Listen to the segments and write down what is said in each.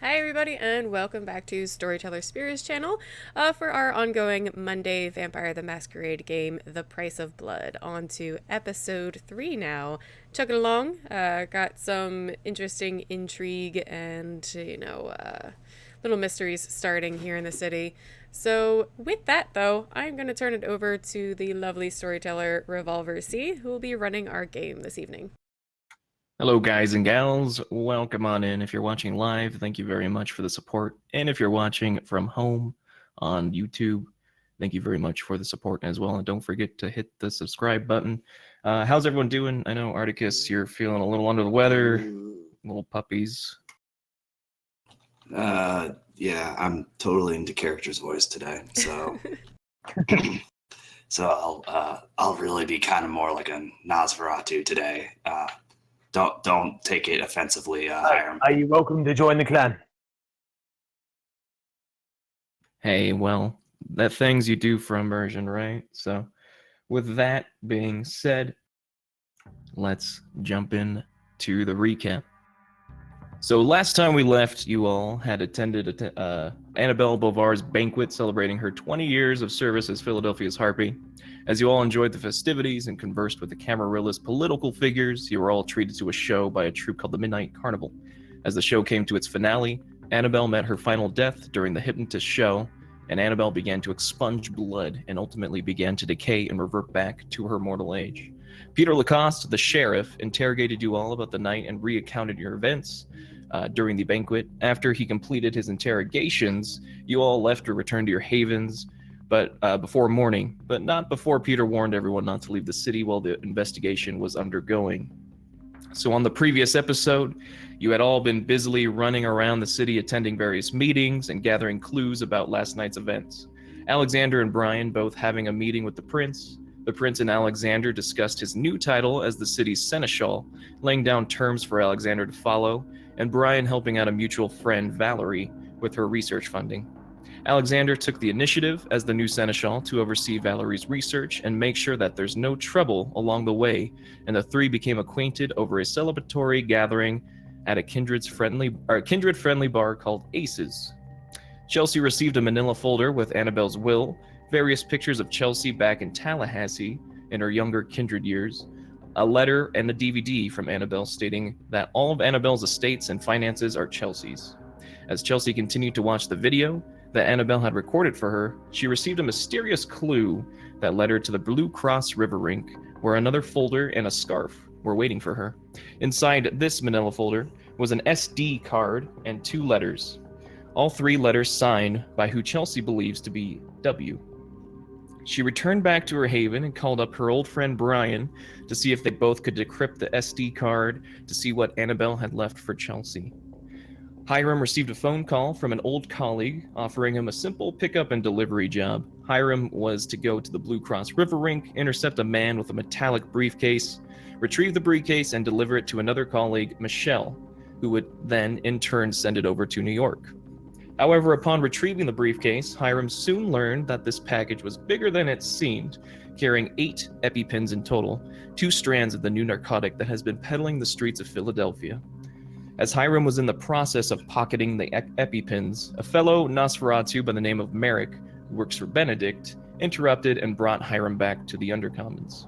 Hi everybody and welcome back to StorytellerSpira's channel for our ongoing Monday Vampire the Masquerade game, The Price of Blood. On to episode 3 now. Chugging along, got some interesting intrigue and, little mysteries starting here in the city. So with that though, I'm going to turn it over to the lovely storyteller Revolver C, who will be running our game this evening. Hello, guys and gals. Welcome on in. If you're watching live, thank you very much for the support. And if you're watching from home on YouTube, thank you very much for the support as well. And don't forget to hit the subscribe button. How's everyone doing? I know, Articus, you're feeling a little under the weather, little puppies. Yeah, I'm totally into character's voice today. So, I'll really be kind of more like a Nosferatu today. Don't take it offensively, Hiram. Are you welcome to join the clan? Hey, well, that things you do for immersion, right? So, with that being said, let's jump in to the recap. So last time we left, you all had attended Annabelle Bovar's banquet celebrating her 20 years of service as Philadelphia's Harpy. As you all enjoyed the festivities and conversed with the Camarillah's political figures, you were all treated to a show by a troupe called the Midnight Carnival. As the show came to its finale, Annabelle met her final death during the hypnotist show, and Annabelle began to expunge blood and ultimately began to decay and revert back to her mortal age. Peter Lacoste, the sheriff, interrogated you all about the night and recounted your events during the banquet. After he completed his interrogations, you all left to return to your havens, but before morning, but not before Peter warned everyone not to leave the city while the investigation was undergoing. So on the previous episode, you had all been busily running around the city attending various meetings and gathering clues about last night's events. Alexander and Brian both having a meeting with the prince. The prince and Alexander discussed his new title as the city's seneschal, laying down terms for Alexander to follow, and Brian helping out a mutual friend, Valerie, with her research funding. Alexander took the initiative as the new seneschal to oversee Valerie's research and make sure that there's no trouble along the way, and the three became acquainted over a celebratory gathering at a kindred-friendly bar called Aces. Chelsea received a manila folder with Annabelle's will, various pictures of Chelsea back in Tallahassee in her younger kindred years, a letter, and a DVD from Annabelle stating that all of Annabelle's estates and finances are Chelsea's. As Chelsea continued to watch the video that Annabelle had recorded for her, she received a mysterious clue that led her to the Blue Cross River Rink, where another folder and a scarf were waiting for her. Inside this manila folder was an SD card and 2 letters, all 3 letters signed by who Chelsea believes to be W. She returned back to her haven and called up her old friend Brian to see if they both could decrypt the SD card to see what Annabelle had left for Chelsea. Hiram received a phone call from an old colleague offering him a simple pickup and delivery job. Hiram was to go to the Blue Cross River Rink, intercept a man with a metallic briefcase, retrieve the briefcase, and deliver it to another colleague, Michelle, who would then in turn send it over to New York. However, upon retrieving the briefcase, Hiram soon learned that this package was bigger than it seemed, carrying 8 EpiPens in total, 2 strands of the new narcotic that has been peddling the streets of Philadelphia. As Hiram was in the process of pocketing the EpiPens, a fellow Nosferatu by the name of Merrick, who works for Benedict, interrupted and brought Hiram back to the Undercommons.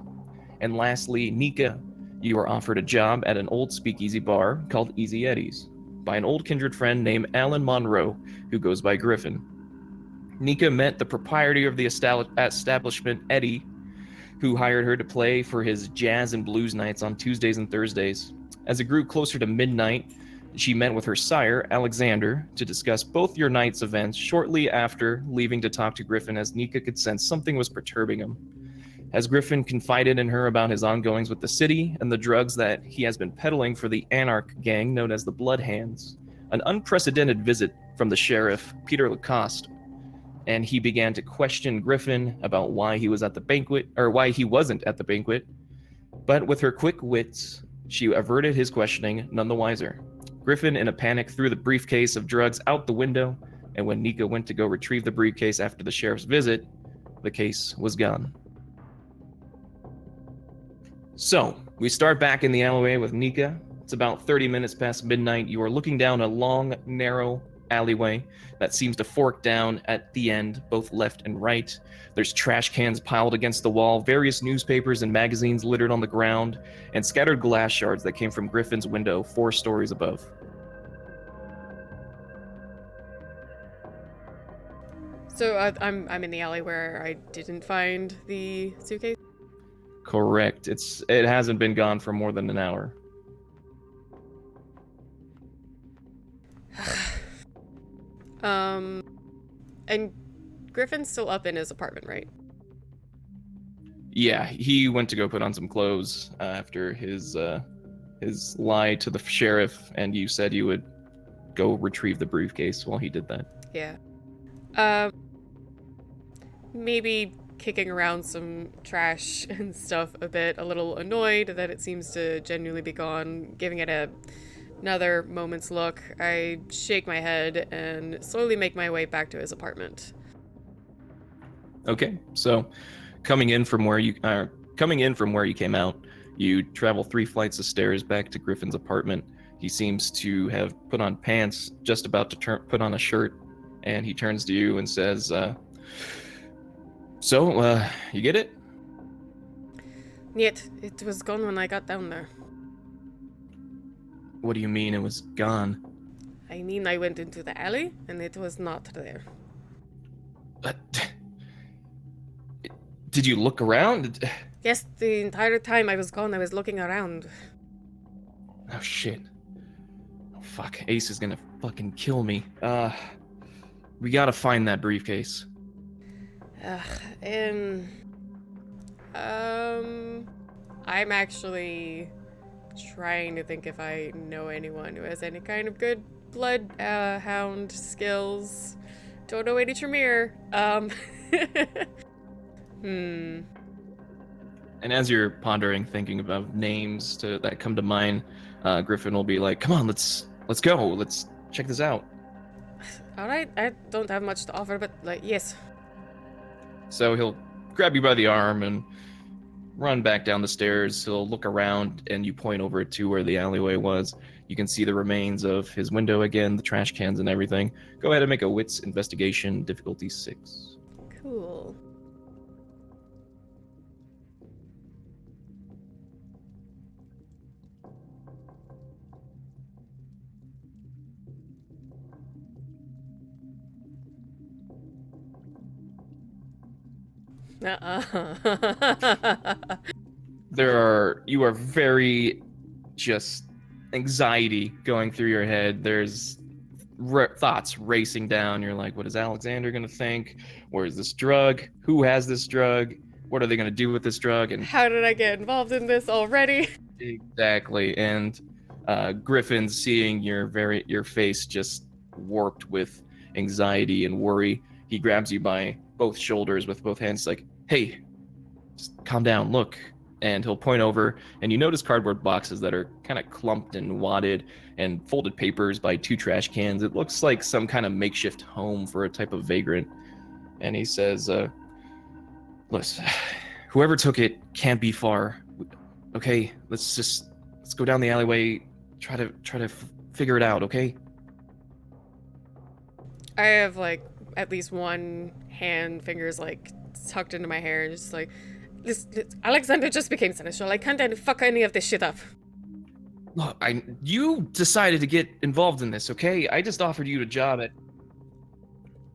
And lastly, Nika, you were offered a job at an old speakeasy bar called Easy Eddie's by an old kindred friend named Alan Monroe, who goes by Griffin. Nika met the proprietor of the establishment, Eddie, who hired her to play for his jazz and blues nights on Tuesdays and Thursdays. As it grew closer to midnight, she met with her sire, Alexander, to discuss both your night's events shortly after leaving to talk to Griffin, as Nika could sense something was perturbing him. As Griffin confided in her about his ongoings with the city and the drugs that he has been peddling for the anarch gang known as the Blood Hands, an unprecedented visit from the sheriff, Peter Lacoste, and he began to question Griffin about why he was at the banquet, or why he wasn't at the banquet. But with her quick wits, she averted his questioning, none the wiser. Griffin, in a panic, threw the briefcase of drugs out the window, and when Nika went to go retrieve the briefcase after the sheriff's visit, the case was gone. So, we start back in the alleyway with Nika, It's about 30 minutes past midnight. You are looking down a long, narrow alleyway that seems to fork down at the end, both left and right. There's trash cans piled against the wall, various newspapers and magazines littered on the ground, and scattered glass shards that came from Griffin's window 4 stories above. So I'm in the alley where I didn't find the suitcase. Correct. It hasn't been gone for more than an hour. And Griffin's still up in his apartment, right? Yeah, he went to go put on some clothes after his lie to the sheriff, and you said you would go retrieve the briefcase while he did that. Yeah. Maybe kicking around some trash and stuff a bit, a little annoyed that it seems to genuinely be gone, giving it another moment's look. I shake my head and slowly make my way back to his apartment. Okay, so coming in from where you came out, you travel 3 flights of stairs back to Griffin's apartment. He seems to have put on pants, just about to put on a shirt, and he turns to you and says, So, you get it? Yet, it was gone when I got down there. What do you mean it was gone? I mean, I went into the alley, and it was not there. Did you look around? Yes, the entire time I was gone, I was looking around. Oh, shit. Oh, fuck. Ace is gonna fucking kill me. We gotta find that briefcase. I'm actually trying to think if I know anyone who has any kind of good bloodhound skills. Don't know any Tremere. And as you're pondering, thinking about names that come to mind, Griffin will be like, "Come on, let's go. Let's check this out." All right, I don't have much to offer, but yes. So he'll grab you by the arm and run back down the stairs. He'll look around, and you point over to where the alleyway was. You can see the remains of his window again, the trash cans and everything. Go ahead and make a wits investigation, difficulty 6. Cool. You are very just anxiety going through your head. There's thoughts racing down. You're like, what is Alexander going to think? Where's this drug? Who has this drug? What are they going to do with this drug? And how did I get involved in this already? Exactly. And Griffin, seeing your face just warped with anxiety and worry, he grabs you by both shoulders with both hands, like, "Hey, just calm down, look." And he'll point over, and you notice cardboard boxes that are kind of clumped and wadded, and folded papers by 2 trash cans. It looks like some kind of makeshift home for a type of vagrant. And he says, "Listen, whoever took it can't be far. Okay, let's go down the alleyway, try to figure it out, okay?" I have at least one fingers tucked into my hair, just this Alexander just became seneschal. I can't fuck any of this shit up. Look, you decided to get involved in this, okay? I just offered you a job at...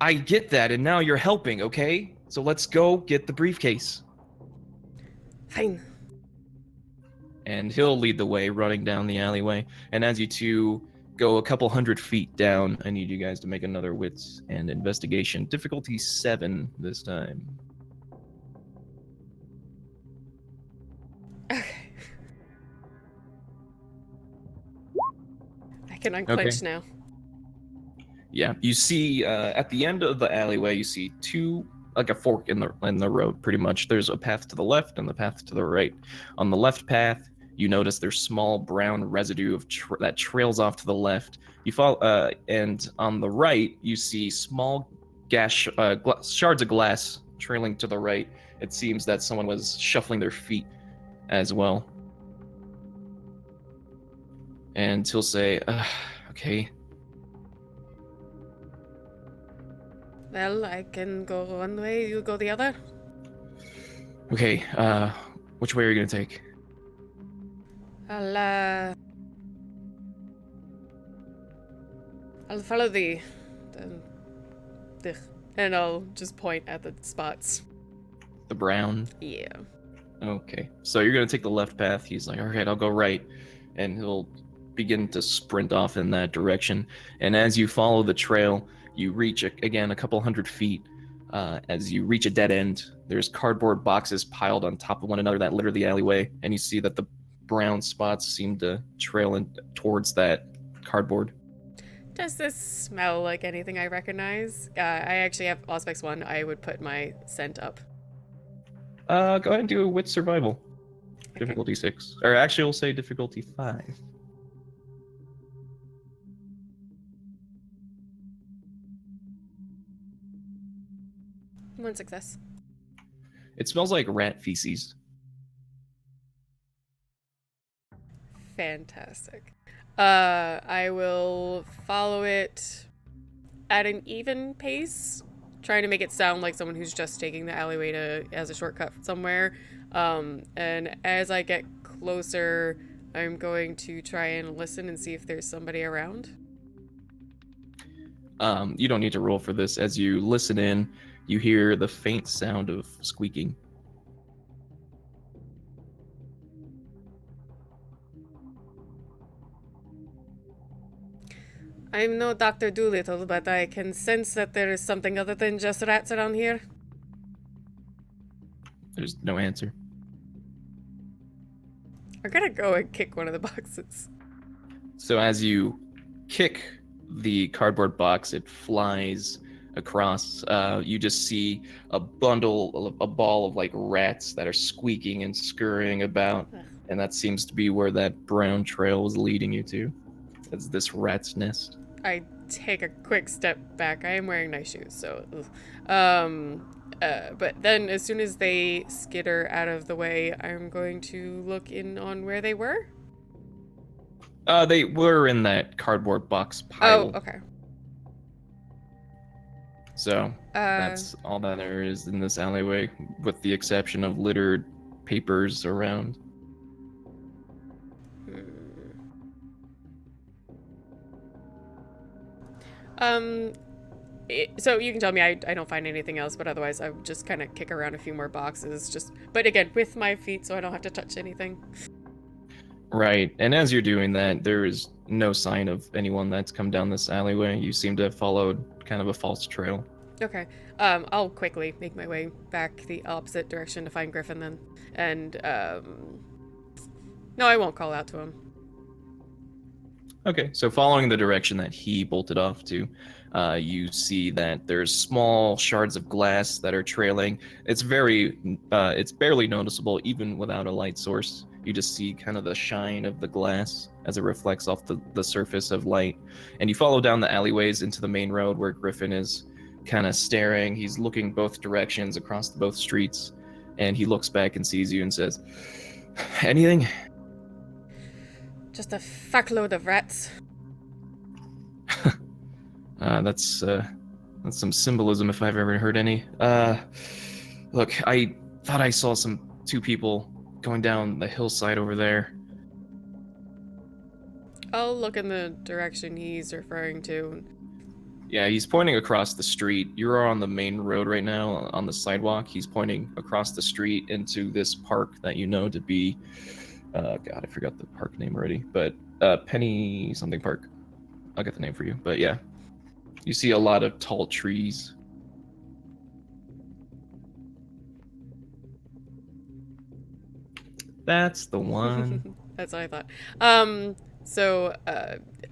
I get that, and now you're helping, okay? So let's go get the briefcase. Fine. And he'll lead the way, running down the alleyway. And as you two go a couple 100 feet down, I need you guys to make another wits and investigation. Difficulty 7 this time. Okay. I can unclench now. Yeah, you see at the end of the alleyway, you see a fork in the road, pretty much. There's a path to the left and the path to the right. On the left path, you notice there's small brown residue that trails off to the left. You follow, and on the right, you see small shards of glass trailing to the right. It seems that someone was shuffling their feet as well. and he'll say, okay. Well, I can go one way, you go the other. Okay, which way are you gonna take? I'll follow and I'll just point at the spots. The brown? Yeah. Okay, so you're gonna take the left path. He's like, all right, I'll go right. And he'll begin to sprint off in that direction. And as you follow the trail, you reach, again, a couple hundred feet. As you reach a dead end, there's cardboard boxes piled on top of one another that litter the alleyway. And you see that the brown spots seem to trail in towards that cardboard. Does this smell like anything I recognize? I actually have Auspex 1. I would put my scent up. Go ahead and do a wit survival. Okay. Difficulty 6. Or actually, we'll say difficulty 5. One success. It smells like rat feces. Fantastic. I will follow it at an even pace, trying to make it sound like someone who's just taking the alleyway as a shortcut somewhere. And as I get closer, I'm going to try and listen and see if there's somebody around. You don't need to roll for this. As you listen in, you hear the faint sound of squeaking. I'm no Dr. Doolittle, but I can sense that there is something other than just rats around here. There's no answer. I'm gonna go and kick one of the boxes. So as you kick the cardboard box, it flies across. You just see a ball of like rats that are squeaking and scurrying about. Ugh. And that seems to be where that brown trail was leading you to. It's this rat's nest. I take a quick step back. I am wearing nice shoes, so. But then as soon as they skitter out of the way, I'm going to look in on where they were. They were in that cardboard box pile. Oh, okay. So that's all that there is in this alleyway, with the exception of littered papers around. So you can tell me I don't find anything else, but otherwise I would just kind of kick around a few more boxes, but again, with my feet, so I don't have to touch anything. Right, and as you're doing that, there is no sign of anyone that's come down this alleyway. You seem to have followed kind of a false trail. Okay, I'll quickly make my way back the opposite direction to find Griffin then, and, no, I won't call out to him. Okay, so following the direction that he bolted off to, you see that there's small shards of glass that are trailing. It's barely noticeable even without a light source. You just see kind of the shine of the glass as it reflects off the surface of light. And you follow down the alleyways into the main road where Griffin is kind of staring. He's looking both directions across both streets, and he looks back and sees you and says, "Anything?" Just a fuckload of rats. That's some symbolism if I've ever heard any. Look, I thought I saw two people going down the hillside over there. I'll look in the direction he's referring to. Yeah, he's pointing across the street. You're on the main road right now, on the sidewalk. He's pointing across the street into this park that you know to be, God, I forgot the park name already, but Penny something Park. I'll get the name for you, but yeah. You see a lot of tall trees. That's the one. That's what I thought. So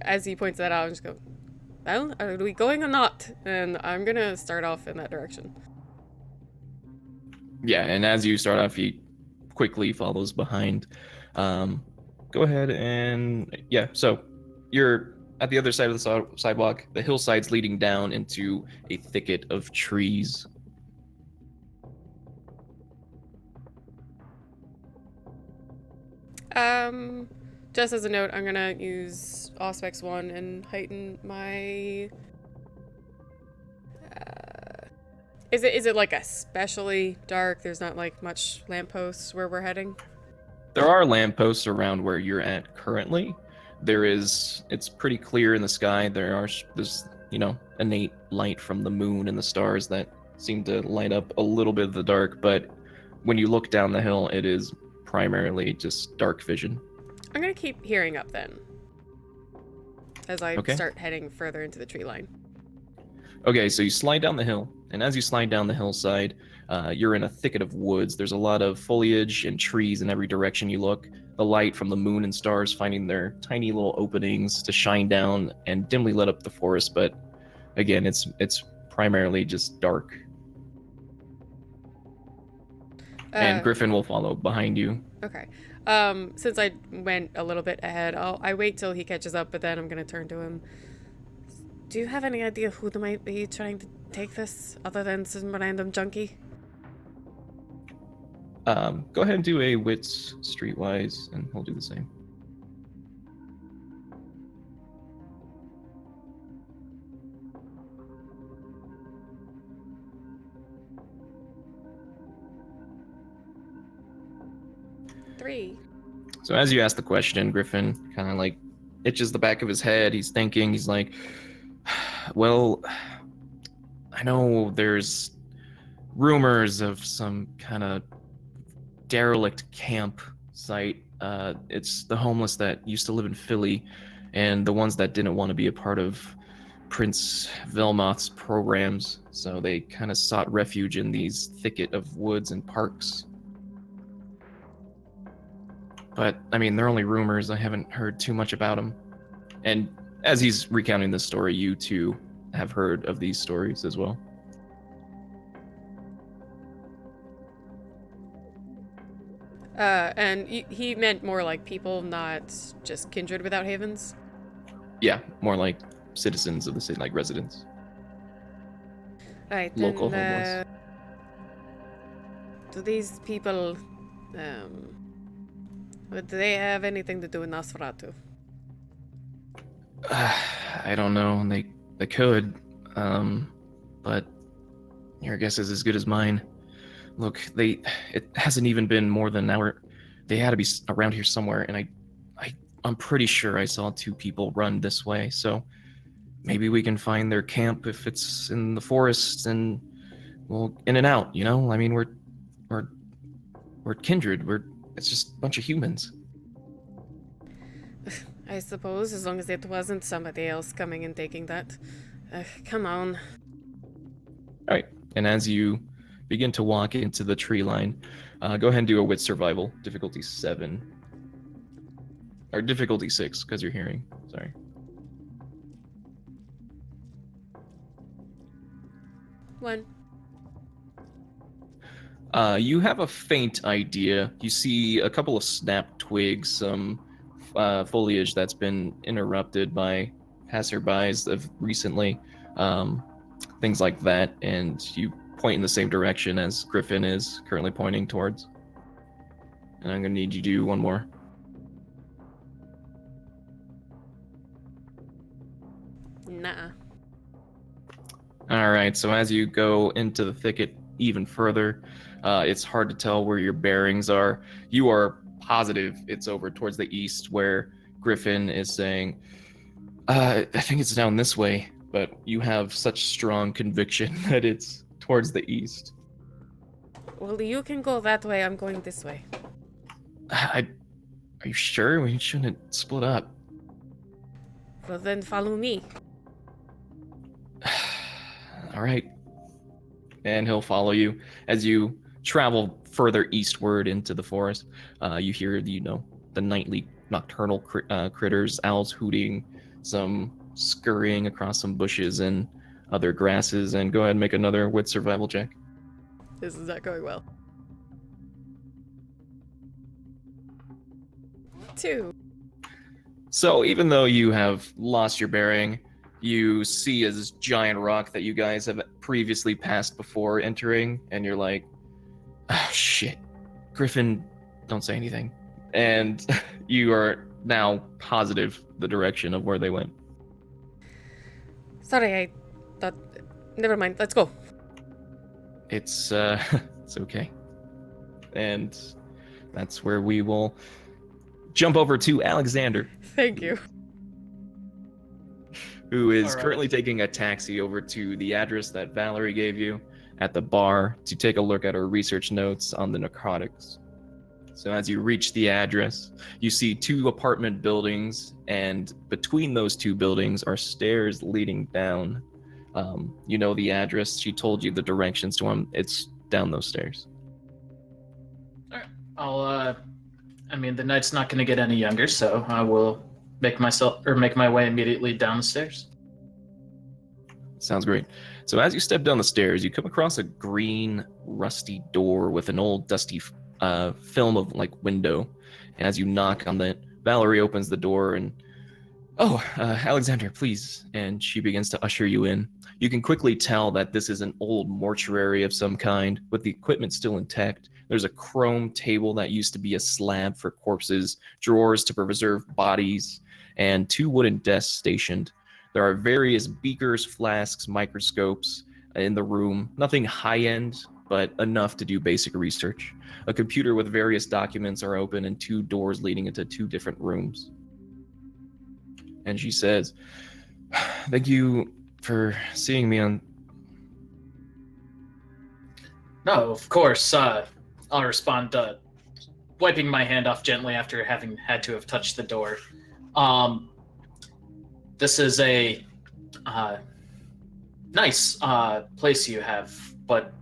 as he points that out, I'm just go, well, are we going or not? And I'm gonna start off in that direction. Yeah, and as you start off, he quickly follows behind. Go ahead and, yeah, so you're at the other side of the sidewalk. The hillside's leading down into a thicket of trees. Just as a note, I'm gonna use Auspex 1 and heighten my... Is it like especially dark? There's not like much lampposts where we're heading? There are lampposts around where you're at currently. It's pretty clear in the sky. There's, innate light from the moon and the stars that seem to light up a little bit of the dark, but when you look down the hill, it is primarily just dark vision. I'm gonna keep hearing up then, as I Okay. start heading further into the tree line. Okay, so you slide down the hill, and as you slide down the hillside, you're in a thicket of woods. There's a lot of foliage and trees in every direction you look. The light from the moon and stars finding their tiny little openings to shine down and dimly lit up the forest, but again, it's primarily just dark. And Griffin will follow behind you. Okay. Since I went a little bit ahead, I wait till he catches up, but then I'm gonna turn to him. Do you have any idea who might be trying to take this, other than some random junkie? Go ahead and do a wits streetwise, and we'll do the same. Three. So as you ask the question, Griffin kind of like itches the back of his head. He's thinking. He's like, well, I know there's rumors of some kind of derelict campsite. It's the homeless that used to live in Philly and the ones that didn't want to be a part of Prince Velmoth's programs. So they kind of sought refuge in these thicket of woods and parks. But, I mean, they're only rumors. I haven't heard too much about them. And as he's recounting this story, you too have heard of these stories as well. And he meant more like people, not just kindred without havens? Yeah, more like citizens of the city, like residents. Right, Local then, homeless. do these people, do they have anything to do with Nosferatu? I don't know. They could, but your guess is as good as mine. Look, it hasn't even been more than an hour. They had to be around here somewhere, and I'm pretty sure I saw two people run this way. So maybe we can find their camp if it's in the forest, and we'll in and out. You know, I mean, we're kindred. It's just a bunch of humans. I suppose, as long as it wasn't somebody else coming and taking that. Come on. All right, and as you begin to walk into the tree line, go ahead and do a wit survival, difficulty 7. Or difficulty 6, because you're hearing. Sorry. One. You have a faint idea. You see a couple of snapped twigs, some foliage that's been interrupted by passerbys of recently, things like that, and you point in the same direction as Griffin is currently pointing towards. And I'm gonna need you to do one more. Nah. All right, so as you go into the thicket even further, it's hard to tell where your bearings are. You are positive it's over towards the east, where Griffin is saying, I think it's down this way, but you have such strong conviction that it's towards the east. Well, you can go that way. I'm going this way. Are you sure? We shouldn't split up. Well, then follow me. All right. And he'll follow you. As you travel further eastward into the forest, you hear, the nightly nocturnal critters, owls hooting, some scurrying across some bushes and other grasses. And go ahead and make another wit survival check. This is not going well. 2. So even though you have lost your bearing, you see this giant rock that you guys have previously passed before entering, and you're like, oh shit, Griffin, don't say anything. And you are now positive the direction of where they went. Sorry, I thought... Never mind, let's go. It's it's okay. And that's where we will jump over to Alexander, Thank you. who is All right. currently taking a taxi over to the address that Valerie gave you at the bar to take a look at her research notes on the narcotics. So as you reach the address, you see 2 apartment buildings, and between those 2 buildings are stairs leading down. You know the address. She told you the directions to them. It's down those stairs. All right. The night's not going to get any younger, so I will make my way immediately down the stairs. Sounds great. So as you step down the stairs, you come across a green, rusty door with an old, dusty film of window. And as you knock on that, Valerie opens the door and, Alexander, please. And she begins to usher you in. You can quickly tell that this is an old mortuary of some kind, with the equipment still intact. There's a chrome table that used to be a slab for corpses, drawers to preserve bodies, and 2 wooden desks stationed. There are various beakers, flasks, microscopes in the room. Nothing high-end, but enough to do basic research. A computer with various documents are open, and 2 doors leading into 2 different rooms. And she says, "Thank you for seeing me on..." No, of course. I'll respond, wiping my hand off gently after having had to have touched the door. This is a nice place you have, but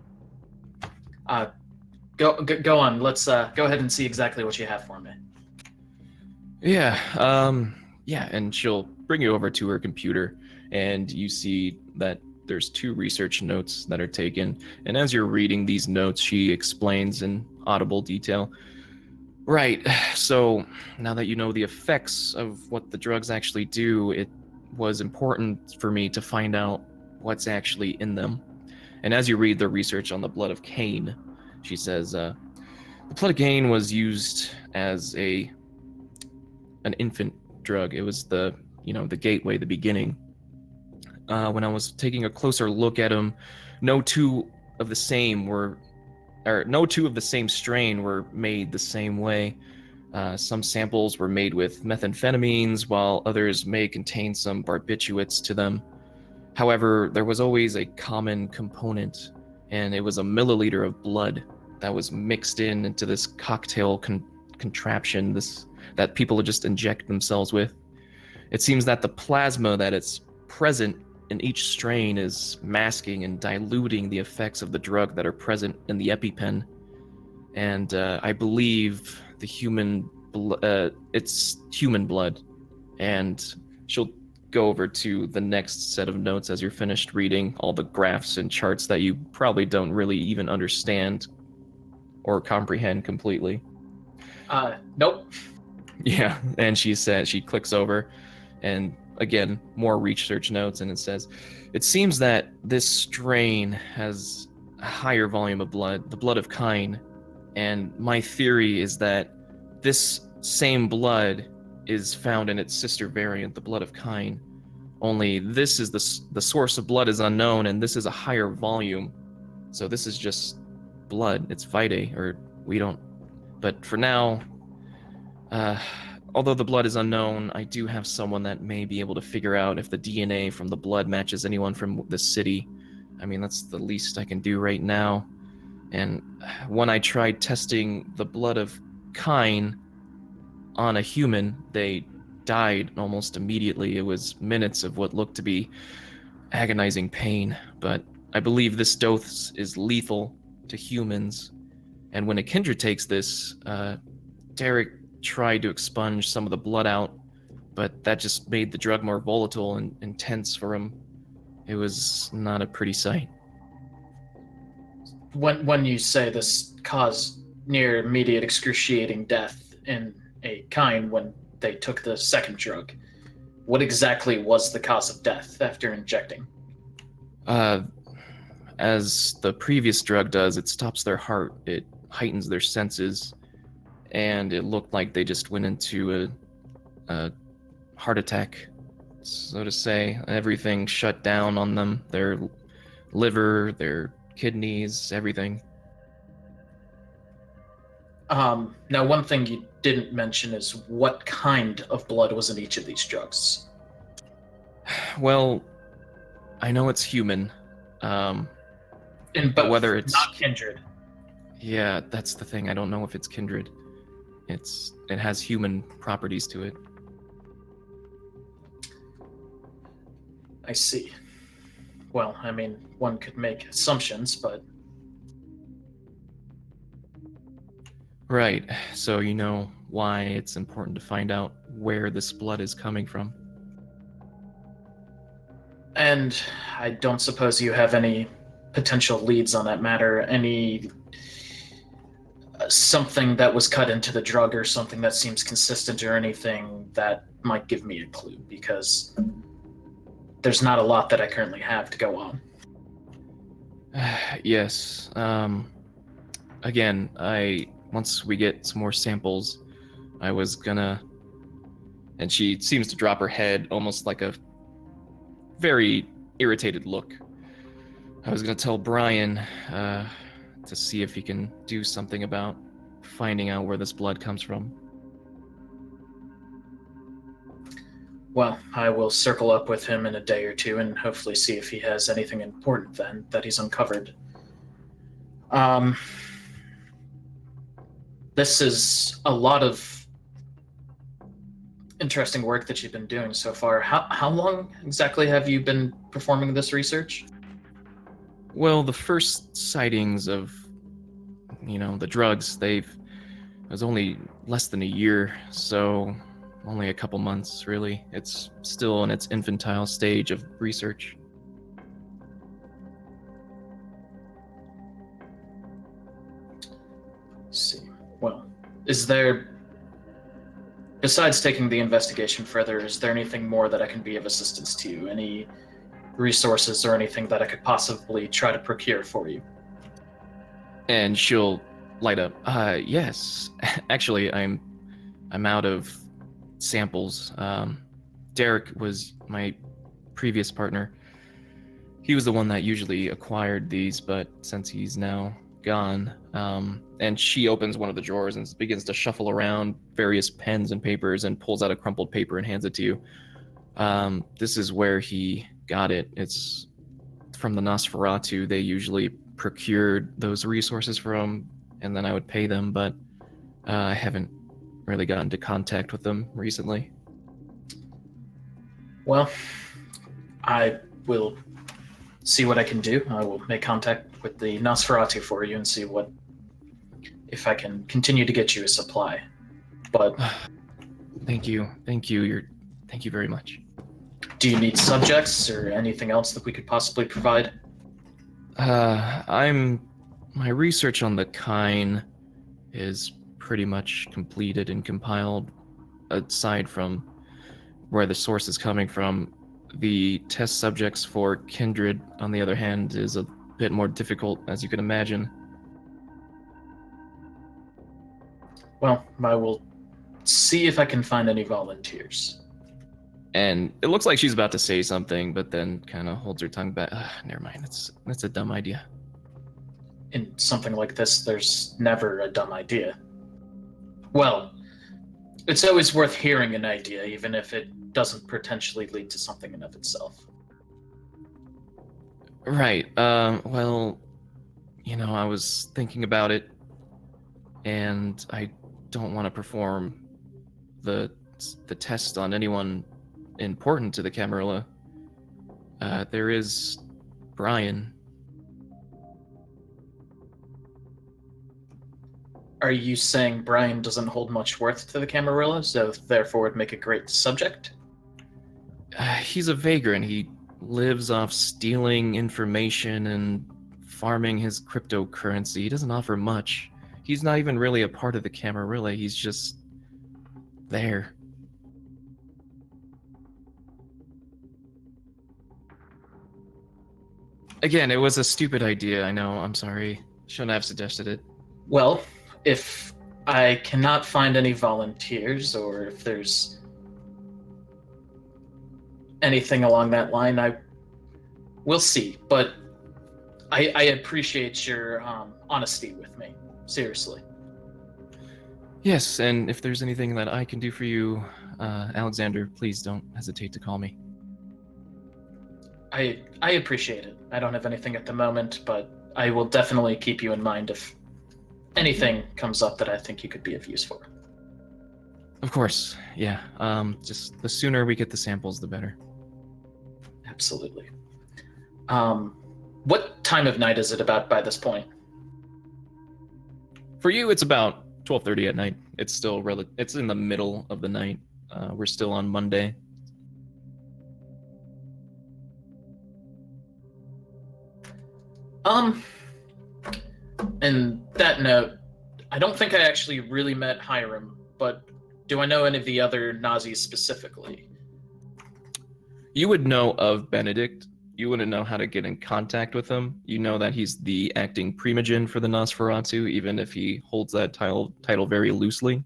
go on. Let's go ahead and see exactly what you have for me. Yeah, and she'll bring you over to her computer, and you see that there's 2 research notes that are taken. And as you're reading these notes, she explains in audible detail. Right, so now that you know the effects of what the drugs actually do, it was important for me to find out what's actually in them. And as you read the research on the blood of Cain, she says, the blood of Cain was used as an infant drug. It was the gateway, the beginning. When I was taking a closer look at them, no two of the same strain were made the same way. Some samples were made with methamphetamines, while others may contain some barbiturates to them. However, there was always a common component, and it was a milliliter of blood that was mixed into this cocktail contraption that people just inject themselves with. It seems that the plasma that is present in each strain is masking and diluting the effects of the drug that are present in the EpiPen. And I believe it's human blood. And she'll go over to the next set of notes as you're finished reading all the graphs and charts that you probably don't really even understand or comprehend completely. Nope. Yeah, and she clicks over, and again, more research notes, and it says, it seems that this strain has a higher volume of blood, the blood of Cain, and my theory is that this same blood is found in its sister variant, the blood of Cain. Only this is the source of blood is unknown, and this is a higher volume. So this is just blood. It's vitae, or we don't. But for now, although the blood is unknown, I do have someone that may be able to figure out if the DNA from the blood matches anyone from the city. I mean, that's the least I can do right now. And when I tried testing the blood of Cain on a human, they died almost immediately. It was minutes of what looked to be agonizing pain, but I believe this dose is lethal to humans. And when a kindred takes this, Derek tried to expunge some of the blood out, but that just made the drug more volatile and intense for him. It was not a pretty sight. When you say this caused near immediate excruciating death in a kind when they took the second drug, what exactly was the cause of death after injecting? As the previous drug does, it stops their heart, it heightens their senses, and it looked like they just went into a heart attack, so to say. Everything shut down on them. Their liver, their kidneys, everything. Now, one thing you didn't mention is what kind of blood was in each of these drugs. Well, I know it's human. In But both, whether it's not kindred. Yeah, that's the thing. I don't know if it's kindred. It has human properties to it. I see. Well, I mean, one could make assumptions, but Right. So you know why it's important to find out where this blood is coming from. and I don't suppose you have any potential leads on that matter. Any something that was cut into the drug or something that seems consistent or anything that might give me a clue, because there's not a lot that I currently have to go on. Yes. Again, once we get some more samples, I was gonna, and she seems to drop her head, almost like a very irritated look. I was gonna tell Brian to see if he can do something about finding out where this blood comes from. Well, I will circle up with him in a day or two and hopefully see if he has anything important then that he's uncovered. This is a lot of interesting work that you've been doing so far. How long exactly have you been performing this research? Well, the first sightings of, the drugs, it was only less than a year, so only a couple months, really. It's still in its infantile stage of research. Let's see. Well, is there, besides taking the investigation further, is there anything more that I can be of assistance to you? Any resources or anything that I could possibly try to procure for you? And she'll light up. Yes. Actually, I'm out of samples. Derek was my previous partner. He was the one that usually acquired these, but since he's now gone, and she opens one of the drawers and begins to shuffle around various pens and papers and pulls out a crumpled paper and hands it to you. This is where he got it. It's from the Nosferatu. They usually procured those resources from, and then I would pay them, but I haven't really gotten into contact with them recently. Well, I will see what I can do. I will make contact with the Nosferatu for you and see if I can continue to get you a supply. But Thank you. Thank you very much. do you need subjects or anything else that we could possibly provide? My research on the Kine is pretty much completed and compiled. Aside from where the source is coming from, the test subjects for Kindred, on the other hand, is a bit more difficult, as you can imagine. Well, I will see if I can find any volunteers. And it looks like she's about to say something, but then kind of holds her tongue back. Never mind. That's a dumb idea. In something like this, there's never a dumb idea. Well, it's always worth hearing an idea, even if it doesn't potentially lead to something in of itself. Right. Well, I was thinking about it, and I don't want to perform the test on anyone important to the Camarilla. There is Brian. Are you saying Brian doesn't hold much worth to the Camarilla, so therefore would make a great subject? He's a vagrant. He lives off stealing information and farming his cryptocurrency. He doesn't offer much. He's not even really a part of the Camarilla. He's just there. Again, it was a stupid idea, I know. I'm sorry. Shouldn't have suggested it. Well, if I cannot find any volunteers, or if there's anything along that line, we'll see. But I appreciate your honesty with me. Seriously. Yes, and if there's anything that I can do for you, Alexander, please don't hesitate to call me. I appreciate it. I don't have anything at the moment, but I will definitely keep you in mind if anything comes up that I think you could be of use for. Of course, yeah. Just the sooner we get the samples, the better. Absolutely. What time of night is it about by this point? For you, it's about 12:30 at night. It's still it's in the middle of the night. We're still on Monday. And that note, I don't think I actually really met Hiram, but do I know any of the other Nazis specifically? You would know of Benedict. You wouldn't know how to get in contact with him. You know that he's the acting primogen for the Nosferatu, even if he holds that title very loosely.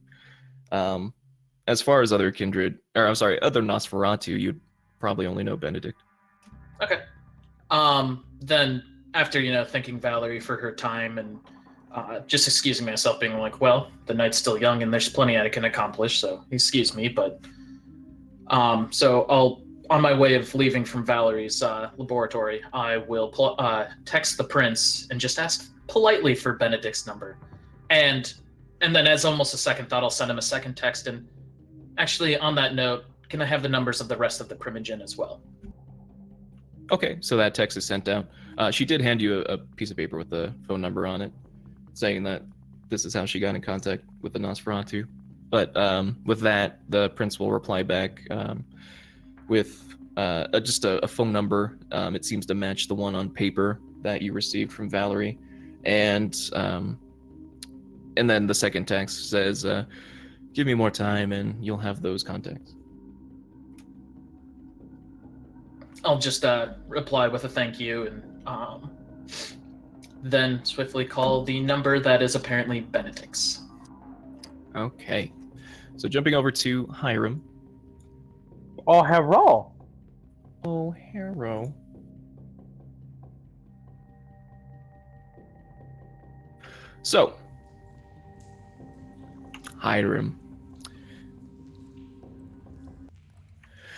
As far as other other Nosferatu, you'd probably only know Benedict. Okay. Then after, thanking Valerie for her time and just excusing myself, being like, well, the night's still young and there's plenty I can accomplish, so excuse me, but so I'll, on my way of leaving from Valerie's laboratory, I will text the prince and just ask politely for Benedict's number. And then as almost a second thought, I'll send him a second text. And actually, on that note, can I have the numbers of the rest of the primogen as well? Okay, so that text is sent out. She did hand you a piece of paper with the phone number on it, saying that this is how she got in contact with the Nosferatu. But with that, the prince will reply back with just a phone number. It seems to match the one on paper that you received from Valerie. And then the second text says, give me more time and you'll have those contacts. I'll just reply with a thank you and then swiftly call the number that is apparently Benedict's. Okay. So jumping over to Hiram. Oh, hello. Oh, hero. So, Hiram.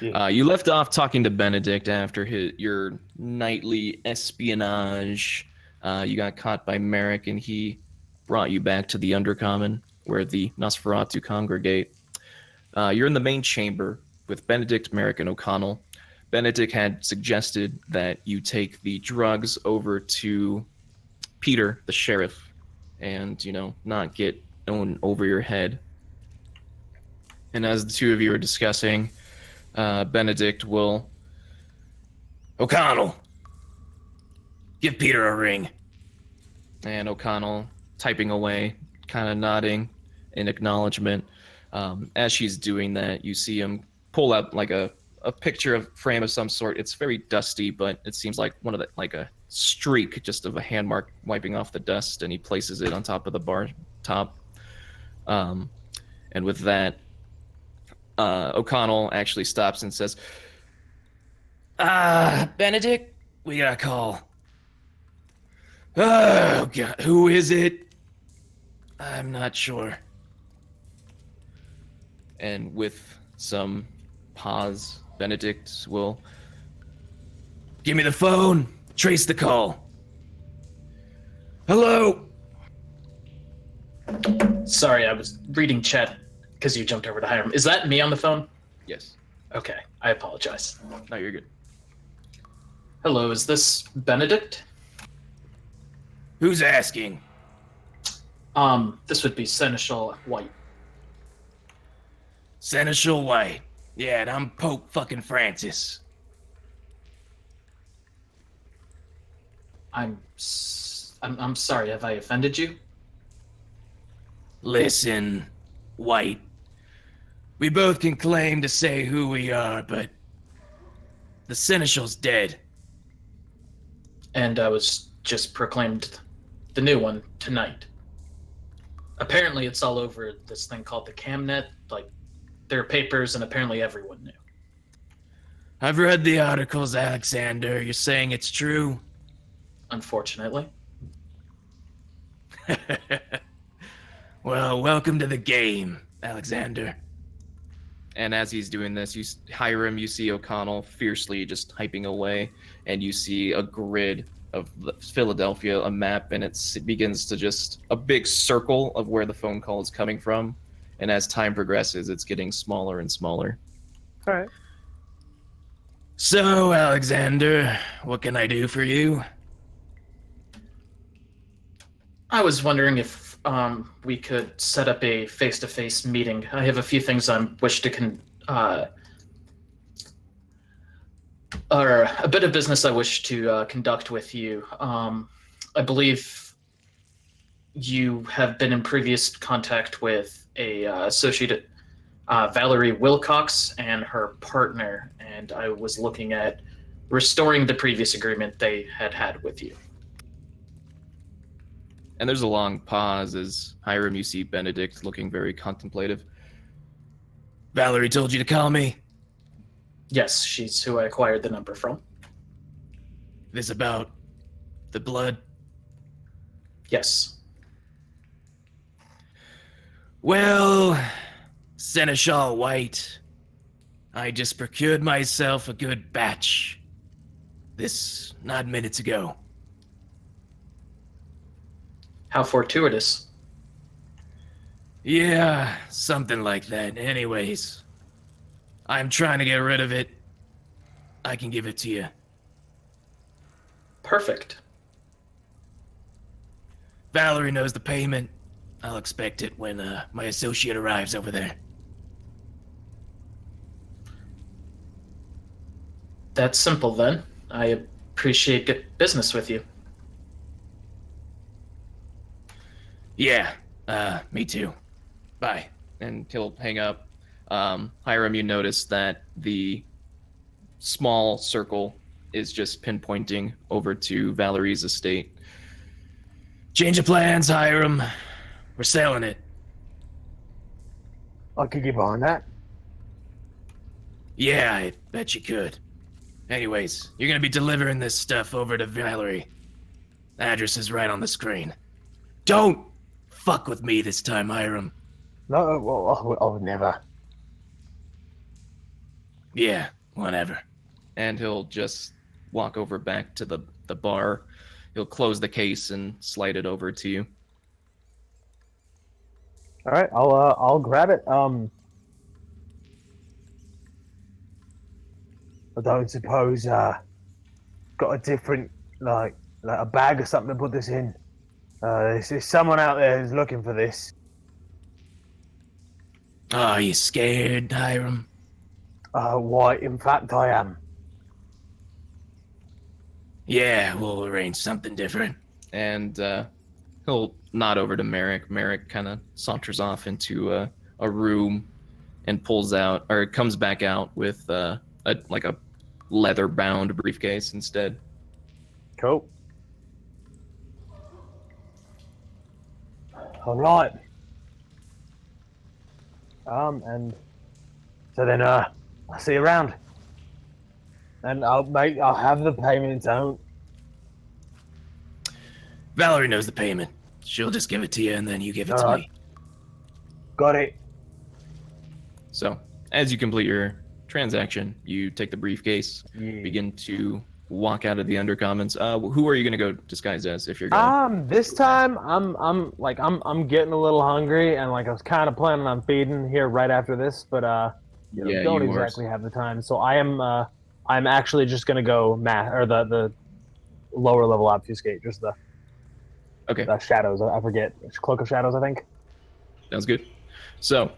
You left off talking to Benedict after your nightly espionage. You got caught by Merrick, and he brought you back to the Undercommon, where the Nosferatu congregate. You're in the main chamber with Benedict, Merrick, and O'Connell. Benedict had suggested that you take the drugs over to Peter, the sheriff, and, not get over your head. And as the two of you are discussing, Benedict will... O'Connell! Give Peter a ring. And O'Connell, typing away, kind of nodding in acknowledgement. As she's doing that, you see him pull out like a picture of frame of some sort. It's very dusty, but it seems like like a streak just of a hand mark wiping off the dust, and he places it on top of the bar top. And with that, O'Connell actually stops and says, Benedict, we got a call. Oh, God, who is it? I'm not sure. And with some pause, Benedict will... Give me the phone. Trace the call. Hello? Sorry, I was reading chat because you jumped over to Hiram. Is that me on the phone? Yes. Okay, I apologize. No, you're good. Hello, is this Benedict? Who's asking? This would be Seneschal White. Seneschal White. Yeah, and I'm Pope fucking Francis. I'm sorry, have I offended you? Listen, White. We both can claim to say who we are, but the Seneschal's dead. And I was just proclaimed the new one tonight. Apparently it's all over this thing called the Camnet. Like, there are papers and apparently everyone knew. I've read the articles, Alexander. You're saying it's true? Unfortunately. Well, welcome to the game, Alexander. And as he's doing this, you Hiram, you see O'Connell fiercely just hyping away, and you see a grid of Philadelphia, a map, and it begins to just a big circle of where the phone call is coming from. And as time progresses, it's getting smaller and smaller. All right. So, Alexander, what can I do for you? I was wondering if we could set up a face-to-face meeting. I have a few things I wish to or a bit of business I wish to conduct with you. I believe you have been in previous contact with a associate, Valerie Wilcox, and her partner, and I was looking at restoring the previous agreement they had with you. And there's a long pause as Hiram, you see Benedict looking very contemplative. Valerie told you to call me? Yes, she's who I acquired the number from. This about the blood? Yes. Well, Seneschal White, I just procured myself a good batch. This not minutes ago. How fortuitous. Yeah, something like that. Anyways, I'm trying to get rid of it. I can give it to you. Perfect. Valerie knows the payment. I'll expect it when my associate arrives over there. That's simple then. I appreciate good business with you. Yeah, me too. Bye. And he'll hang up. Hiram, you notice that the small circle is just pinpointing over to Valerie's estate. Change of plans, Hiram. We're selling it. I could get behind that. Yeah, I bet you could. Anyways, you're gonna be delivering this stuff over to Valerie. The address is right on the screen. Don't fuck with me this time, Hiram. No, well, I would never. Yeah, whatever. And he'll just walk over back to the bar. He'll close the case and slide it over to you. All right, I'll grab it. I don't suppose got a different like a bag or something to put this in. There's someone out there who's looking for this. Oh, you scared, Hiram? Why? In fact, I am. Yeah, we'll arrange something different. And he'll nod over to Merrick. Merrick kind of saunters off into a room and pulls out, or comes back out with a leather-bound briefcase instead. Cool. All right. And so then I'll see you around. And I'll have the payment out. Valerie knows the payment. She'll just give it to you, and then you give it to Alright. me. Got it. So, as you complete your transaction, you take the briefcase, Yeah. begin to walk out of the Undercommons. Who are you going to go disguised as if you're going? This time I'm getting a little hungry, and like I was kind of planning on feeding here right after this, but Yeah, don't you are. exactly have the time. So I'm actually just gonna go the lower level obfuscate, just the Okay, shadows. I forget, cloak of shadows, I think. sounds good. So,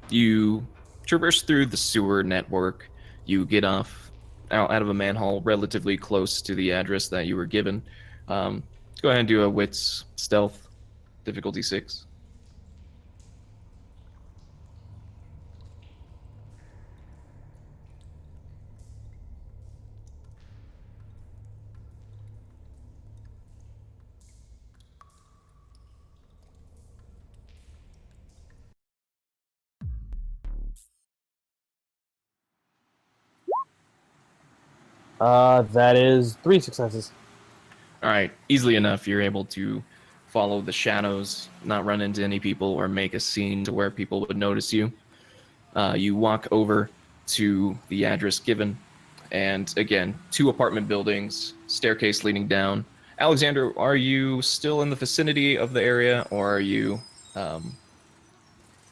you traverse through the sewer network. You get off out of a manhole relatively close to the address that you were given. Go ahead and do a wits stealth, difficulty 6. That is 3 successes. All right, easily enough, you're able to follow the shadows, not run into any people, or make a scene to where people would notice you. You walk over to the address given, and again, 2 apartment buildings, staircase leading down. Alexander, are you still in the vicinity of the area, or are you?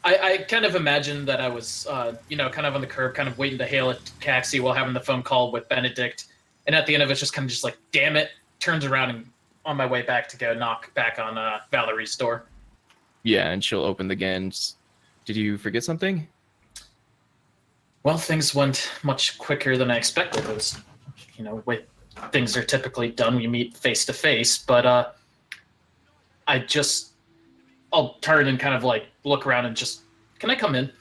I kind of imagined that I was, kind of on the curb, kind of waiting to hail a taxi while having the phone call with Benedict. And at the end of it, just kind of just like, damn it, turns around and on my way back to go knock back on Valerie's door. Yeah, and she'll open the games. Did you forget something? Well, things went much quicker than I expected. It was, way things are typically done. We meet face to face, but I'll turn and kind of like look around and just, can I come in?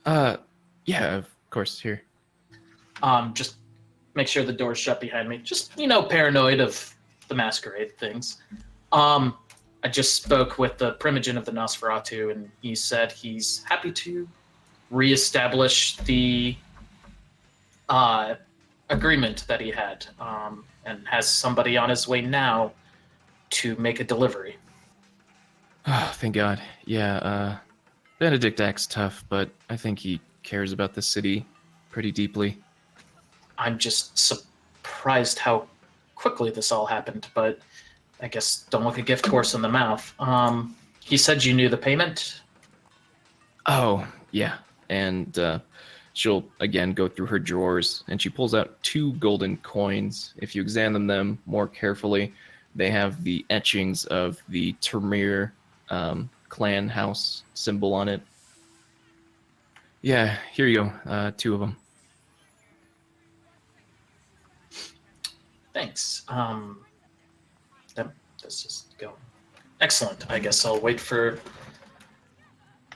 Yeah, of course, here. Just make sure the door's shut behind me. Just, paranoid of the Masquerade things. I just spoke with the Primogen of the Nosferatu, and he said he's happy to reestablish the agreement that he had, and has somebody on his way now to make a delivery. Oh, thank God. Yeah, Benedict acts tough, but I think he cares about the city pretty deeply. I'm just surprised how quickly this all happened, but I guess don't look a gift horse in the mouth. He said you knew the payment? Oh, yeah. And she'll, again, go through her drawers, and she pulls out 2 golden coins. If you examine them more carefully, they have the etchings of the Termir clan house symbol on it. Yeah, here you go. 2 of them. Thanks. Let's just go. Excellent. I guess I'll wait for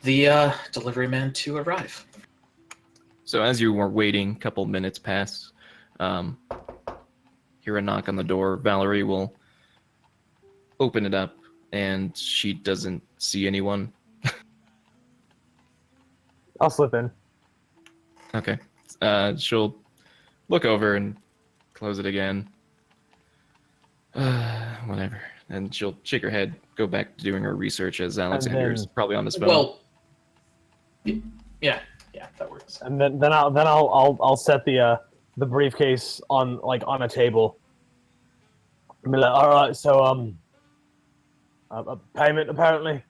the delivery man to arrive. So as you were waiting, a couple minutes pass. Hear a knock on the door. Valerie will open it up, and she doesn't see anyone. I'll slip in. Okay. She'll look over and close it again. Whatever. And she'll shake her head, go back to doing her research as Alexander's probably on his phone. Well, yeah, that works. And then I'll set the briefcase on a table. I mean, all right, so a payment apparently.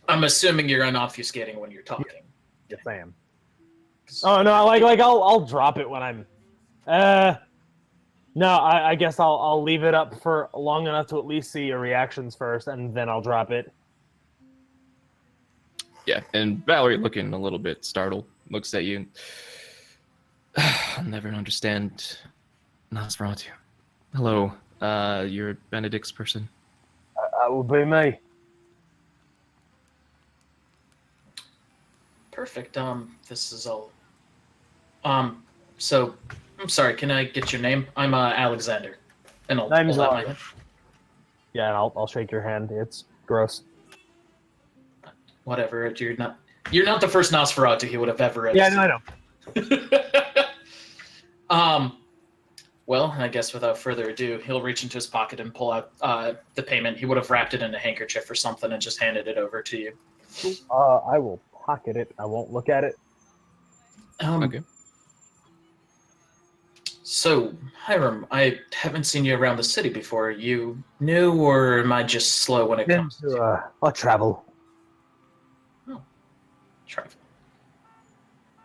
I'm assuming you're unobfuscating when you're talking. Yes, I am. Oh no, I'll drop it when I'm. No, I guess I'll leave it up for long enough to at least see your reactions first, and then I'll drop it. Yeah, and Valerie, looking a little bit startled, looks at you. I'll never understand Nosferatu. Hello, you're Benedict's person. That will be me. Perfect. This is all. So, I'm sorry. Can I get your name? I'm Alexander. And I'll Name's hold out Ari. my hand. Yeah, and I'll shake your hand. It's gross. Whatever. You're not the first Nosferatu he would have ever. Yeah, no, I know. Well, I guess without further ado, he'll reach into his pocket and pull out the payment. He would have wrapped it in a handkerchief or something and just handed it over to you. I will pocket it. I won't look at it. Okay. So, Hiram, I haven't seen you around the city before. You new, or am I just slow when it comes to I travel. travel?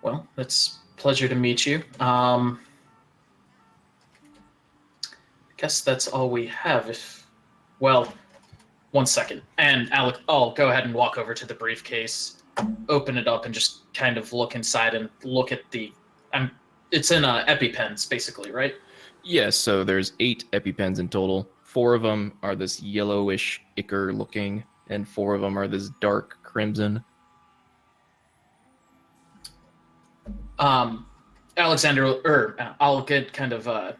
Well, it's a pleasure to meet you. I guess that's all we have. Well, 1 second. And Alec, I'll go ahead and walk over to the briefcase, open it up, and just kind of look inside and look at the... It's in EpiPens, basically, right? Yeah, so there's 8 EpiPens in total. 4 of them are this yellowish ichor looking, and 4 of them are this dark crimson. Alexander, I'll get kind of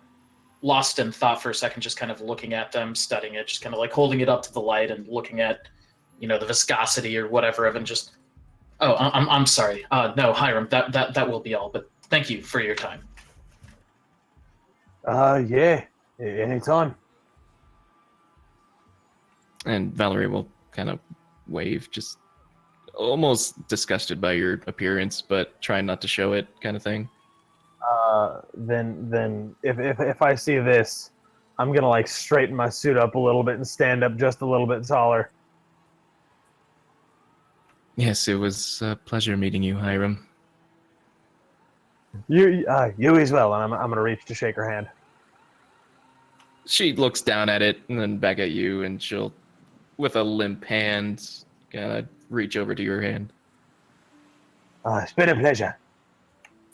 lost in thought for a second, just kind of looking at them, studying it, just kind of like holding it up to the light and looking at, the viscosity or whatever of it, and just... Oh, I'm sorry. No, Hiram, that will be all. But Thank you for your time. Yeah, anytime. And Valerie will kind of wave, just almost disgusted by your appearance, but trying not to show it, kind of thing. Then if I see this, I'm gonna like straighten my suit up a little bit and stand up just a little bit taller. Yes, it was a pleasure meeting you, Hiram. You as well, and I'm gonna reach to shake her hand. She looks down at it and then back at you, and she'll, with a limp hand, kind of reach over to your hand. It's been a pleasure.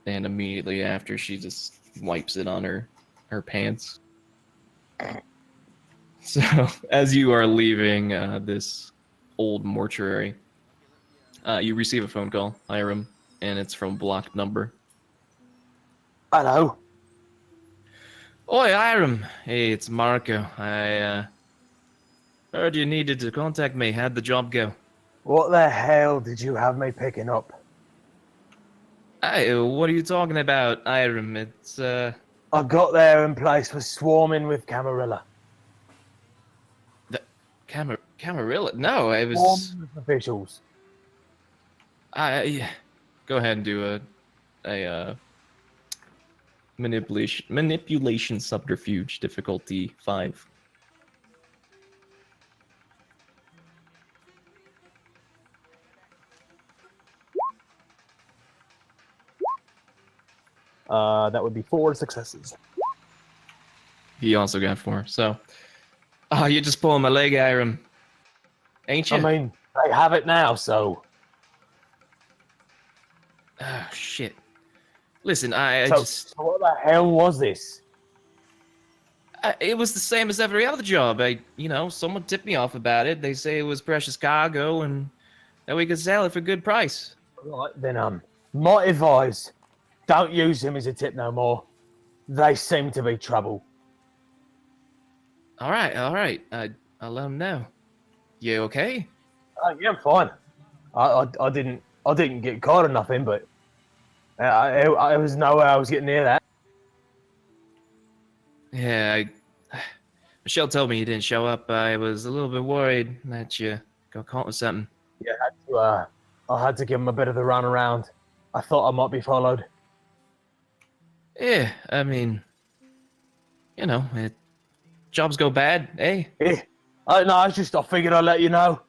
And immediately after, she just wipes it on her pants. So, as you are leaving this old mortuary, you receive a phone call, Hiram, and it's from blocked number. Hello. Oi, Hiram. Hey, it's Marco. I heard you needed to contact me. How'd the job go? What the hell did you have me picking up? Hey, what are you talking about, Hiram? It's, I got there and place was swarming with Camarilla. the Camarilla? No, it was... Swarming with officials. Yeah. Go ahead and do a manipulation subterfuge, difficulty 5. That would be 4 successes. He also got 4. So, you're just pulling my leg, Hiram, ain't you? I mean, they have it now, so. Oh shit! Listen, I So just what the hell was this? it was the same as every other job. Someone tipped me off about it. They say it was precious cargo and that we could sell it for a good price. Right then, my advice: don't use him as a tip no more. They seem to be trouble. All right. I'll let them know. You okay? Yeah, I'm fine. I didn't get caught or nothing, but I was no way I was getting near that. Yeah, Michelle told me you didn't show up. I was a little bit worried that you got caught with something. Yeah, I had to give him a bit of the run around. I thought I might be followed. Yeah, I mean, jobs go bad, eh? Yeah. No, I figured I'd let you know.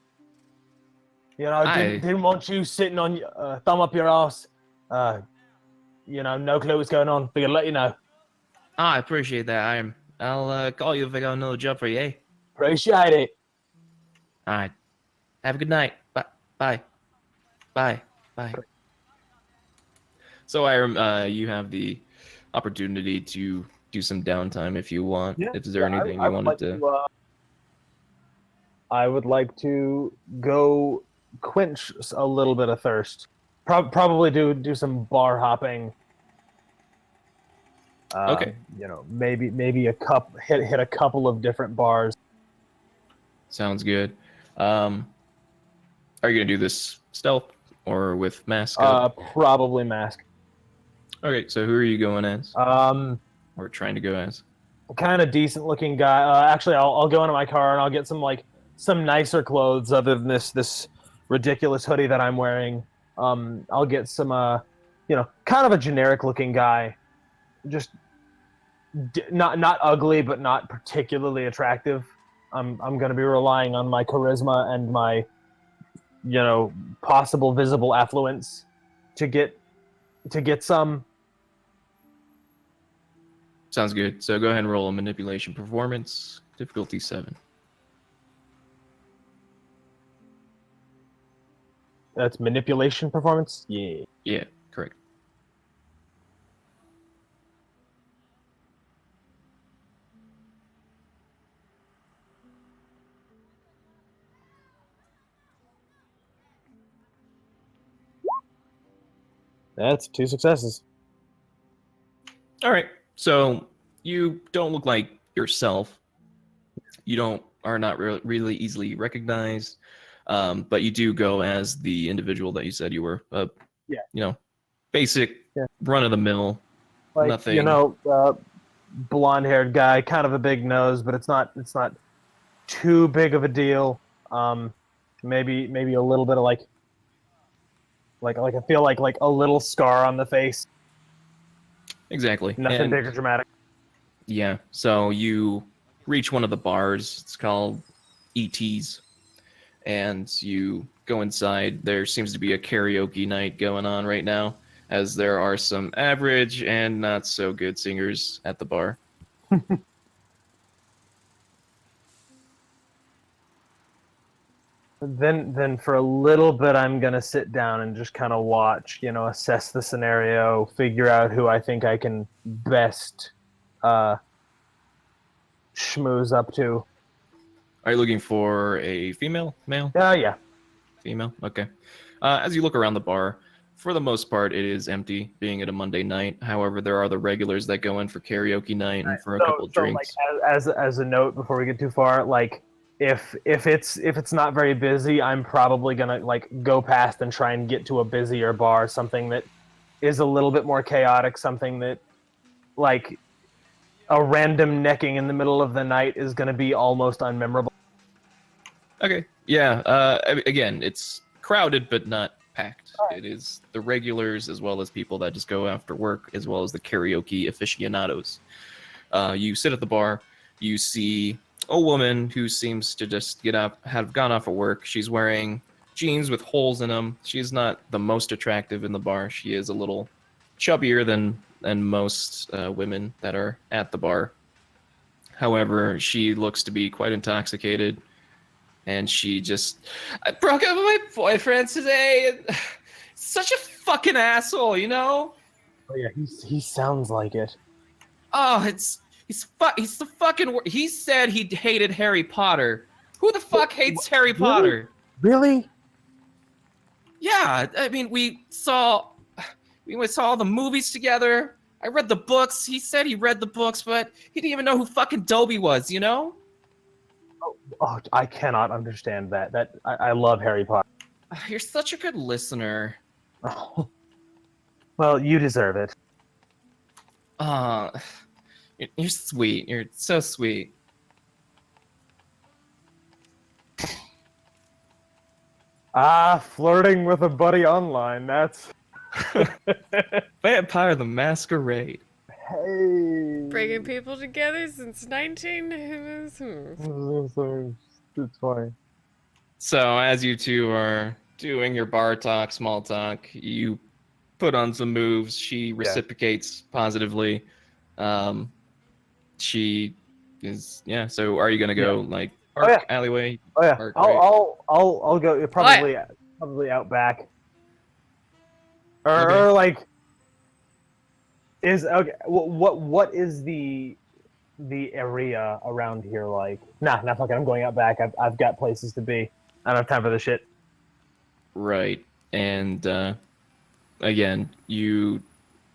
I- Didn't want you sitting on thumb up your ass. No clue what's going on. Figured I'd let you know. I appreciate that. I'll call you if I got another job for you, eh? Appreciate it. All right. Have a good night. Bye. Bye. So, you have the opportunity to do some downtime if you want. Yeah, Is there anything I you would wanted like to... I would like to go quench a little bit of thirst. Probably do some bar hopping. Okay. Maybe hit a couple of different bars. Sounds good. Are you gonna do this stealth or with mask? Probably mask. Okay, so who are you going as? Or trying to go as? Kind of decent looking guy. Actually, I'll go into my car and I'll get some nicer clothes other than this ridiculous hoodie that I'm wearing. I'll get some kind of a generic looking guy, just not ugly but not particularly attractive. I'm going to be relying on my charisma and my possible visible affluence to get some. Sounds good. So go ahead and roll a manipulation performance, difficulty 7. That's manipulation performance? Yeah. Yeah, correct. That's 2 successes. All right. So you don't look like yourself. You are not really easily recognized, but you do go as the individual that you said you were. Yeah. Basic run of the mill. Like, Nothing. you know, blonde-haired guy, kind of a big nose, but it's not too big of a deal. Maybe a little bit of like I feel like a little scar on the face. Exactly. Nothing And big or dramatic. yeah, so you reach one of the bars. It's called ET's, and you go inside. There seems to be a karaoke night going on right now, as there are some average and not so good singers at the bar. Then for a little bit, I'm gonna sit down and just kind of watch, assess the scenario, figure out who I think I can best schmooze up to. Are you looking for a female, male, Yeah. female? Okay. As you look around the bar, for the most part, it is empty, being it a Monday night. However, there are the regulars that go in for karaoke night and for a couple So like drinks. as a note before we get too far, like if it's not very busy, I'm probably gonna like go past and try and get to a busier bar, something that is a little bit more chaotic, something that like a random necking in the middle of the night is gonna be almost unmemorable. Okay. Yeah. Again, it's crowded but not packed. It is the regulars as well as people that just go after work, as well as the karaoke aficionados. You sit at the bar. You see a woman who seems to just have gone off of work. She's wearing jeans with holes in them. She's not the most attractive in the bar. She is a little chubbier than most women that are at the bar. However, she looks to be quite intoxicated, and I broke up with my boyfriend today. And such a fucking asshole, you know? Oh yeah, he sounds like it. Oh, he's the fucking he said he hated Harry Potter. Who the fuck hates Harry Potter? Really? Yeah, I mean we saw all the movies together. I read the books. He said he read the books, but he didn't even know who fucking Dobby was, you know? Oh, I cannot understand that. I love Harry Potter. You're such a good listener. Oh. Well, you deserve it. You're sweet. You're so sweet. Flirting with a buddy online. That's Vampire the Masquerade. hey. Bringing people together since 19. It's funny. So as you two are doing your bar talk, small talk, you put on some moves. She reciprocates positively. She is So are you gonna go like park, alleyway? Oh yeah. Park, right? I'll go probably out back. Or like is okay. What is the area around here like? Nah, not fucking. I'm going out back. I've got places to be. I don't have time for this shit. Right. And again, she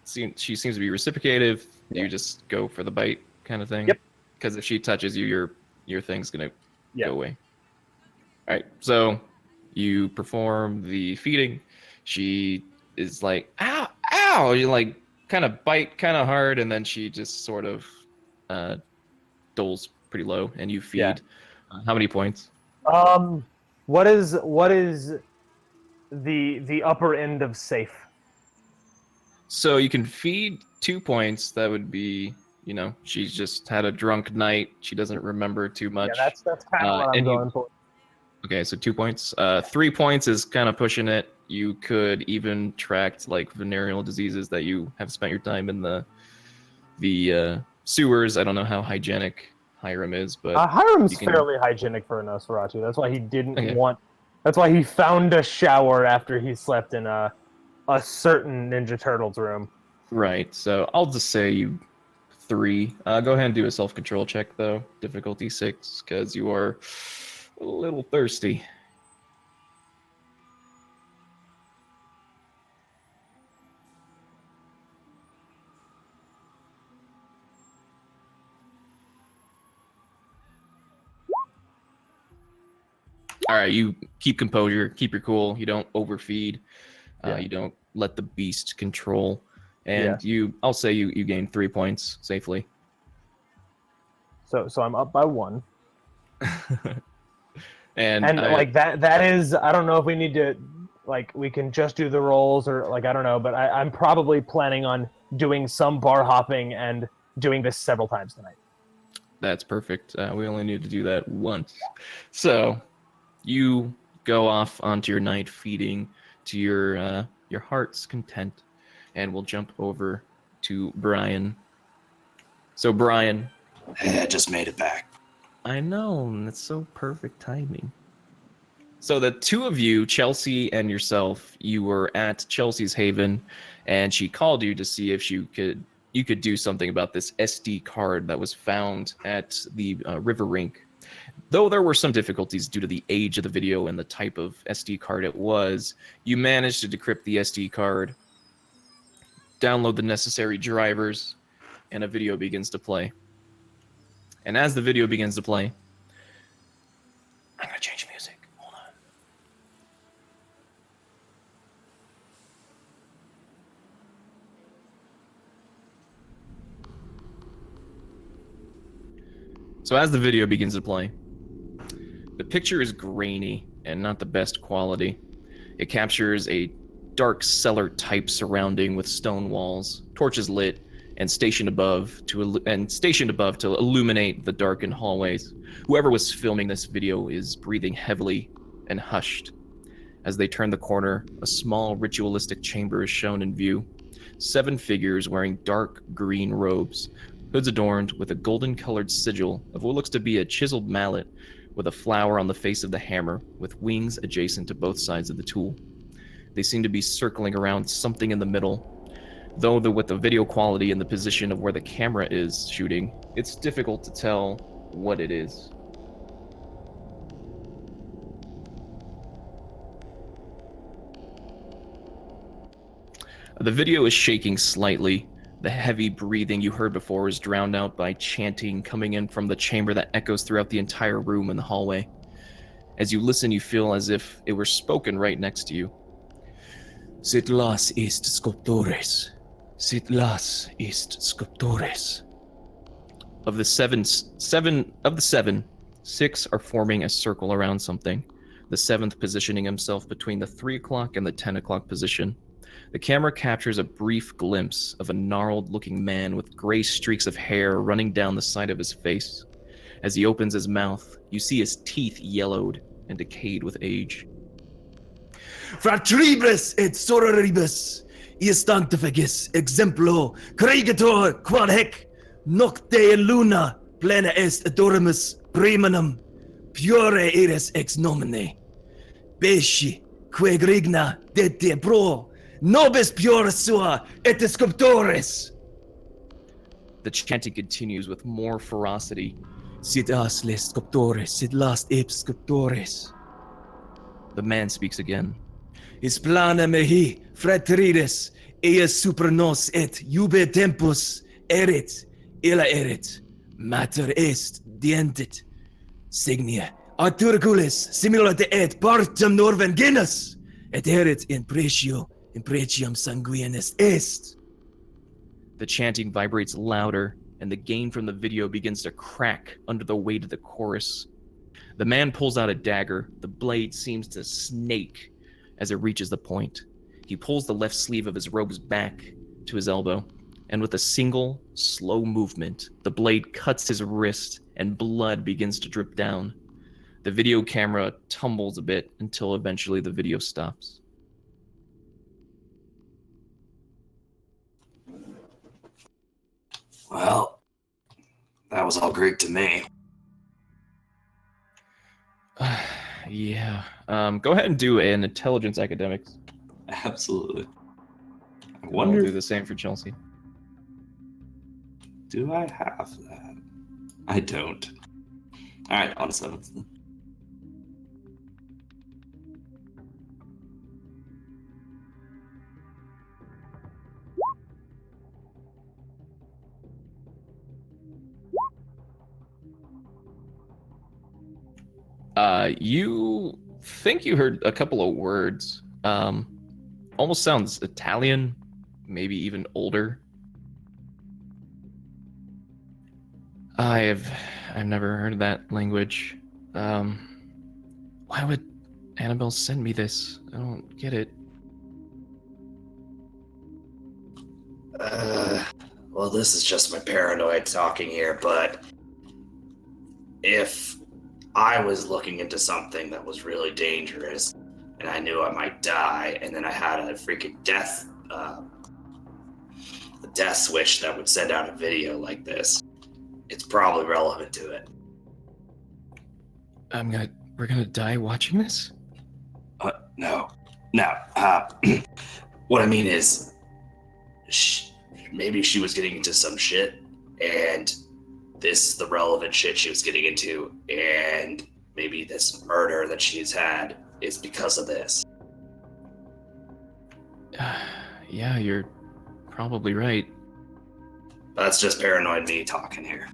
seems to be reciprocative. Yeah. You just go for the bite kind of thing. Yep. Because if she touches you, your thing's gonna go away. All right. So you perform the feeding. She is like, ow, ow. You like kind of bite kind of hard, and then she just sort of doles pretty low, and you feed. Yeah. How many points? What is the upper end of safe? So you can feed 2 points. That would be, she's just had a drunk night. She doesn't remember too much. Yeah, that's kind of what I'm going for. Okay, so 2 points. 3 points is kind of pushing it. You could even tract like venereal diseases that you have spent your time in the sewers. I don't know how hygienic Hiram is, but Hiram's fairly hygienic for a Nosferatu. That's why he didn't want. That's why he found a shower after he slept in a certain Ninja Turtles room. Right. So I'll just say you 3. Go ahead and do a self-control check though. Difficulty 6, because you are a little thirsty. All right, you keep composure, keep your cool. You don't overfeed. You don't let the beast control And I'll say you gained 3 points safely. So I'm up by 1. and like that is, I don't know if we need to, like, we can just do the rolls or, like, I don't know, but I'm probably planning on doing some bar hopping and doing this several times tonight. That's perfect. We only need to do that once. So you go off onto your night feeding to your heart's content, and we'll jump over to Brian. So Brian, Hey, I just made it back. I know, that's so perfect timing. So the two of you, Chelsea and yourself, you were at Chelsea's Haven, and she called you to see if you could do something about this SD card that was found at the river rink. Though there were some difficulties due to the age of the video and the type of SD card it was, you managed to decrypt the SD card, download the necessary drivers, and a video begins to play. And as the video begins to play, I'm going to change music. Hold on. So as the video begins to play, the picture is grainy and not the best quality. It captures a dark cellar type surrounding with stone walls, torches lit, and stationed above to illuminate the darkened hallways. Whoever was filming this video is breathing heavily and hushed. As they turn the corner, a small ritualistic chamber is shown in view. 7 figures wearing dark green robes, hoods adorned with a golden-colored sigil of what looks to be a chiseled mallet with a flower on the face of the hammer, with wings adjacent to both sides of the tool. They seem to be circling around something in the middle. Though with the video quality and the position of where the camera is shooting, it's difficult to tell what it is. The video is shaking slightly. The heavy breathing you heard before is drowned out by chanting coming in from the chamber that echoes throughout the entire room and the hallway. As you listen, you feel as if it were spoken right next to you. Sit las est sculptores. Sit las est sculptores. Of the seven, 6 are forming a circle around something, the 7th positioning himself between the 3 o'clock and the 10 o'clock position. The camera captures a brief glimpse of a gnarled-looking man with gray streaks of hair running down the side of his face. As he opens his mouth, you see his teeth yellowed and decayed with age. Fratribus et sororibus, istantificus exemplo, cregator quod hec, nocte luna plena est adoramus primanum, pure eris ex nomine. Besci, quae regna de pro, nobis pura sua et sculptores. The chanting continues with more ferocity. Sit as les sculptores, sit las ip sculptores. The man speaks again. Is plana mehi, fratrides, ea super nos et jube tempus erit, illa erit, mater est dientit, signia, arturiculis, simulate et partem norven genus, et erit in pretium sanguinis est. The chanting vibrates louder, and the gain from the video begins to crack under the weight of the chorus. The man pulls out a dagger. The blade seems to snake as it reaches the point. He pulls the left sleeve of his robes back to his elbow, and with a single, slow movement, the blade cuts his wrist and blood begins to drip down. The video camera tumbles a bit until eventually the video stops. Well, that was all Greek to me. Yeah. Go ahead and do an intelligence academics. Absolutely. I I'll wonder, do the same for Chelsea. do I have that? I don't. All right, on 7th. You think you heard a couple of words. Almost sounds Italian, maybe even older. I've never heard that language. Why would Annabelle send me this? I don't get it. Well, this is just my paranoid talking here, but if I was looking into something that was really dangerous and I knew I might die, and then I had a freaking a death switch that would send out a video like this, it's probably relevant to it. We're gonna die watching this? No. What I mean is, maybe she was getting into some shit, and this is the relevant shit she was getting into, and maybe this murder that she's had is because of this. Yeah, you're probably right. That's just paranoid me talking here.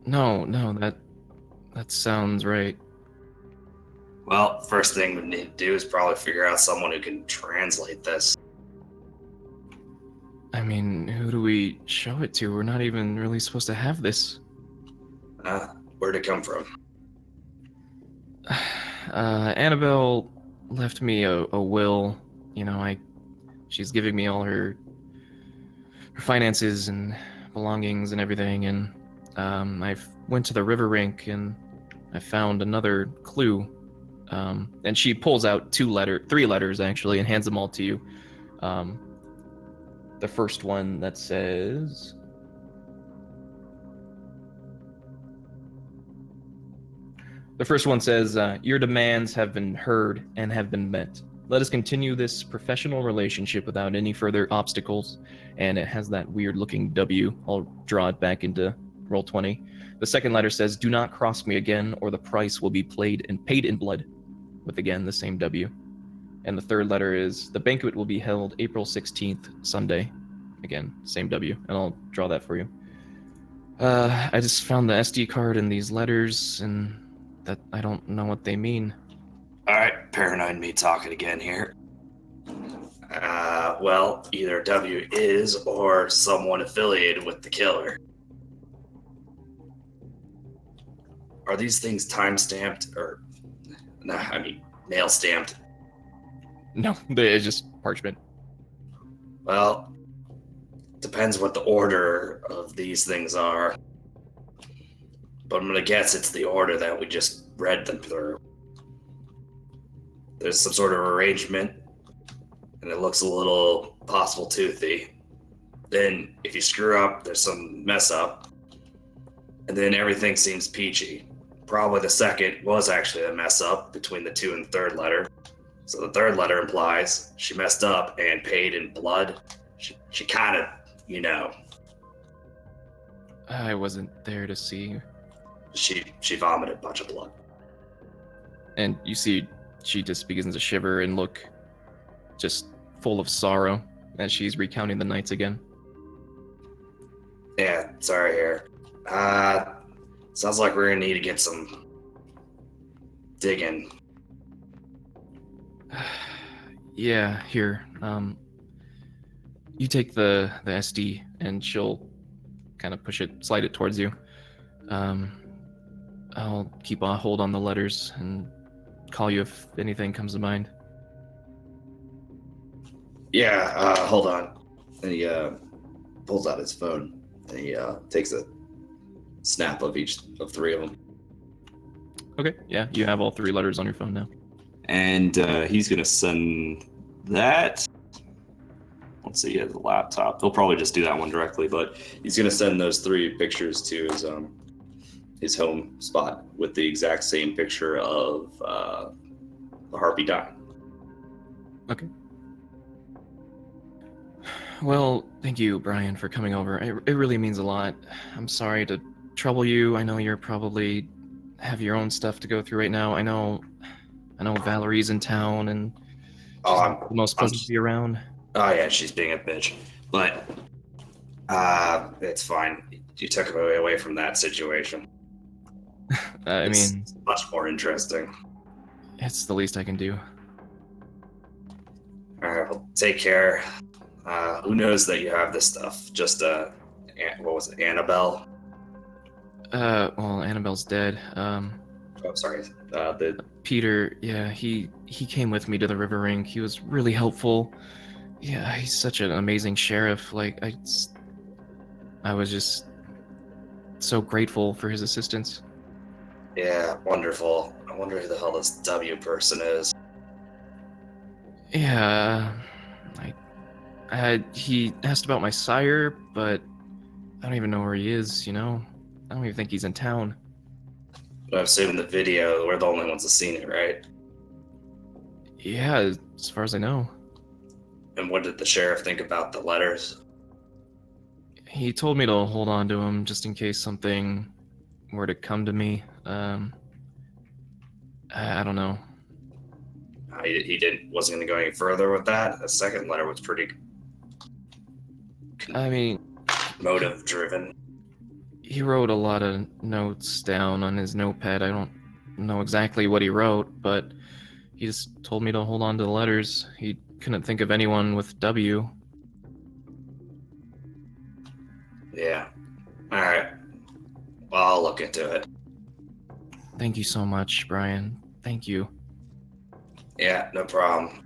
No, that sounds right. Well, first thing we need to do is probably figure out someone who can translate this. I mean, who do we show it to? We're not even really supposed to have this. Where'd it come from? Annabelle left me a will. You know, she's giving me all her finances and belongings and everything, and I went to the river rink and I found another clue. And she pulls out three letters actually, and hands them all to you. The first one that says, your demands have been heard and have been met. Let us continue this professional relationship without any further obstacles. And it has that weird looking W. I'll draw it back into Roll20. The second letter says, do not cross me again, or the price will be paid in blood, with again the same W. And the third letter is, the banquet will be held April 16th, Sunday. Again, same W, and I'll draw that for you. I just found the SD card in these letters, and that I don't know what they mean. All right, paranoid me talking again here. Well, either W is or someone affiliated with the killer. Are these things time-stamped or... Nah, I mean, nail-stamped? No, it's just parchment. Well, depends what the order of these things are. But I'm gonna guess it's the order that we just read them through. There's some sort of arrangement, and it looks a little possible toothy. Then, if you screw up, there's some mess up. And then everything seems peachy. Probably the second was actually a mess up between the two and third letter. So the third letter implies she messed up and paid in blood. She kind of, you know. I wasn't there to see. She vomited a bunch of blood. And you see she just begins to shiver and look just full of sorrow as she's recounting the nights again. Yeah, sorry here. Sounds like we're gonna need to get some digging. Yeah, here. You take the SD, and she'll kind of slide it towards you. I'll keep a hold on the letters and call you if anything comes to mind. Yeah, hold on. And he pulls out his phone and he takes a snap of each of three of them. Okay, yeah, you have all three letters on your phone now. And he's gonna send that. Let's see, he has a laptop. He'll probably just do that one directly, but he's gonna send those three pictures to his home spot with the exact same picture of the harpy dying. Okay. Well, thank you, Brian, for coming over. It really means a lot. I'm sorry to trouble you. I know you're probably have your own stuff to go through right now. I know Valerie's in town and she's not the most pleasant to be around. Oh yeah, she's being a bitch. But it's fine. You took me away from that situation. It's much more interesting. It's the least I can do. All right, well, take care. Who knows that you have this stuff? Just what was it, Annabelle? Well, Annabelle's dead. Oh, sorry. The Peter, yeah, he came with me to the River Ring. He was really helpful. Yeah, he's such an amazing sheriff. Like, I was just so grateful for his assistance. Yeah, wonderful. I wonder who the hell this W person is. Yeah, he asked about my sire, but I don't even know where he is, you know? I don't even think he's in town. But I've seen in the video, we're the only ones that seen it, right? Yeah, as far as I know. And what did the sheriff think about the letters? He told me to hold on to him just in case something were to come to me. I don't know. He wasn't going to go any further with that. The second letter was pretty I mean, motive driven. he wrote a lot of notes down on his notepad. I don't know exactly what he wrote, but he just told me to hold on to the letters. He couldn't think of anyone with W. Yeah. All right. Well, I'll look into it. Thank you so much, Brian. Thank you. Yeah, no problem.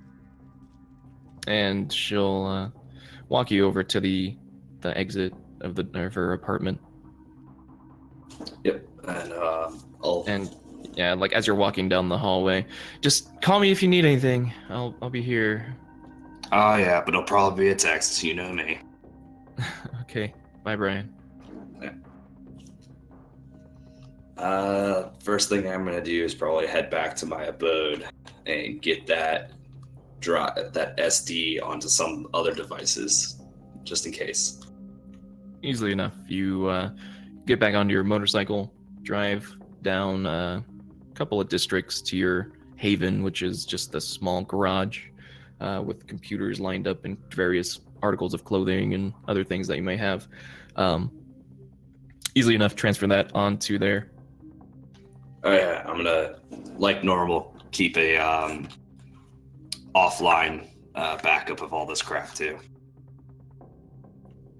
And she'll walk you over to the exit of her apartment. Yep. And And yeah, like as you're walking down the hallway, just call me if you need anything. I'll be here. Oh yeah, but it'll probably be a text. You know me. Okay. Bye, Brian. First thing I'm gonna do is probably head back to my abode and get that SD onto some other devices, just in case. Easily enough. You get back onto your motorcycle, drive down a couple of districts to your haven, which is just a small garage with computers lined up and various articles of clothing and other things that you may have. Easily enough, transfer that onto there. Oh yeah, I'm gonna, like normal, keep a offline backup of all this crap too.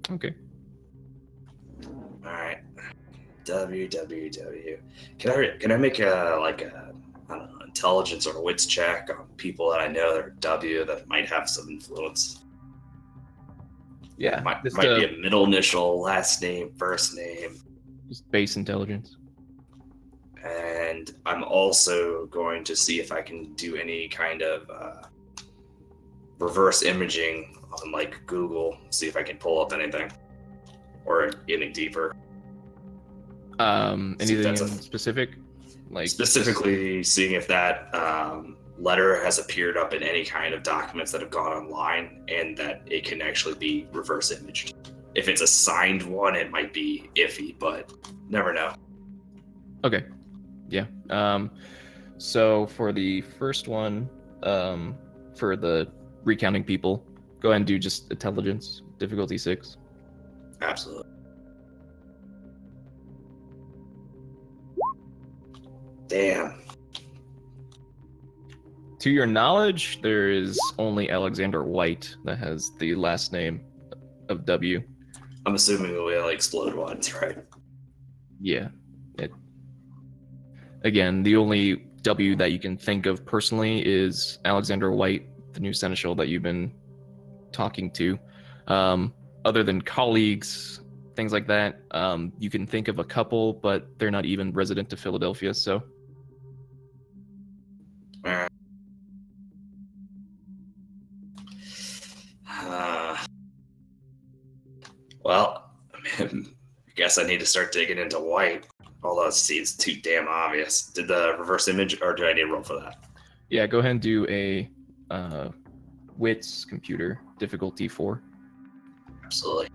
Okay. All right. www. Can I make a I don't know, intelligence or wits check on people that I know that are W that might have some influence? Yeah. Might Just, be a middle initial, last name, first name. just base intelligence. And I'm also going to see if I can do any kind of reverse imaging on like Google, see if I can pull up anything or anything deeper. Anything in specific? Like Specifically seeing if that letter has appeared up in any kind of documents that have gone online and that it can actually be reverse imaged. If it's a signed one, it might be iffy, but never know. Okay. Yeah. So for the first one, for the recounting people, go ahead and do just intelligence, difficulty 6. Absolutely. Damn. To your knowledge, there is only Alexander White that has the last name of W. I'm assuming we'll explode ones, right? Yeah. Again, the only W that you can think of personally is Alexander White, the new seneschal that you've been talking to. Other than colleagues, things like that, you can think of a couple, but they're not even resident of Philadelphia, so. Well, I guess I need to start digging into White. Although it seems too damn obvious. Did the reverse image, or do I need to roll for that? Yeah, go ahead and do a wits computer difficulty 4. Absolutely.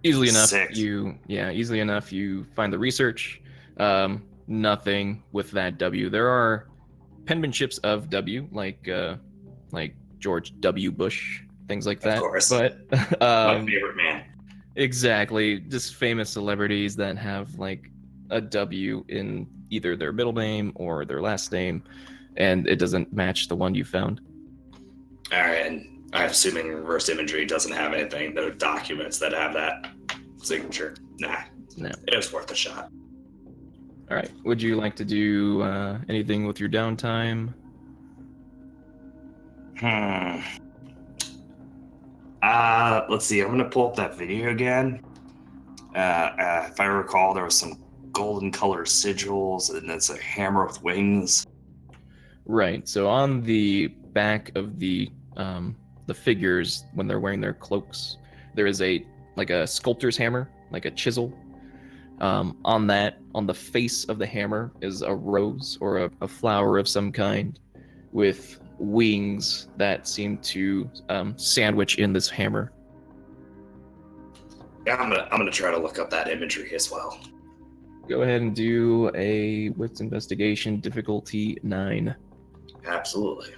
Easily enough, 6. easily enough, you find the research. Nothing with that W. There are penmanships of W, like George W. Bush, things like that. Of course. But My favorite man. Exactly. Just famous celebrities that have like a W in either their middle name or their last name, and it doesn't match the one you found. All right, and I'm assuming reverse imagery doesn't have anything, no documents that have that signature. Nah, No. it was worth a shot. All right. Would you like to do anything with your downtime? Let's see. I'm gonna pull up that video again. If I recall, there was some golden color sigils, and it's a hammer with wings. Right. So on the back of the figures when they're wearing their cloaks, there is a sculptor's hammer, like a chisel. On the face of the hammer is a rose or a flower of some kind, with wings that seem to sandwich in this hammer. Yeah, I'm gonna try to look up that imagery as well. Go ahead and do a wits investigation, difficulty 9. Absolutely.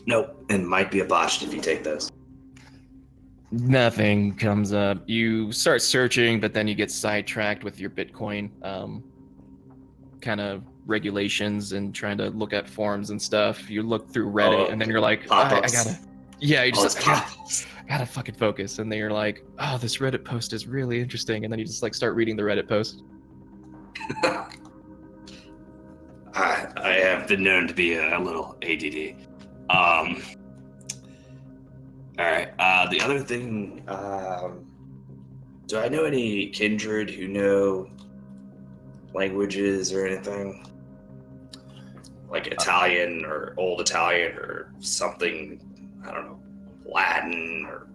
Nope, and might be a botched if you take this. Nothing comes up. You start searching, but then you get sidetracked with your Bitcoin kind of regulations and trying to look at forums and stuff. You look through Reddit, and then you're like, I gotta, yeah, you just I gotta fucking focus. And then you're like, oh, this Reddit post is really interesting, and then you just like start reading the Reddit post. I have been known to be a little ADD. All right. The other thing, do I know any kindred who know languages or anything? Like Italian or Old Italian or something, I don't know, Latin or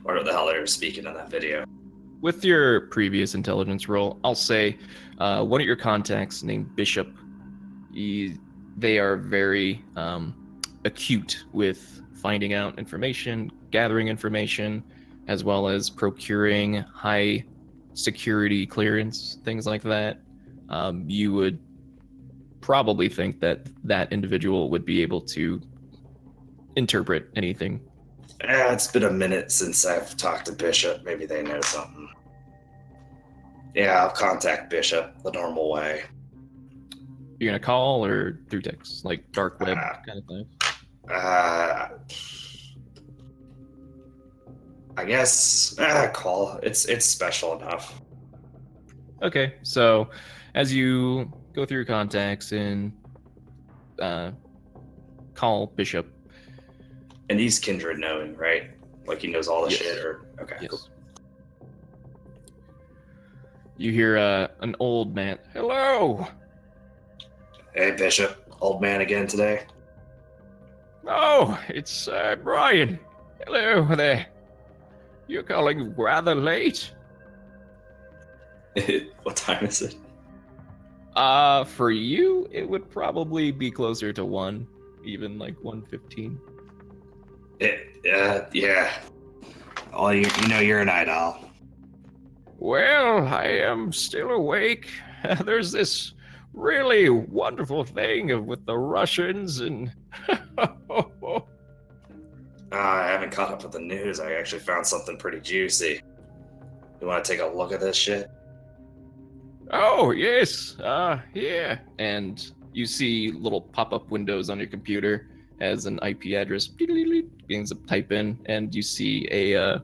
whatever the hell they were speaking in that video. With your previous intelligence roll, I'll say one of your contacts named Bishop, they are very acute with finding out information, gathering information, as well as procuring high security clearance, things like that. You would probably think that that individual would be able to interpret anything. It's been a minute since I've talked to Bishop. Maybe they know something. Yeah, I'll contact Bishop the normal way. You're gonna call or through text, like dark web kind of thing? I guess call. It's special enough. Okay, so as you go through contacts and call Bishop. And he's kindred knowing, right? Like he knows all the Yes. shit, or okay, Yes. cool. You hear an old man. Hello. Hey, Bishop, old man again today. Oh, it's Brian. Hello there. You're calling rather late. What time is it? For you, it would probably be closer to 1, even like 1:15. Yeah. Oh, you know you're a night owl. Well, I am still awake. There's this really wonderful thing with the Russians and... I haven't caught up with the news. I actually found something pretty juicy. You want to take a look at this shit? Oh, yes. Yeah. And you see little pop-up windows on your computer as an IP address begins to type in, and you see a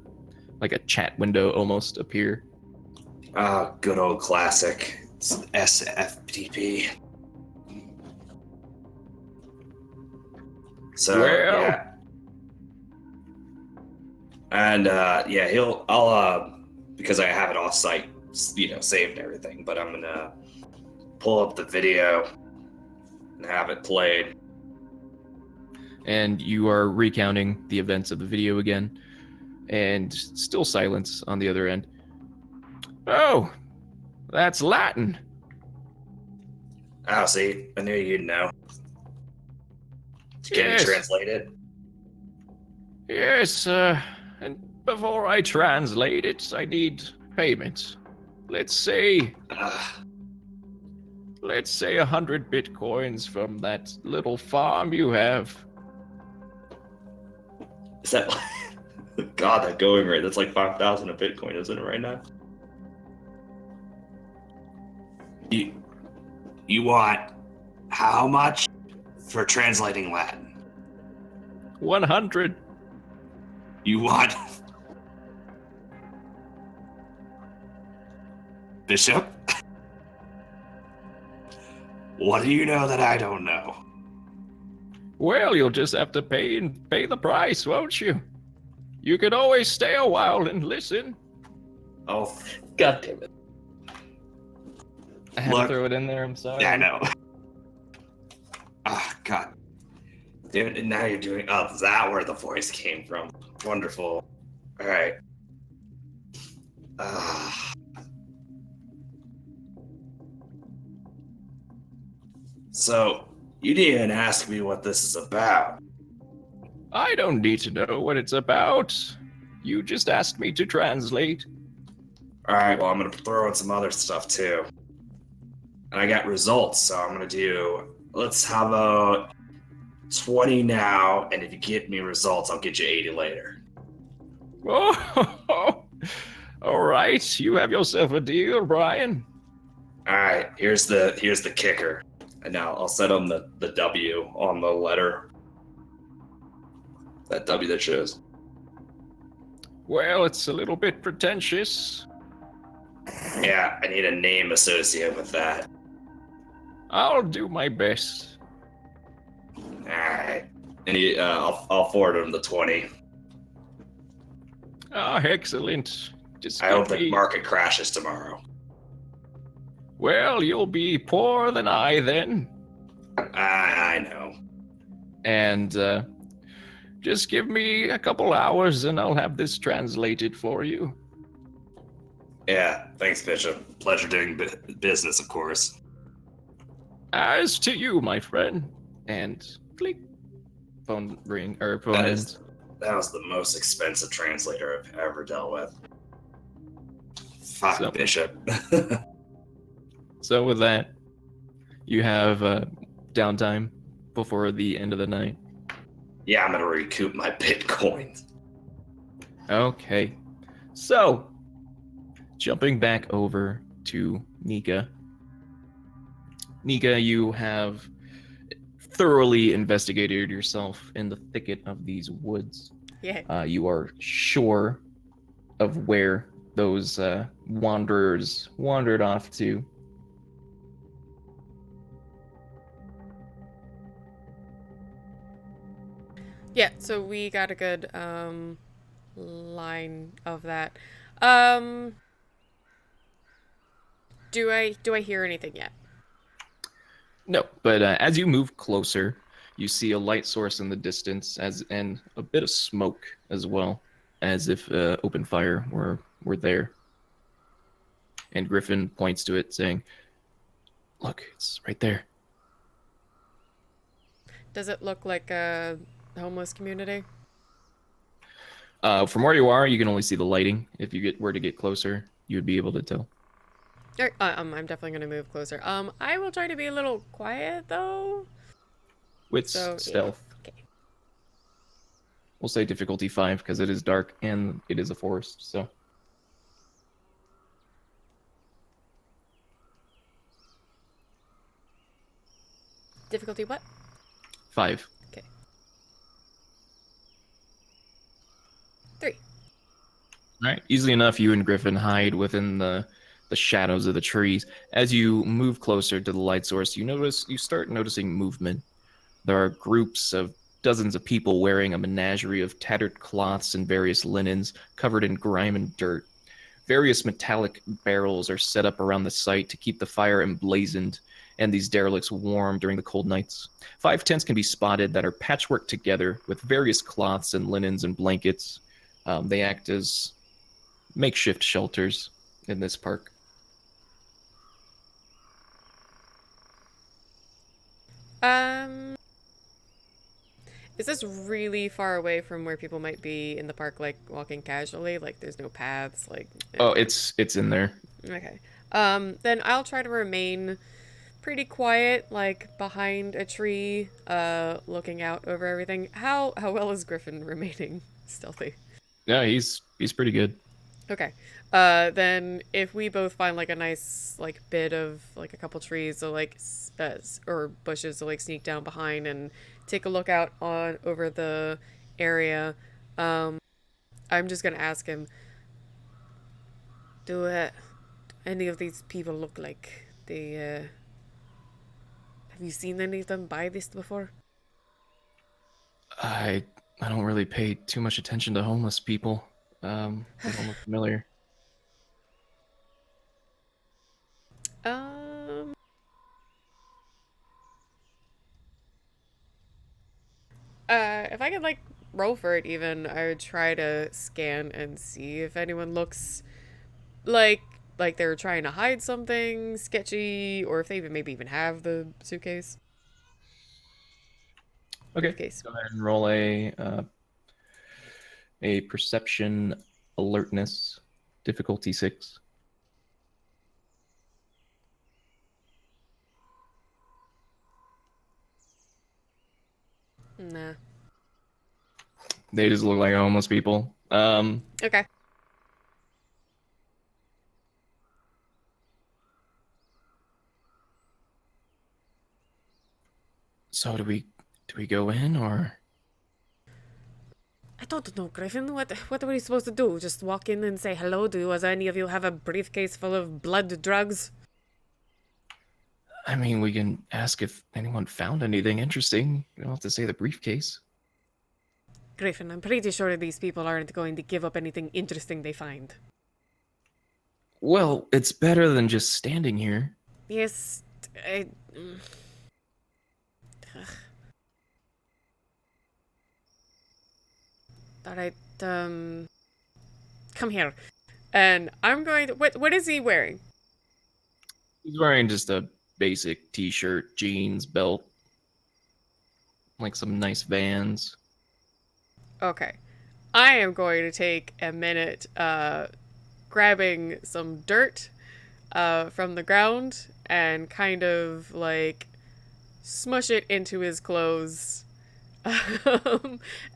like a chat window almost appear. Good old classic. It's SFTP. So Well. yeah. And I'll because I have it off site, saved and everything, but I'm gonna pull up the video and have it played. And you are recounting the events of the video again, and still silence on the other end. Oh, that's Latin. Oh, see, I knew you'd know. Can you translate it? Yes, and before I translate it, I need payment. Let's say let's say 100 bitcoins from that little farm you have. Is that God, that going rate? That's like 5,000 a Bitcoin, isn't it, right now? You want how much for translating Latin? 100. You want Bishop? What do you know that I don't know? Well, you'll just have to pay the price, won't you? You could always stay a while and listen. Oh, God damn it. I had Look. to throw it in there, I'm sorry. yeah, I know. Ah, God. Damn it, now you're doing... Oh, is that where the voice came from? Wonderful. All right. So, you didn't even ask me what this is about. I don't need to know what it's about. You just asked me to translate. All right, well, I'm going to throw in some other stuff, too. And I got results, so I'm going to do... Let's have a 20 now, and if you get me results, I'll get you 80 later. Oh, all right. You have yourself a deal, Brian. All right, here's the kicker. And now I'll set on the W on the letter. That W that shows. Well, it's a little bit pretentious. Yeah, I need a name associated with that. I'll do my best. All right, and I'll forward him the 20. Ah, excellent. Just I give hope the me... market crashes tomorrow. Well, you'll be poorer than I then. I know. And just give me a couple hours and I'll have this translated for you. Yeah, thanks, Bishop. Pleasure doing business, of course. As to you, my friend. And click. Phone ring, or phone That ends. was the most expensive translator I've ever dealt with. Fuck, So- Bishop. So with that, you have downtime before the end of the night. Yeah, I'm gonna recoup my Bitcoins. Okay. So, jumping back over to Nika. Nika, you have thoroughly investigated yourself in the thicket of these woods. Yeah. You are sure of where those wanderers wandered off to. Yeah, so we got a good line of that. Do I hear anything yet? No, but as you move closer, you see a light source in the distance, and a bit of smoke as well, as if open fire were there. And Griffin points to it, saying, "Look, it's right there." Does it look like a homeless community? From where you are, you can only see the lighting. If you were to get closer, you would be able to tell. I'm definitely gonna move closer. I will try to be a little quiet though. With So, stealth. yeah. Okay. We'll say difficulty 5 because it is dark and it is a forest. So Difficulty what? 5. Okay. 3. All right. Easily enough, you and Griffin hide within the shadows of the trees. As you move closer to the light source, you start noticing movement. There are groups of dozens of people wearing a menagerie of tattered cloths and various linens covered in grime and dirt. Various metallic barrels are set up around the site to keep the fire emblazoned and these derelicts warm during the cold nights. 5 tents can be spotted that are patchworked together with various cloths and linens and blankets. They act as makeshift shelters in this park. Is this really far away from where people might be in the park, like walking casually? Like there's no paths, like. Oh, it's in there. Okay. Then I'll try to remain pretty quiet, like behind a tree, looking out over everything. How well is Griffin remaining stealthy? Yeah, he's pretty good. Okay. Then if we both find like a nice like bit of like a couple trees to like or bushes to like sneak down behind and take a look out on over the area, I'm just gonna ask him, do any of these people look like they have you seen any of them buy this before? I don't really pay too much attention to homeless people. They don't look familiar. Um if I could like roll for it even, I would try to scan and see if anyone looks like they're trying to hide something sketchy, or if they maybe even have the suitcase. Okay. Briefcase. Go ahead and roll a perception alertness, difficulty 6. Nah. They just look like homeless people. Okay. So do we go in or? I don't know, Griffin. What are we supposed to do? Just walk in and say hello? Does any of you have a briefcase full of blood drugs? I mean, we can ask if anyone found anything interesting. You don't have to say the briefcase. Griffin, I'm pretty sure these people aren't going to give up anything interesting they find. Well, it's better than just standing here. Yes, I... Alright, come here. And I'm going to... What is he wearing? He's wearing just a basic t-shirt, jeans, belt, like some nice Vans. Okay. I am going to take a minute, grabbing some dirt, from the ground and kind of, like, smush it into his clothes,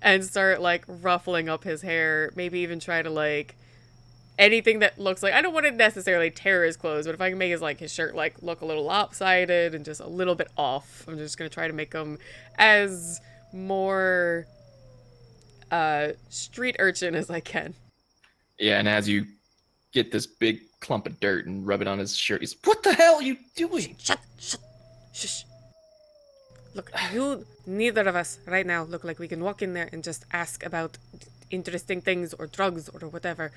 and start, like, ruffling up his hair. Maybe even try to, like, anything that looks like... I don't want to necessarily tear his clothes, but if I can make his shirt, like, look a little lopsided and just a little bit off, I'm just going to try to make him as more... street urchin as I can. Yeah, and as you get this big clump of dirt and rub it on his shirt, he's, "What the hell are you doing?" Shut, shush. Look, neither of us right now look like we can walk in there and just ask about interesting things or drugs or whatever.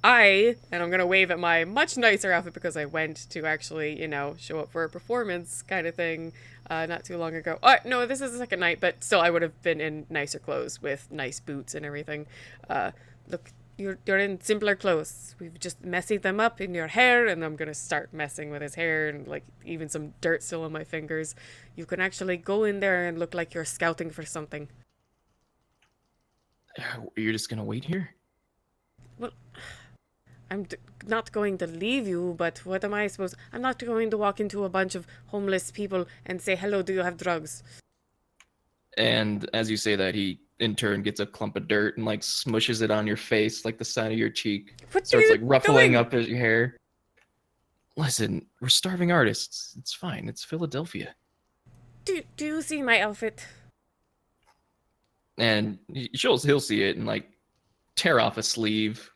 And I'm gonna wave at my much nicer outfit because I went to actually, show up for a performance kind of thing, not too long ago. No, this is the second night, but still I would have been in nicer clothes with nice boots and everything. Look, you're in simpler clothes. We've just messied them up in your hair, and I'm gonna start messing with his hair and like even some dirt still on my fingers. You can actually go in there and look like you're scouting for something. You're just gonna wait here? Well, I'm not going to leave you, but what am I supposed... I'm not going to walk into a bunch of homeless people and say, hello, do you have drugs? And as you say that, he in turn gets a clump of dirt and like smushes it on your face, like the side of your cheek. What Starts are like you ruffling doing? up your hair. Listen, we're starving artists. It's fine. It's Philadelphia. Do you see my outfit? And he'll see it and like tear off a sleeve.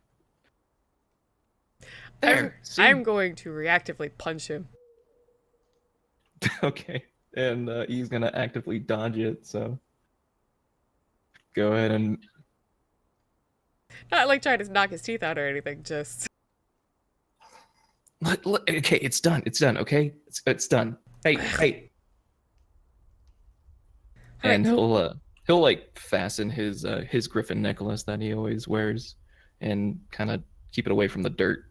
There. See? I'm going to reactively punch him. Okay. And he's gonna actively dodge it. So go ahead and... Not like trying to knock his teeth out or anything, just... Okay, it's done. It's done. Okay, it's done. Hey. And he'll like fasten his griffin necklace that he always wears, and kind of keep it away from the dirt.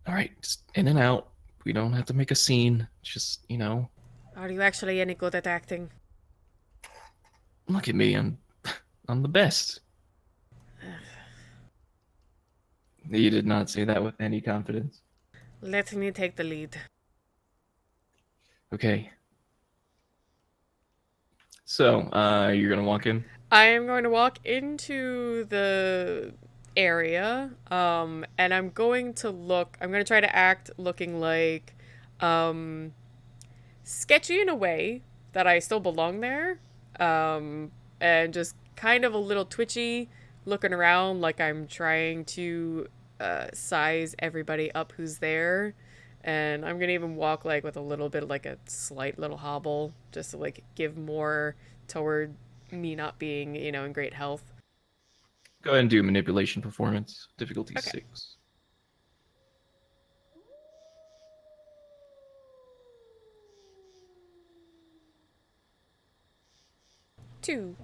All right, just in and out. We don't have to make a scene. Just Are you actually any good at acting? Look at me. I'm the best. You did not say that with any confidence. Let me take the lead. Okay. So, you're gonna walk in? I am going to walk into the area, and I'm going to try to act looking like, um, sketchy in a way that I still belong there, and just kind of a little twitchy, looking around like I'm trying to size everybody up who's there. And I'm gonna even walk like with a little bit of like a slight little hobble, just to like give more toward me not being, in great health. Go ahead and do manipulation performance. Difficulty Okay. 6. 2.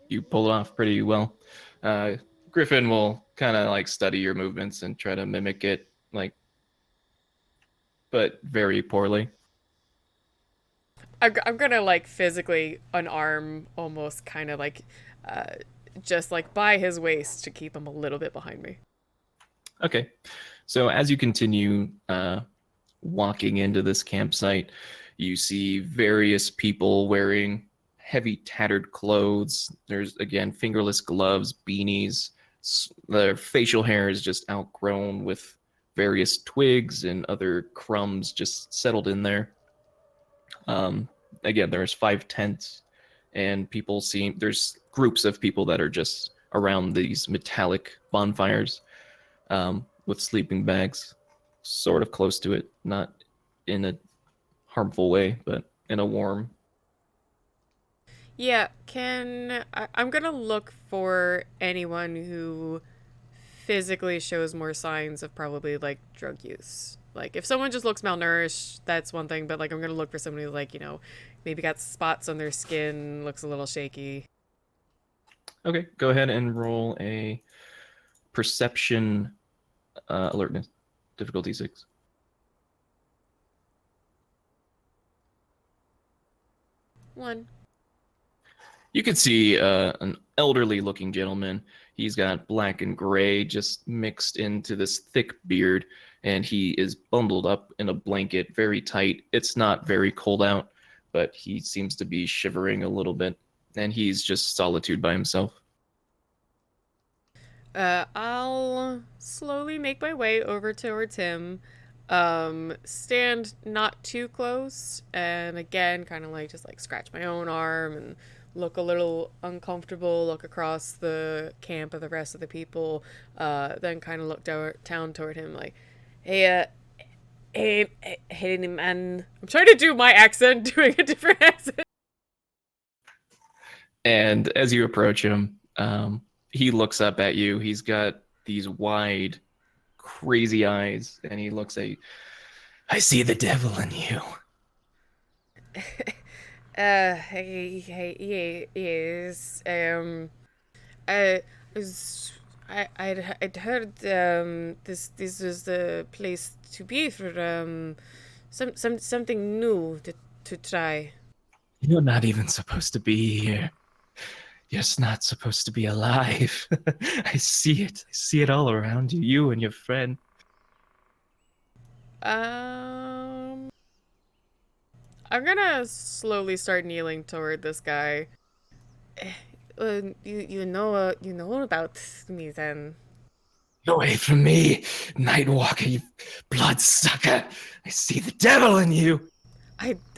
You pull it off pretty well. Uh, Griffin will kind of like study your movements and try to mimic it, like, but very poorly. I'm gonna like physically unarm almost kind of like uh, just like by his waist to keep him a little bit behind me. Okay. So as you continue walking into this campsite, you see various people wearing heavy tattered clothes. There's again fingerless gloves, beanies. Their facial hair is just outgrown with various twigs and other crumbs just settled in there. Again, there's 5 tents, and there's groups of people that are just around these metallic bonfires with sleeping bags, sort of close to it, not in a harmful way, but in a warm. Yeah, I'm gonna look for anyone who physically shows more signs of probably like drug use. Like if someone just looks malnourished, that's one thing, but like I'm gonna look for somebody who like, maybe got spots on their skin, looks a little shaky. Okay, go ahead and roll a perception alertness, difficulty 6. 1. You can see an elderly-looking gentleman. He's got black and gray just mixed into this thick beard, and he is bundled up in a blanket very tight. It's not very cold out, but he seems to be shivering a little bit, and he's just solitude by himself. I'll slowly make my way over towards him. Stand not too close, and again, kind of like just like scratch my own arm and look a little uncomfortable, look across the camp of the rest of the people, then kind of look down toward him like, hey, hey, man. I'm trying to do my accent, doing a different accent. And as you approach him, he looks up at you. He's got these wide, crazy eyes, and he looks at you. I see the devil in you. Yes. I I'd heard this was the place to be for something new to try. You're not even supposed to be here. You're just not supposed to be alive. I see it. I see it all around you. You and your friend. I'm gonna slowly start kneeling toward this guy. You know about me then. Get away from me, Nightwalker, you bloodsucker. I see the devil in you.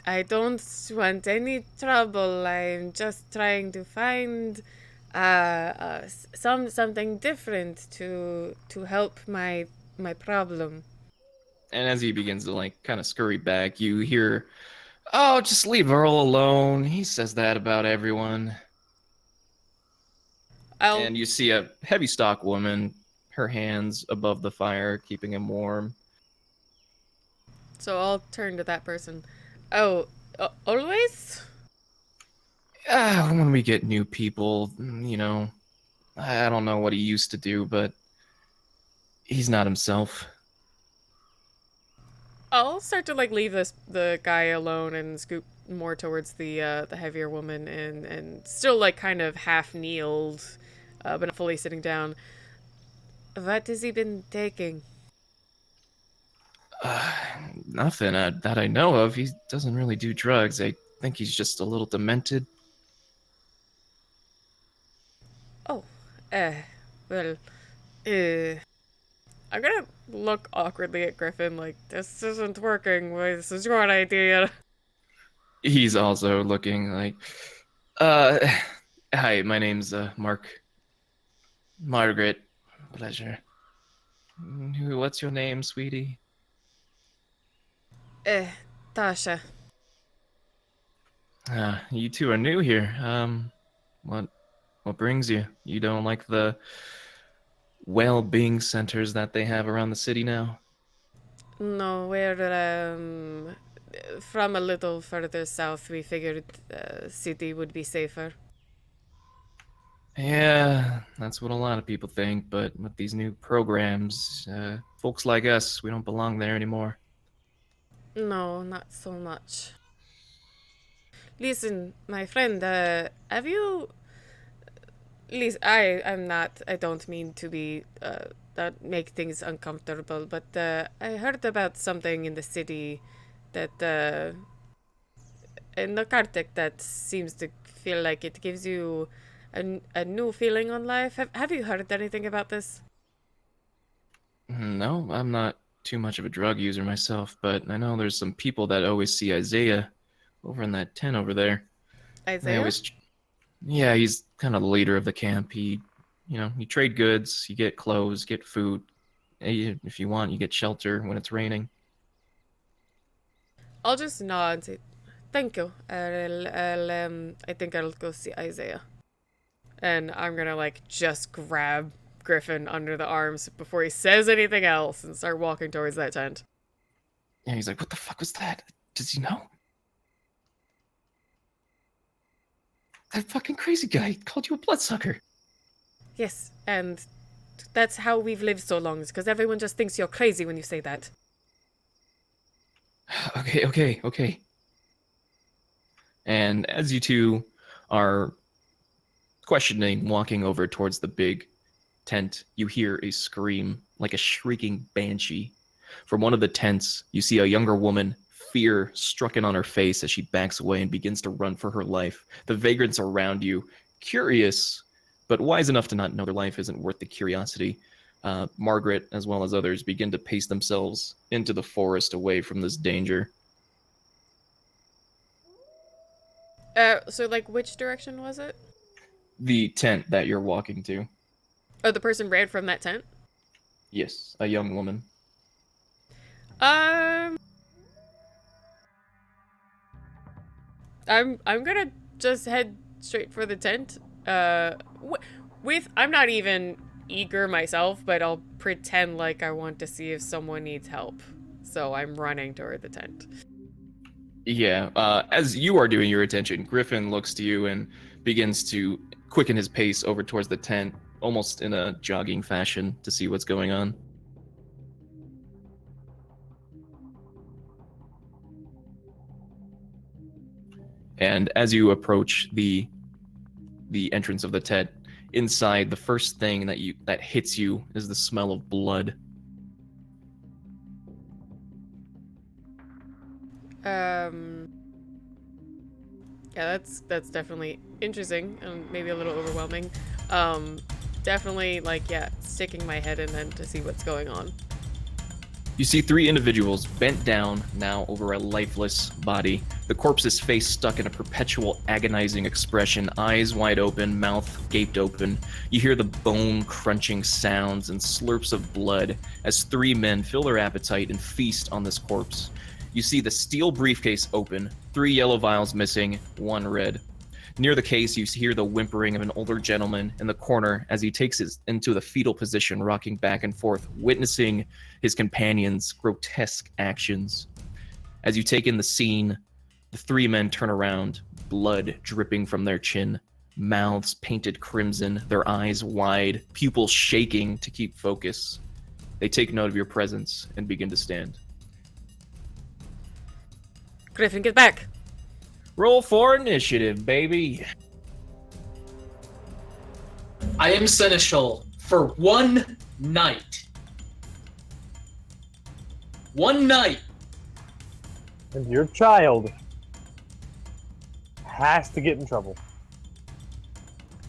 I don't want any trouble. I'm just trying to find something different to help my problem. And as he begins to like kind of scurry back, you hear, "Oh, just leave Earl alone. He says that about everyone." I'll And you see a heavy stock woman, her hands above the fire, keeping him warm. So I'll turn to that person. Oh, always? When we get new people, I don't know what he used to do, but he's not himself. I'll start to like leave the guy alone and scoop more towards the heavier woman and still like kind of half kneeled, but not fully sitting down. What has he been taking? Nothing that I know of. He doesn't really do drugs. I think he's just a little demented. Oh, well, I'm gonna look awkwardly at Griffin like, this isn't working. This is your idea. He's also looking like, uh, hi, my name's, Mark. Margaret. Pleasure. What's your name, sweetie? Tasha. You two are new here. What brings you? You don't like the well-being centers that they have around the city now? No, we're, from a little further south. We figured, city would be safer. Yeah, that's what a lot of people think, but with these new programs, folks like us, we don't belong there anymore. No, not so much. Listen, my friend, have you... Listen, I don't mean to be, that make things uncomfortable, but, I heard about something in the city that, in the Kartik that seems to feel like it gives you a new feeling on life. Have you heard anything about this? No, I'm not too much of a drug user myself, but I know there's some people that always see Isaiah over in that tent over there. They Isaiah? always, yeah, he's kind of the leader of the camp. You trade goods, you get clothes, get food. If you want, you get shelter when it's raining. I'll just nod and say, thank you. I think I'll go see Isaiah. And I'm gonna, like, just grab Griffin under the arms before he says anything else and start walking towards that tent. Yeah, he's like, what the fuck was that? Does he know? That fucking crazy guy called you a bloodsucker. Yes, and that's how we've lived so long, is because everyone just thinks you're crazy when you say that. Okay. And as you two are questioning, walking over towards the big tent, you hear a scream like a shrieking banshee. From one of the tents, you see a younger woman, fear stricken on her face as she backs away and begins to run for her life. The vagrants around you, curious, but wise enough to not know their life isn't worth the curiosity. Margaret, as well as others, begin to pace themselves into the forest away from this danger. So, like, which direction was it? The tent that you're walking to. Oh, the person ran from that tent? Yes, a young woman. I'm gonna just head straight for the tent. I'm not even eager myself, but I'll pretend like I want to see if someone needs help. So I'm running toward the tent. Yeah, as you are doing your attention, Griffin looks to you and begins to quicken his pace over towards the tent, almost in a jogging fashion, to see what's going on. And as you approach the entrance of the tent, inside, the first thing that hits you is the smell of blood. Yeah, that's definitely interesting and maybe a little overwhelming. Definitely, like, yeah, sticking my head in then to see what's going on. You see 3 individuals bent down now over a lifeless body. The corpse's face stuck in a perpetual agonizing expression, eyes wide open, mouth gaped open. You hear the bone-crunching sounds and slurps of blood as 3 men fill their appetite and feast on this corpse. You see the steel briefcase open, 3 yellow vials missing, 1 red. Near the case, you hear the whimpering of an older gentleman in the corner as he takes it into the fetal position, rocking back and forth, witnessing his companion's grotesque actions. As you take in the scene, the 3 men turn around, blood dripping from their chin, mouths painted crimson, their eyes wide, pupils shaking to keep focus. They take note of your presence and begin to stand. Griffin, get back! Roll for initiative, baby. I am seneschal for 1 night. One night. And your child has to get in trouble.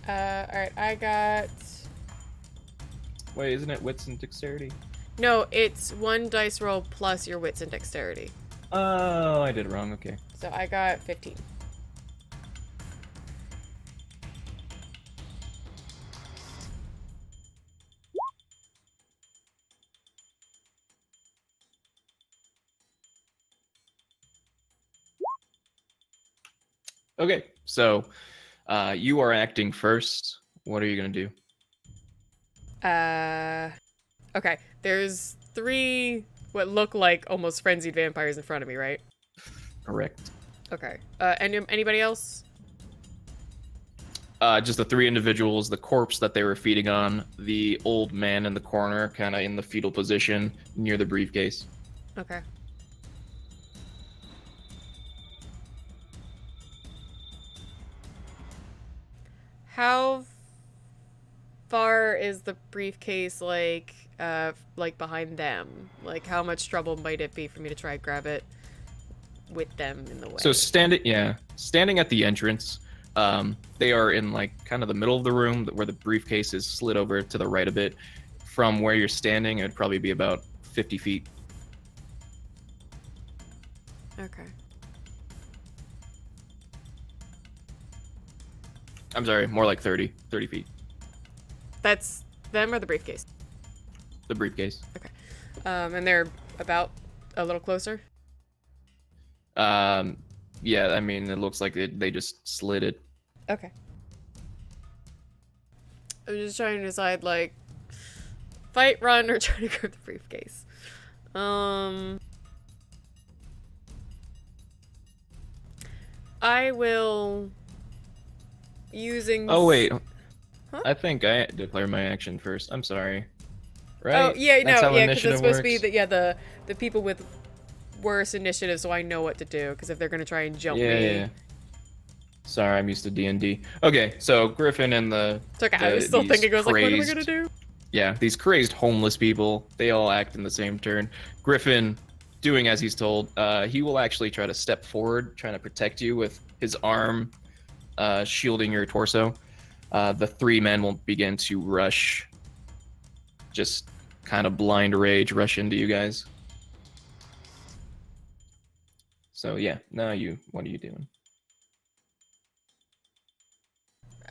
Alright, I got... Wait, isn't it wits and dexterity? No, it's 1 dice roll plus your wits and dexterity. Oh, I did it wrong. Okay. So I got 15. Okay, so you are acting first. What are you gonna do? Okay, there's 3 what look like almost frenzied vampires in front of me, right? Correct. Okay. Anybody else? Just the 3 individuals, the corpse that they were feeding on, the old man in the corner, kind of in the fetal position near the briefcase. Okay. How far is the briefcase, like behind them? Like, how much trouble might it be for me to try and grab it with them in the way? So standing at the entrance, they are in like kind of the middle of the room where the briefcase is slid over to the right a bit. From where you're standing, it'd probably be about 50 feet. Okay. I'm sorry, more like 30 feet. That's them or the briefcase? The briefcase. And they're about a little closer? Yeah, I mean, it looks like they just slid it. Okay. I'm just trying to decide, like, fight, run, or try to grab the briefcase. I will... Using... Oh, wait. Huh? I think I declare my action first. I'm sorry. Right? Oh, yeah, That's no, how yeah, because it's initiative supposed to be, works? the people with worse initiative, so I know what to do, because if they're going to try and jump me... Yeah. Sorry, I'm used to D&D. Okay, so Griffin and It's okay, I was still these thinking, I was like, what am I crazed- going to do? Yeah, these crazed homeless people, they all act in the same turn. Griffin, doing as he's told, he will actually try to step forward, trying to protect you with his arm shielding your torso. The 3 men will begin to rush, just kind of blind rage rush into you guys. So yeah, now what are you doing?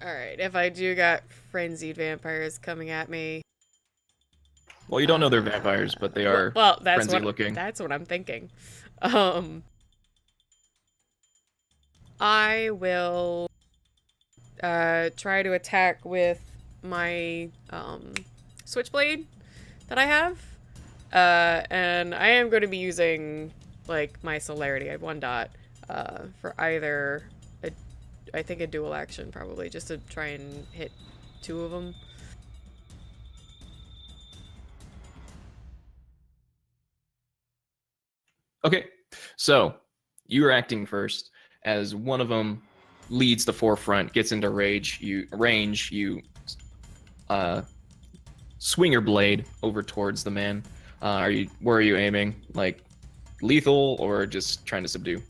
Alright, if I do got frenzied vampires coming at me... Well, you don't know they're vampires, but they are well, frenzy looking. That's what I'm thinking. I will try to attack with my switchblade that I have. And I am going to be using like my celerity. I have 1 dot for either I think a dual action probably, just to try and hit 2 of them. Okay, so you're acting first. As one of them leads the forefront, gets into range, you swing your blade over towards the man. Where are you aiming? Like lethal or just trying to subdue?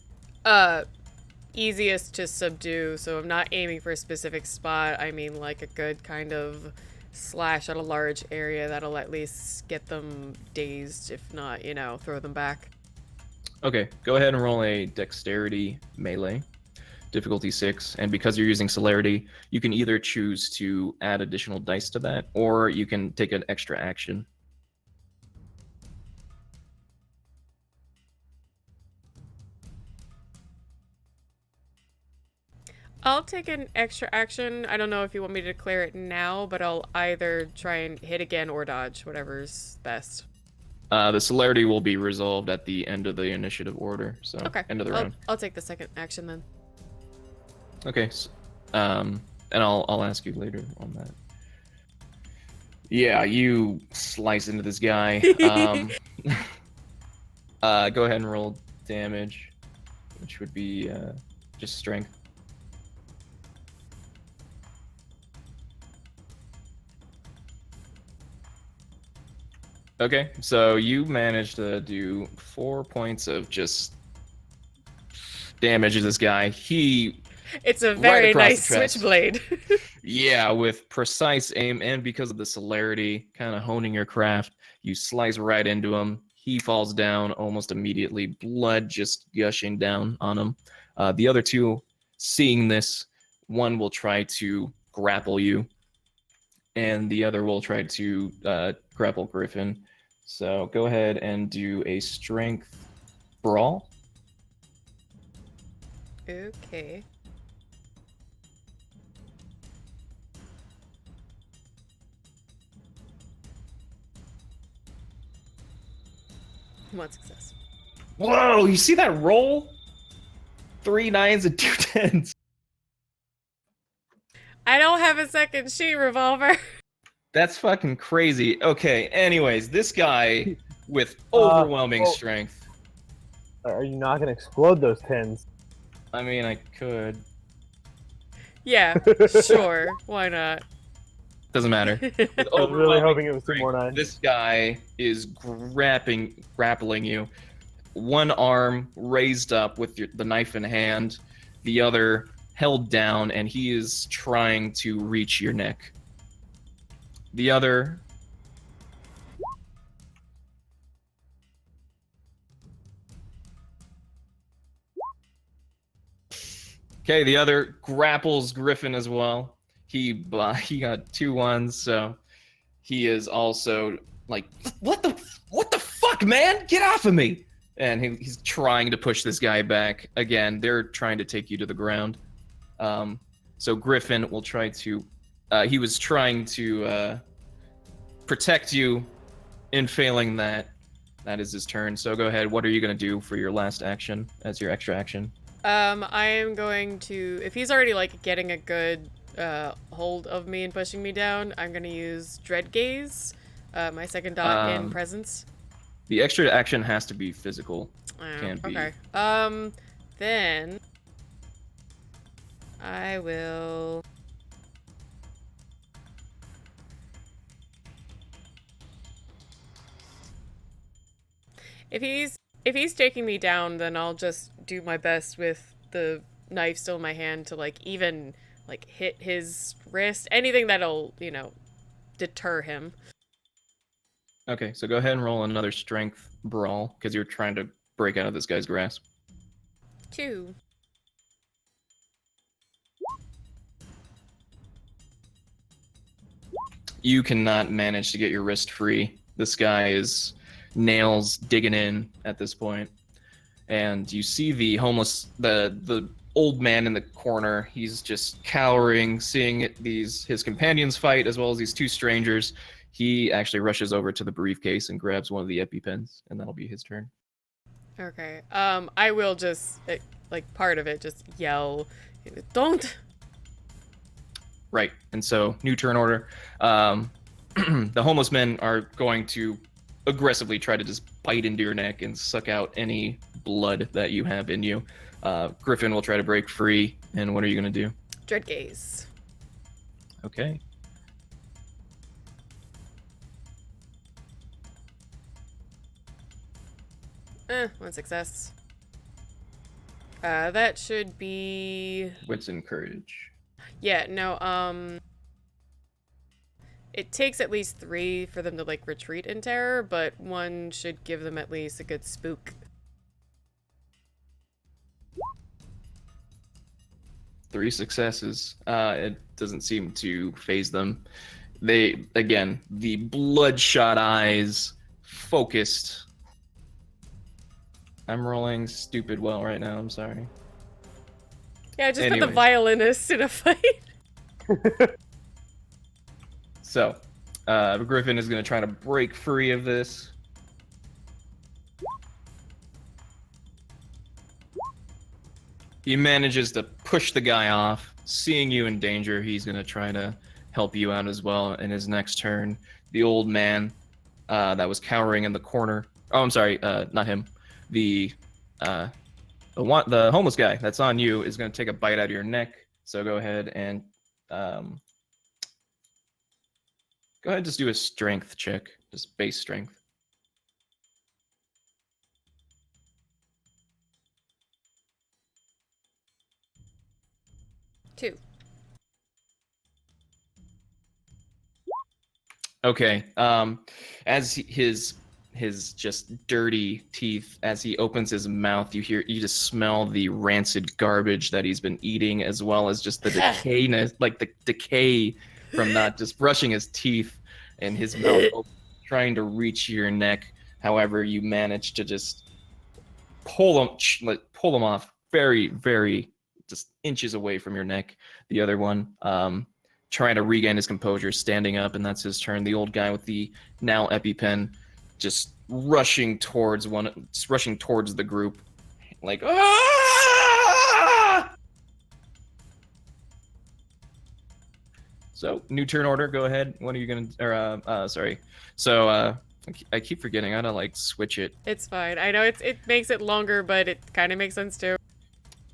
Easiest to subdue, so I'm not aiming for a specific spot. I mean like a good kind of slash at a large area that'll at least get them dazed, if not, throw them back. Okay, go ahead and roll a dexterity melee, difficulty 6, and because you're using celerity, you can either choose to add additional dice to that, or you can take an extra action. I'll take an extra action. I don't know if you want me to declare it now, but I'll either try and hit again or dodge, whatever's best. The celerity will be resolved at the end of the initiative order, so Okay. end of the round. I'll take the second action then. Okay, and I'll ask you later on that. Yeah, you slice into this guy. Go ahead and roll damage, which would be just strength. Okay, so you managed to do 4 points of just damage to this guy. He It's a right very across nice the chest. switchblade. Yeah, with precise aim and because of the celerity, kind of honing your craft, you slice right into him. He falls down almost immediately, blood just gushing down on him. The other two, seeing this, one will try to grapple you, and the other will try to grapple Griffin. So go ahead and do a strength brawl. Okay. One success. Whoa, you see that roll? 3 9s and 2 10s. I don't have a second sheet revolver. That's fucking crazy. Okay, anyways, this guy with overwhelming strength. Are you not gonna explode those tins? I mean, I could. Yeah, sure. Why not? Doesn't matter. With I was really overwhelming hoping it was 2 strength, more 9s. this guy is grappling you. One arm raised up with the knife in hand, the other held down, and he is trying to reach your neck. The other Okay, the other grapples Griffin as well. He got 2 1s, so he is also like, what the fuck, man? Get off of me! And he's trying to push this guy back. Again, they're trying to take you to the ground. So Griffin will try to. He was trying to protect you. In failing that, that is his turn. So go ahead. What are you gonna do for your last action as your extra action? I am going to, if he's already like getting a good hold of me and pushing me down, I'm gonna use Dread Gaze, my second dot in presence. The extra action has to be physical. Oh, Can't be. okay. Then I will. If he's taking me down, then I'll just do my best with the knife still in my hand to like even like hit his wrist, anything that'll, deter him. Okay, so go ahead and roll another strength brawl because you're trying to break out of this guy's grasp. 2. You cannot manage to get your wrist free. This guy is nails digging in at this point. And you see the the old man in the corner. He's just cowering, seeing his companions fight as well as these 2 strangers. He actually rushes over to the briefcase and grabs one of the EpiPens, and that'll be his turn. Okay. I will just like part of it just yell, "Don't!" Right, and so new turn order. The homeless men are going to aggressively try to just bite into your neck and suck out any blood that you have in you. Griffin will try to break free, and what are you going to do? Dread Gaze. Okay. One success. That should be... Wits and courage. Yeah, no, it takes at least 3 for them to, like, retreat in terror, but 1 should give them at least a good spook. 3 successes. It doesn't seem to phase them. They, again, the bloodshot eyes, focused. I'm rolling stupid well right now, I'm sorry. Yeah, just put the Anyways. violinist in a fight. So, Griffin is going to try to break free of this. He manages to push the guy off. Seeing you in danger, he's going to try to help you out as well in his next turn. The old man that was cowering in the corner. Oh, I'm sorry, not him. The homeless guy that's on you is going to take a bite out of your neck. So go ahead and just do a strength check, just base strength. 2. Okay. As his just dirty teeth, as he opens his mouth, you just smell the rancid garbage that he's been eating, as well as just the decayness, like the decay from not just brushing his teeth and his mouth open, trying to reach your neck. However, you manage to just pull him off very, very just inches away from your neck. The other one, trying to regain his composure, standing up, and that's his turn. The old guy with the now EpiPen just rushing towards the group, like, ah! So, new turn order, go ahead. What are you gonna, sorry. So, I keep forgetting how to, like, switch it. It's fine. I know it makes it longer, but it kind of makes sense too.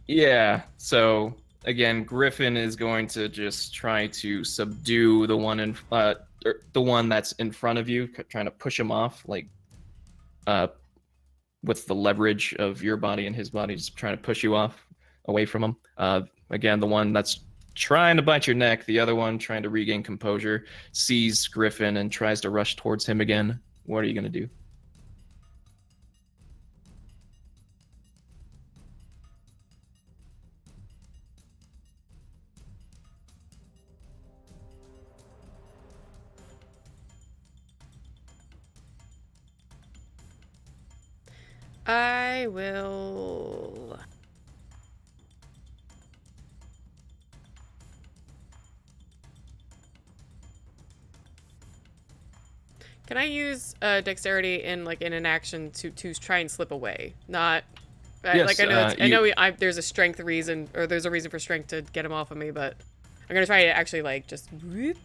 Yeah, so, again, Griffin is going to just try to subdue the one the one that's in front of you, trying to push him off, like, with the leverage of your body and his body, just trying to push you off away from him. Again, the one that's trying to bite your neck, the other one trying to regain composure, sees Griffin and tries to rush towards him again. What are you going to do? I will... Can I use dexterity in an action to try and slip away? Not Yes, like I know there's a strength reason, or there's a reason for strength to get him off of me, but I'm gonna try to actually like just whoop.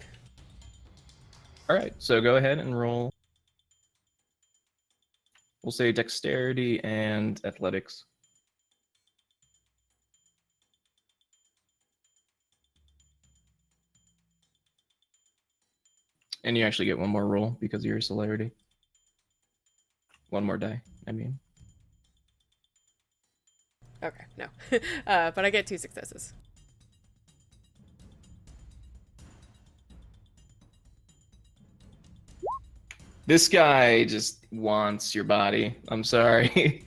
All right, so go ahead and roll. We'll say dexterity and athletics. And you actually get one more roll because of your celerity. One more die, I mean. Okay, no. But I get 2 successes. This guy just wants your body. I'm sorry.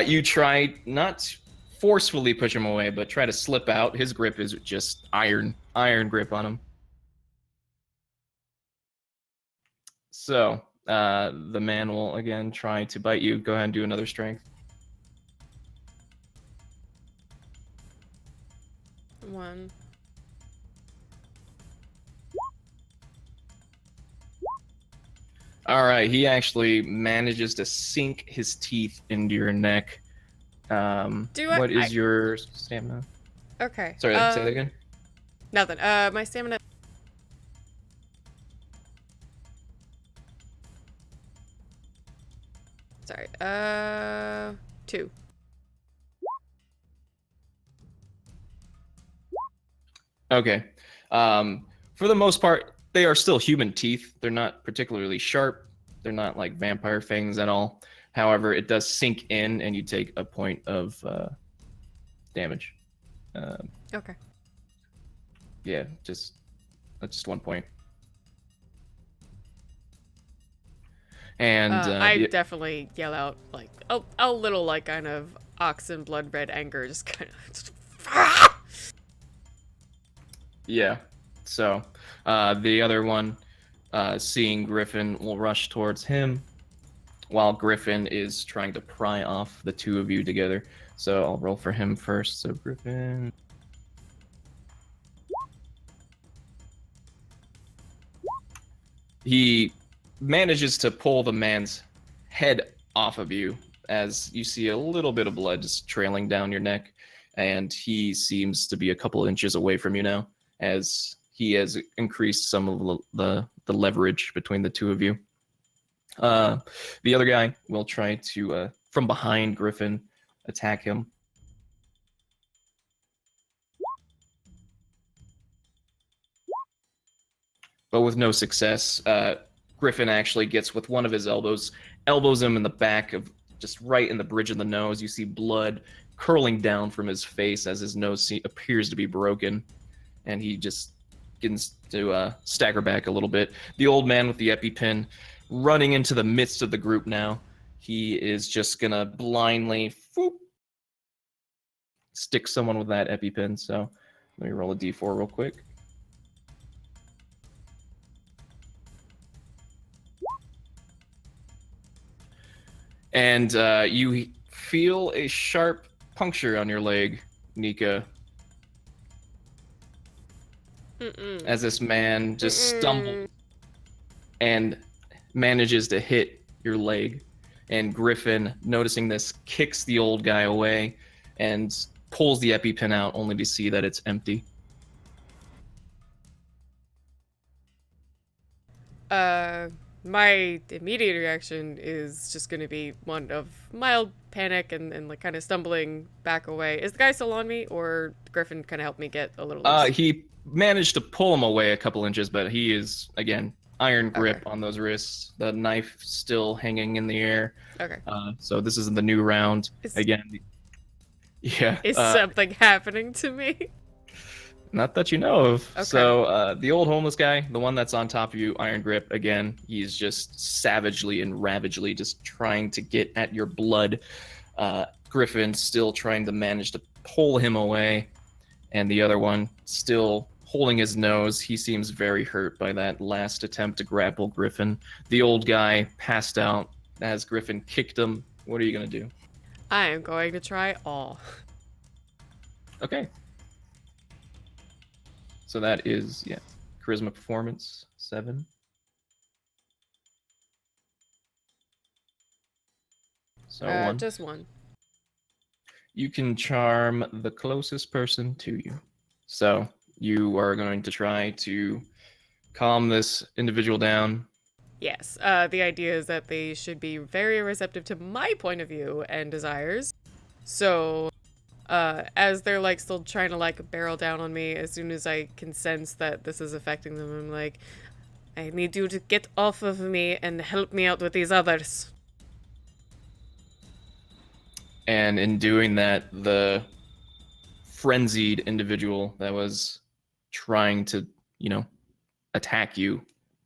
You try not forcefully push him away, but try to slip out. His grip is just iron grip on him. So, the man will again try to bite you. Go ahead and do another strength. 1. All right, he actually manages to sink his teeth into your neck. What is your stamina? Okay. Sorry, say that again. Nothing. My stamina. Sorry. 2. Okay. For the most part, they are still human teeth. They're not particularly sharp. They're not like vampire fangs at all. However, it does sink in, and you take a point of damage. Okay. Yeah, that's just 1 point. And I definitely yell out like a little like kind of oxen blood red anger, just kind of. Yeah. So the other one, seeing Griffin, will rush towards him, while Griffin is trying to pry off the two of you together. So I'll roll for him first. So Griffin. He manages to pull the man's head off of you, as you see a little bit of blood just trailing down your neck, and he seems to be a couple inches away from you now, as he has increased some of the leverage between the two of you. The other guy will try to, from behind Griffin, attack him. But with no success, Griffin actually gets with one of his elbows him in the back of, just right in the bridge of the nose. You see blood curling down from his face as his nose appears to be broken. and he just begins to stagger back a little bit. The old man with the EpiPen running into the midst of the group now. He is just gonna blindly stick someone with that EpiPen. So let me roll a d4 real quick. And you feel a sharp puncture on your leg, Nika. As this man just stumbles and manages to hit your leg. And Griffin, noticing this, kicks the old guy away and pulls the EpiPen out, only to see that it's empty. My immediate reaction is just going to be one of mild panic and like kind of stumbling back away. Is the guy still on me, or Griffin kind of helped me get a little loose? He managed to pull him away a couple inches, but he is, again, iron grip on those wrists. The knife still hanging in the air. Okay. So this is the new round. Again, yeah. Is something happening to me? Not that you know of. Okay. So the old homeless guy, the one that's on top of you, iron grip, again, he's just savagely and ravagely just trying to get at your blood. Griffin still trying to manage to pull him away. And the other one still holding his nose. He seems very hurt by that last attempt to grapple Griffin. The old guy passed out as Griffin kicked him. What are you going to do? I am going to try all. Okay. So that is, charisma performance, 7. So 1. Just 1. You can charm the closest person to you. So you are going to try to calm this individual down. Yes. The idea is that they should be very receptive to my point of view and desires. So as they're like still trying to like barrel down on me, as soon as I can sense that this is affecting them, I'm like, I need you to get off of me and help me out with these others. And in doing that, the frenzied individual that was trying to, attack you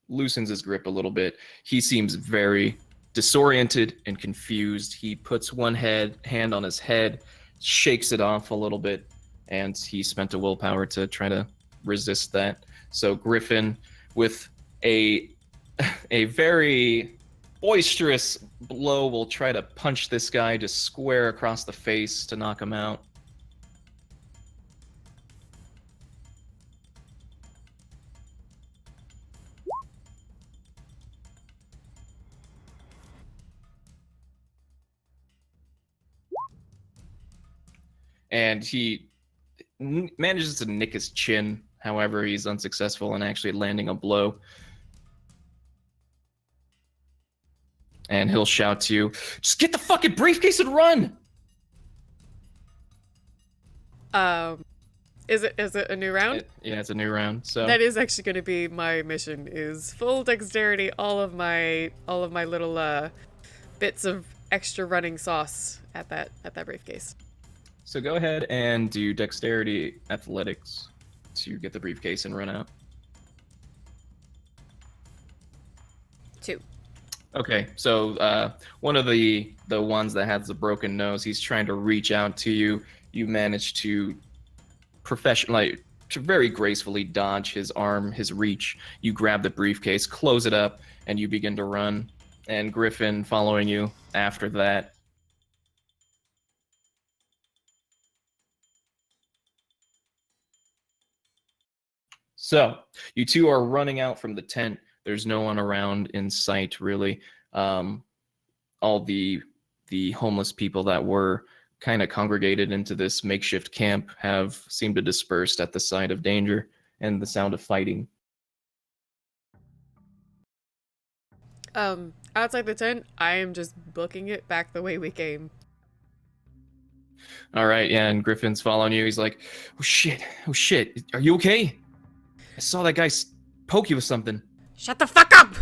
loosens his grip a little bit. He seems very disoriented and confused. He puts one hand on his head, shakes it off a little bit, and he spent a willpower to try to resist that. So Griffin, with a very boisterous blow, will try to punch this guy just square across the face to knock him out. And he manages to nick his chin. However, he's unsuccessful in actually landing a blow. And he'll shout to you, just get the fucking briefcase and run! Is it a new round? Yeah, it's a new round. So that is actually going to be my mission, is full dexterity, all of my little bits of extra running sauce at that briefcase. So go ahead and do dexterity athletics to get the briefcase and run out. 2. Okay, so one of the ones that has the broken nose, he's trying to reach out to you. You manage to very gracefully dodge his arm, his reach. You grab the briefcase, close it up, and you begin to run. And Griffin following you after that. So you two are running out from the tent. There's no one around in sight, really. All the homeless people that were kind of congregated into this makeshift camp have seemed to disperse at the sight of danger and the sound of fighting. Outside the tent, I am just booking it back the way we came. All right, yeah, and Griffin's following you. He's like, oh shit, are you okay? I saw that guy poke you with something. Shut the fuck up!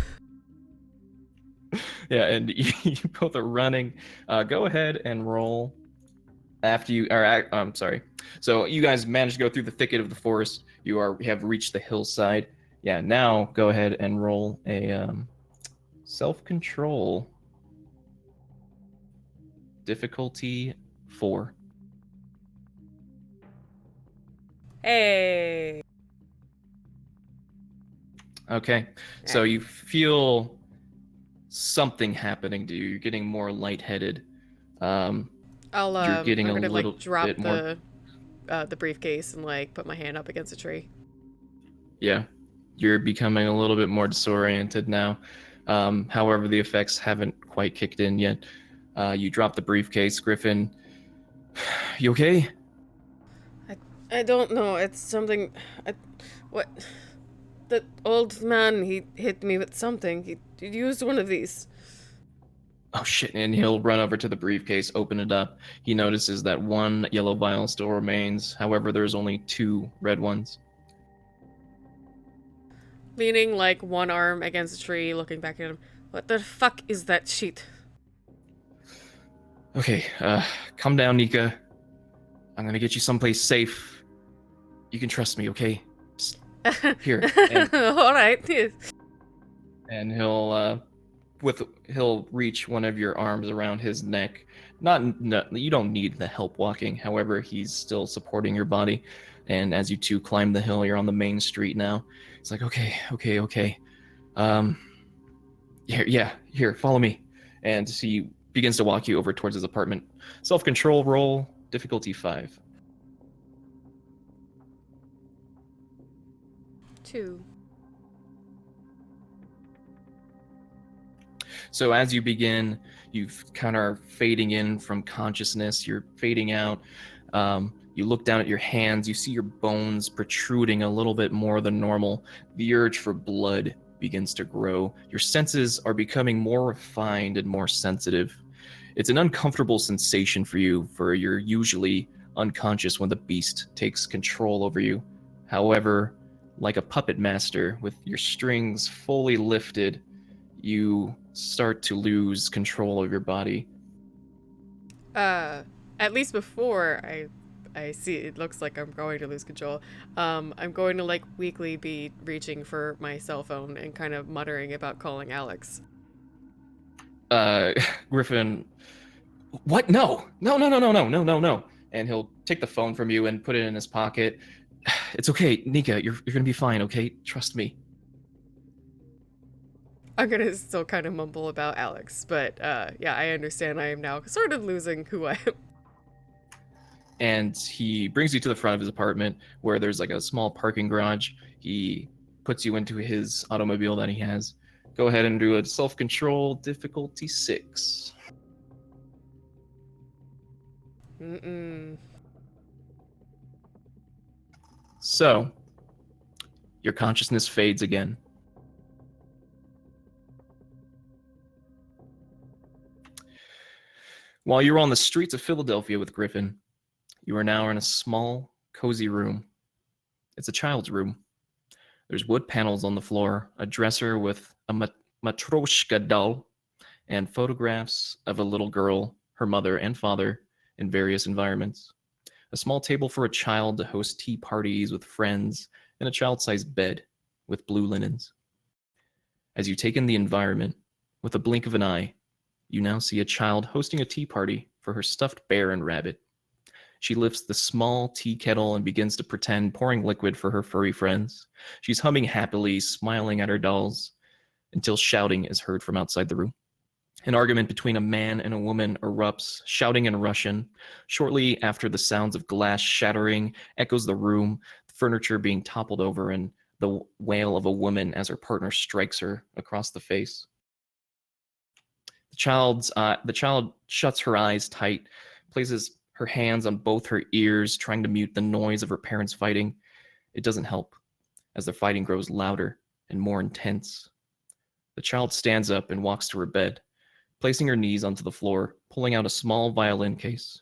Yeah, and you both are running. Go ahead and roll after you. Or I'm sorry. So you guys managed to go through the thicket of the forest. You have reached the hillside. Yeah, now go ahead and roll a self-control. Difficulty 4. Hey. Okay, so you feel something happening to you. You're getting more lightheaded. You're getting I'm a gonna little like drop bit more. the briefcase and like put my hand up against a tree. Yeah, you're becoming a little bit more disoriented now. However, the effects haven't quite kicked in yet. You drop the briefcase, Griffin. You okay? I don't know. It's something. What? The old man, he hit me with something. He used one of these. Oh shit, and he'll run over to the briefcase, open it up. He notices that one yellow vial still remains. However, there's only 2 red ones. Leaning like one arm against a tree, looking back at him. What the fuck is that shit? Okay, calm down, Nika. I'm gonna get you someplace safe. You can trust me, okay? Just here. All right. Yes. And he'll reach one of your arms around his neck. No, you don't need the help walking. However, he's still supporting your body. And as you two climb the hill, you're on the main street now. It's like, okay. Here, follow me. And he begins to walk you over towards his apartment. Self-control roll, difficulty 5. 2. So as you begin, you kind of fading in from consciousness. You're fading out. You look down at your hands. You see your bones protruding a little bit more than normal. The urge for blood begins to grow. Your senses are becoming more refined and more sensitive. It's an uncomfortable sensation for you, for you're usually unconscious when the beast takes control over you. However, like a puppet master with your strings fully lifted, you start to lose control of your body. At least before I see it looks like I'm going to lose control. I'm going to like weakly be reaching for my cell phone and kind of muttering about calling Alex. Griffin, what? No. And he'll take the phone from you and put it in his pocket. It's okay, Nika, you're gonna be fine, okay? Trust me. I'm gonna still kind of mumble about Alex, but yeah, I understand I am now sort of losing who I am. And he brings you to the front of his apartment where there's like a small parking garage. He puts you into his automobile that he has. Go ahead and do a self-control difficulty 6. So, your consciousness fades again. While you were on the streets of Philadelphia with Griffin, you are now in a small, cozy room. It's a child's room. There's wood panels on the floor, a dresser with a matryoshka doll, and photographs of a little girl, her mother and father, in various environments. A small table for a child to host tea parties with friends, and a child-sized bed with blue linens. As you take in the environment, with a blink of an eye, you now see a child hosting a tea party for her stuffed bear and rabbit. She lifts the small tea kettle and begins to pretend pouring liquid for her furry friends. She's humming happily, smiling at her dolls, until shouting is heard from outside the room. An argument between a man and a woman erupts, shouting in Russian. Shortly after, the sounds of glass shattering echoes the room, the furniture being toppled over, and the wail of a woman as her partner strikes her across the face. The child shuts her eyes tight, places her hands on both her ears, trying to mute the noise of her parents fighting. It doesn't help, as their fighting grows louder and more intense. The child stands up and walks to her bed, placing her knees onto the floor, pulling out a small violin case.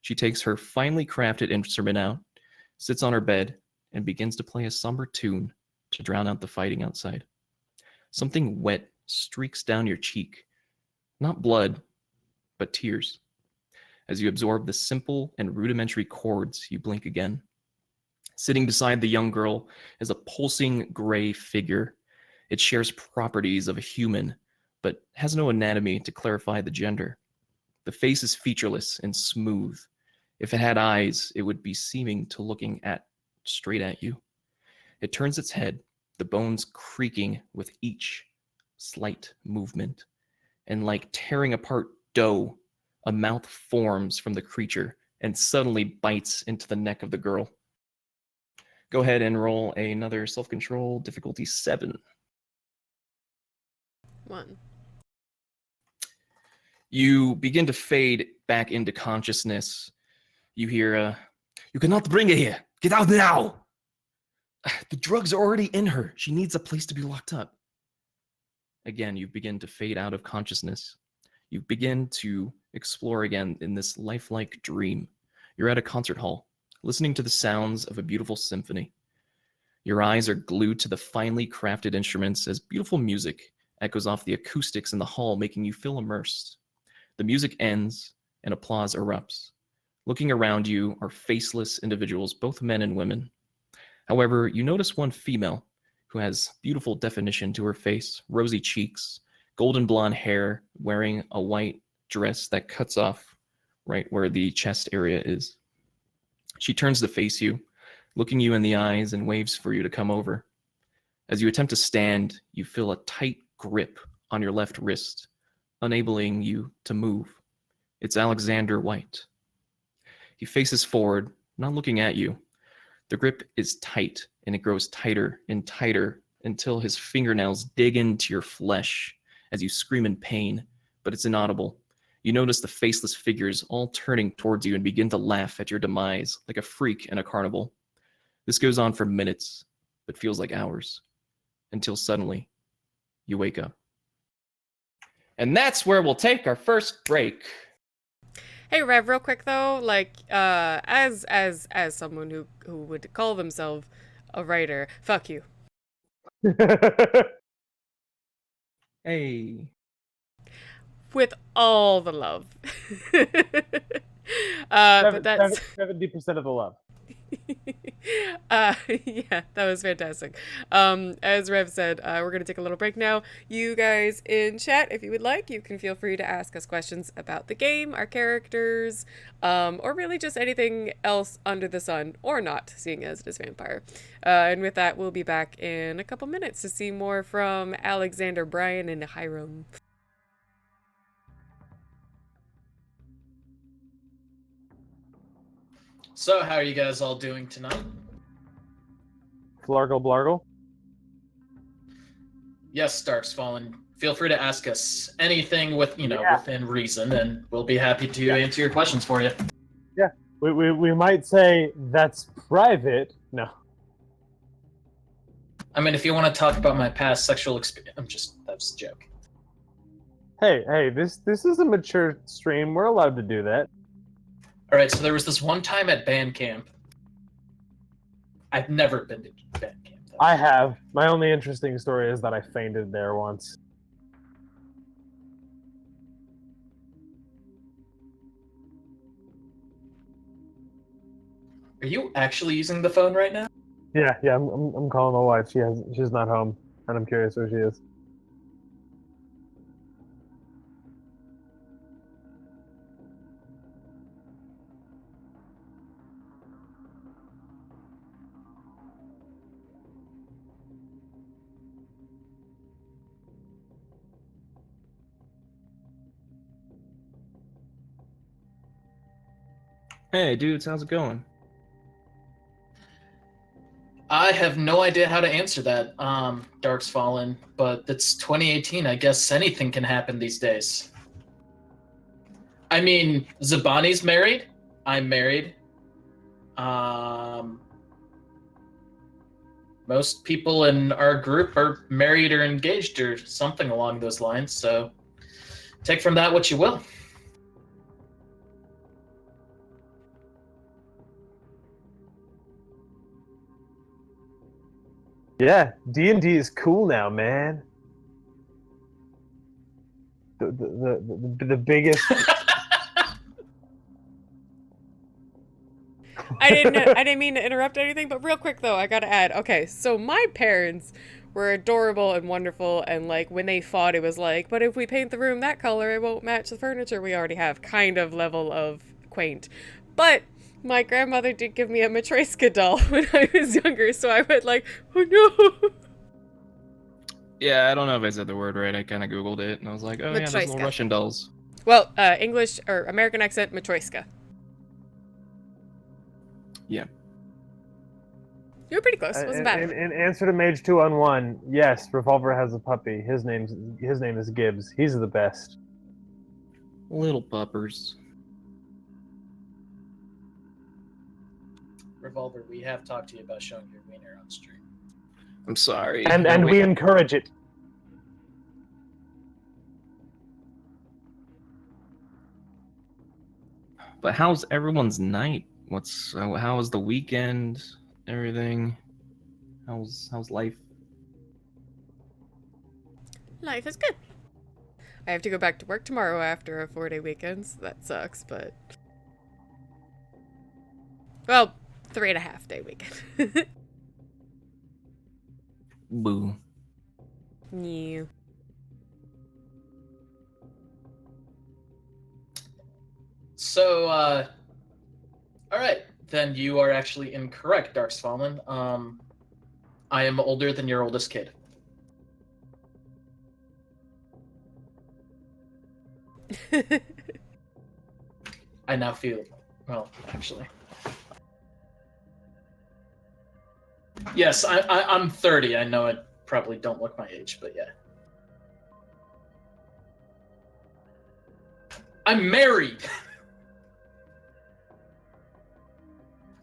She takes her finely crafted instrument out, sits on her bed, and begins to play a somber tune to drown out the fighting outside. Something wet streaks down your cheek. Not blood, but tears. As you absorb the simple and rudimentary chords, you blink again. Sitting beside the young girl is a pulsing gray figure. It shares properties of a human, but has no anatomy to clarify the gender. The face is featureless and smooth. If it had eyes, it would be seeming to looking straight at you. It turns its head, the bones creaking with each slight movement. And like tearing apart dough, a mouth forms from the creature and suddenly bites into the neck of the girl. Go ahead and roll another self-control, difficulty 7. 1. You begin to fade back into consciousness. You hear, You cannot bring her here. Get out now. The drugs are already in her. She needs a place to be locked up. Again, you begin to fade out of consciousness. You begin to explore again in this lifelike dream. You're at a concert hall, listening to the sounds of a beautiful symphony. Your eyes are glued to the finely crafted instruments as beautiful music echoes off the acoustics in the hall, making you feel immersed. The music ends and applause erupts. Looking around you are faceless individuals, both men and women. However, you notice one female who has beautiful definition to her face, rosy cheeks, golden blonde hair, wearing a white dress that cuts off right where the chest area is. She turns to face you, looking you in the eyes, and waves for you to come over. As you attempt to stand, you feel a tight grip on your left wrist, enabling you to move. It's Alexander White. He faces forward, not looking at you. The grip is tight, and it grows tighter and tighter until his fingernails dig into your flesh as you scream in pain, but it's inaudible. You notice the faceless figures all turning towards you and begin to laugh at your demise like a freak in a carnival. This goes on for minutes, but feels like hours, until suddenly you wake up. And that's where we'll take our first break. Hey Rev, real quick though, like as someone who would call themselves a writer, fuck you. Hey. With all the love. But that's 70% of the love. yeah, that was fantastic. As Rev said, we're going to take a little break now. You guys in chat, if you would like, you can feel free to ask us questions about the game, our characters, or really just anything else under the sun, or not, seeing as it is vampire. And with that, we'll be back in a couple minutes to see more from Alexander, Brian, and Hiram. So, how are you guys all doing tonight? Flargle Blargle. Yes, Stark's Fallen. Feel free to ask us anything within reason, and we'll be happy to answer your questions for you. Yeah, we might say that's private. No. I mean, if you want to talk about my past sexual experience, that's a joke. Hey, this is a mature stream. We're allowed to do that. All right, so there was this one time at band camp. I've never been to band camp, though. I have. My only interesting story is that I fainted there once. Are you actually using the phone right now? Yeah. I'm calling my wife. She's not home, and I'm curious where she is. Hey, dudes, how's it going? I have no idea how to answer that, Dark's Fallen, but it's 2018. I guess anything can happen these days. I mean, Zabani's married. I'm married. Most people in our group are married or engaged or something along those lines, so take from that what you will. Yeah, D&D is cool now, man. The biggest I didn't mean to interrupt anything, but real quick though, I gotta add. Okay, so my parents were adorable and wonderful, and like when they fought, it was like, but if we paint the room that color, it won't match the furniture we already have. Kind of level of quaint, but my grandmother did give me a Matryoshka doll when I was younger, so I went like, oh no. Yeah, I don't know if I said the word right. I kind of Googled it, and I was like, oh yeah, those little Matryoshka. Russian dolls. Well, English or American accent, Matryoshka. Yeah. You were pretty close. Wasn't bad. In answer to Mage 2-on-1, yes, Revolver has a puppy. His name is Gibbs. He's the best. Little puppers. Revolver, we have talked to you about showing your wiener on stream. I'm sorry. And we encourage it. But how's everyone's night? How was the weekend? Everything? How's life? Life is good. I have to go back to work tomorrow after a 4-day weekend, so that sucks, but... Well, 3.5-day weekend. Boo. Yeah. So, alright, then you are actually incorrect, Darksfallen. I am older than your oldest kid. I now feel, well, actually. Yes, I'm 30. I know I probably don't look my age, but yeah. I'm married!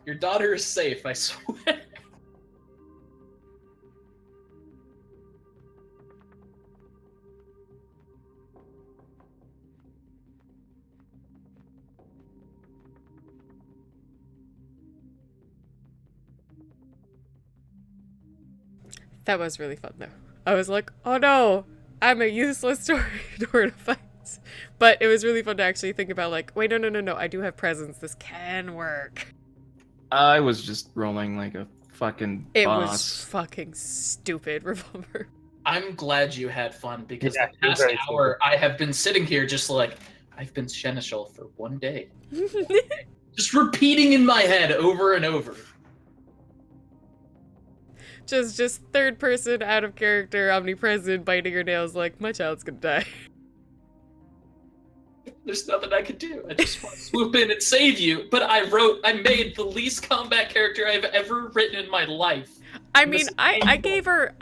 Your daughter is safe, I swear. That was really fun, though. I was like, oh no, I'm a useless story door to fight. But it was really fun to actually think about, like, wait, no, I do have presents. This can work. I was just rolling like a fucking It boss. was fucking stupid, Revolver. I'm glad you had fun because Yeah, the past very hour I have been sitting here just like, I've been seneschal for one day. Just repeating in my head over and over. just third person, out of character, omnipresent, biting your nails like, my child's gonna die. There's nothing I could do. I just want to swoop in and save you. But I made the least combat character I've ever written in my life. I mean, I gave her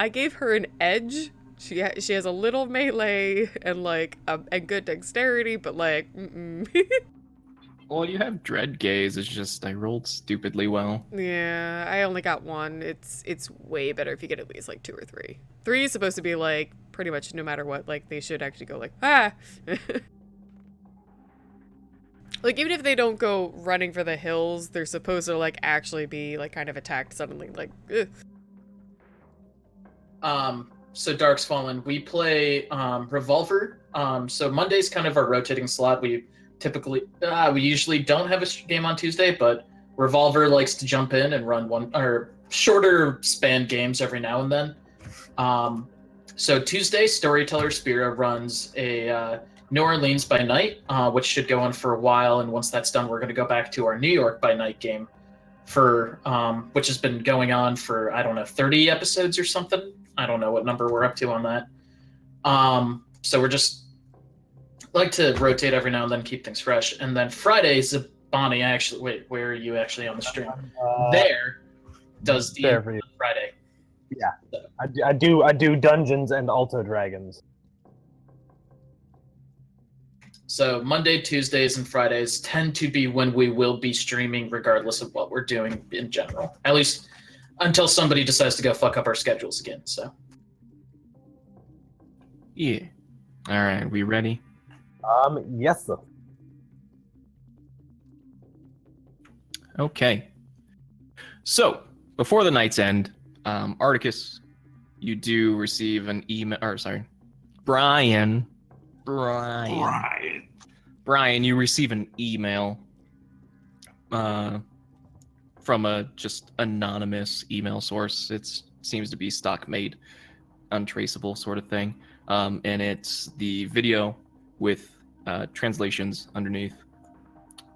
an edge. She has a little melee and like and good dexterity, but like, Well, you have dread gaze. It's just I rolled stupidly well. Yeah, I only got one. It's way better if you get at least like 2 or 3. 3 is supposed to be like pretty much no matter what. Like they should actually go like ah. Like even if they don't go running for the hills, they're supposed to like actually be like kind of attacked suddenly. Like. Ugh. So Dark's Fallen, we play Revolver. So Monday's kind of our rotating slot. We usually don't have a game on Tuesday, but Revolver likes to jump in and run one or shorter span games every now and then. So Tuesday, StorytellerSpira runs a New Orleans by night, which should go on for a while, and once that's done, we're going to go back to our New York by night game, for which has been going on for, I don't know, 30 episodes or something. I don't know what number we're up to on that. So we're just like to rotate every now and then, keep things fresh. And then Fridays, Bonnie actually, wait, where are you actually on the stream? There does the there for you. Friday. Yeah, So. I do Dungeons and Alto Dragons. So Monday, Tuesdays, and Fridays tend to be when we will be streaming, regardless of what we're doing in general. At least until somebody decides to go fuck up our schedules again. So. Yeah. All right. We ready? Yes, sir. Okay. So before the night's end, Articus, you do receive an email. Or sorry, Brian, you receive an email from a just anonymous email source. It seems to be stock made, untraceable sort of thing. And it's the video with translations underneath.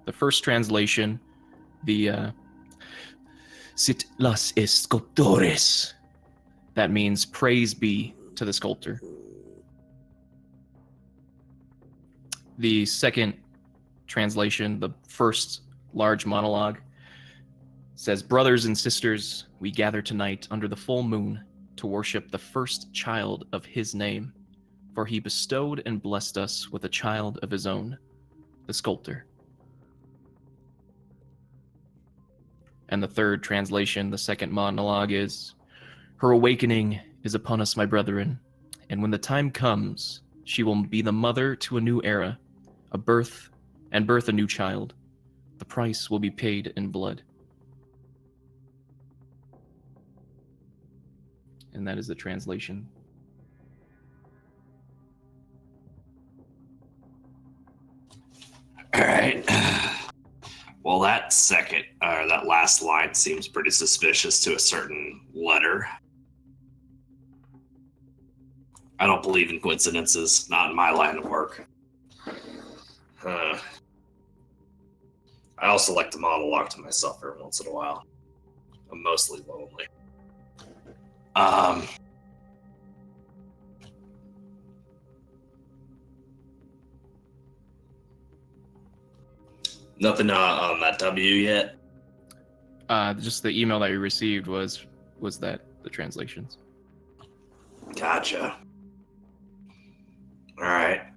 The first translation, the Sit las escultores. that means praise be to the sculptor. The second translation, the first large monologue, says, "Brothers and sisters, we gather tonight under the full moon to worship the first child of his name, for he bestowed and blessed us with a child of his own, the sculptor." And the third translation, the second monologue, is, "Her awakening is upon us, my brethren, and when the time comes, she will be the mother to a new era, birth a new child. The price will be paid in blood." And that is the translation. All right. Well, that that last line seems pretty suspicious to a certain letter. I don't believe in coincidences, not in my line of work. I also like to monologue to myself every once in a while. I'm mostly lonely. Nothing on that W yet? Just the email that you received was that the translations. Gotcha. All right.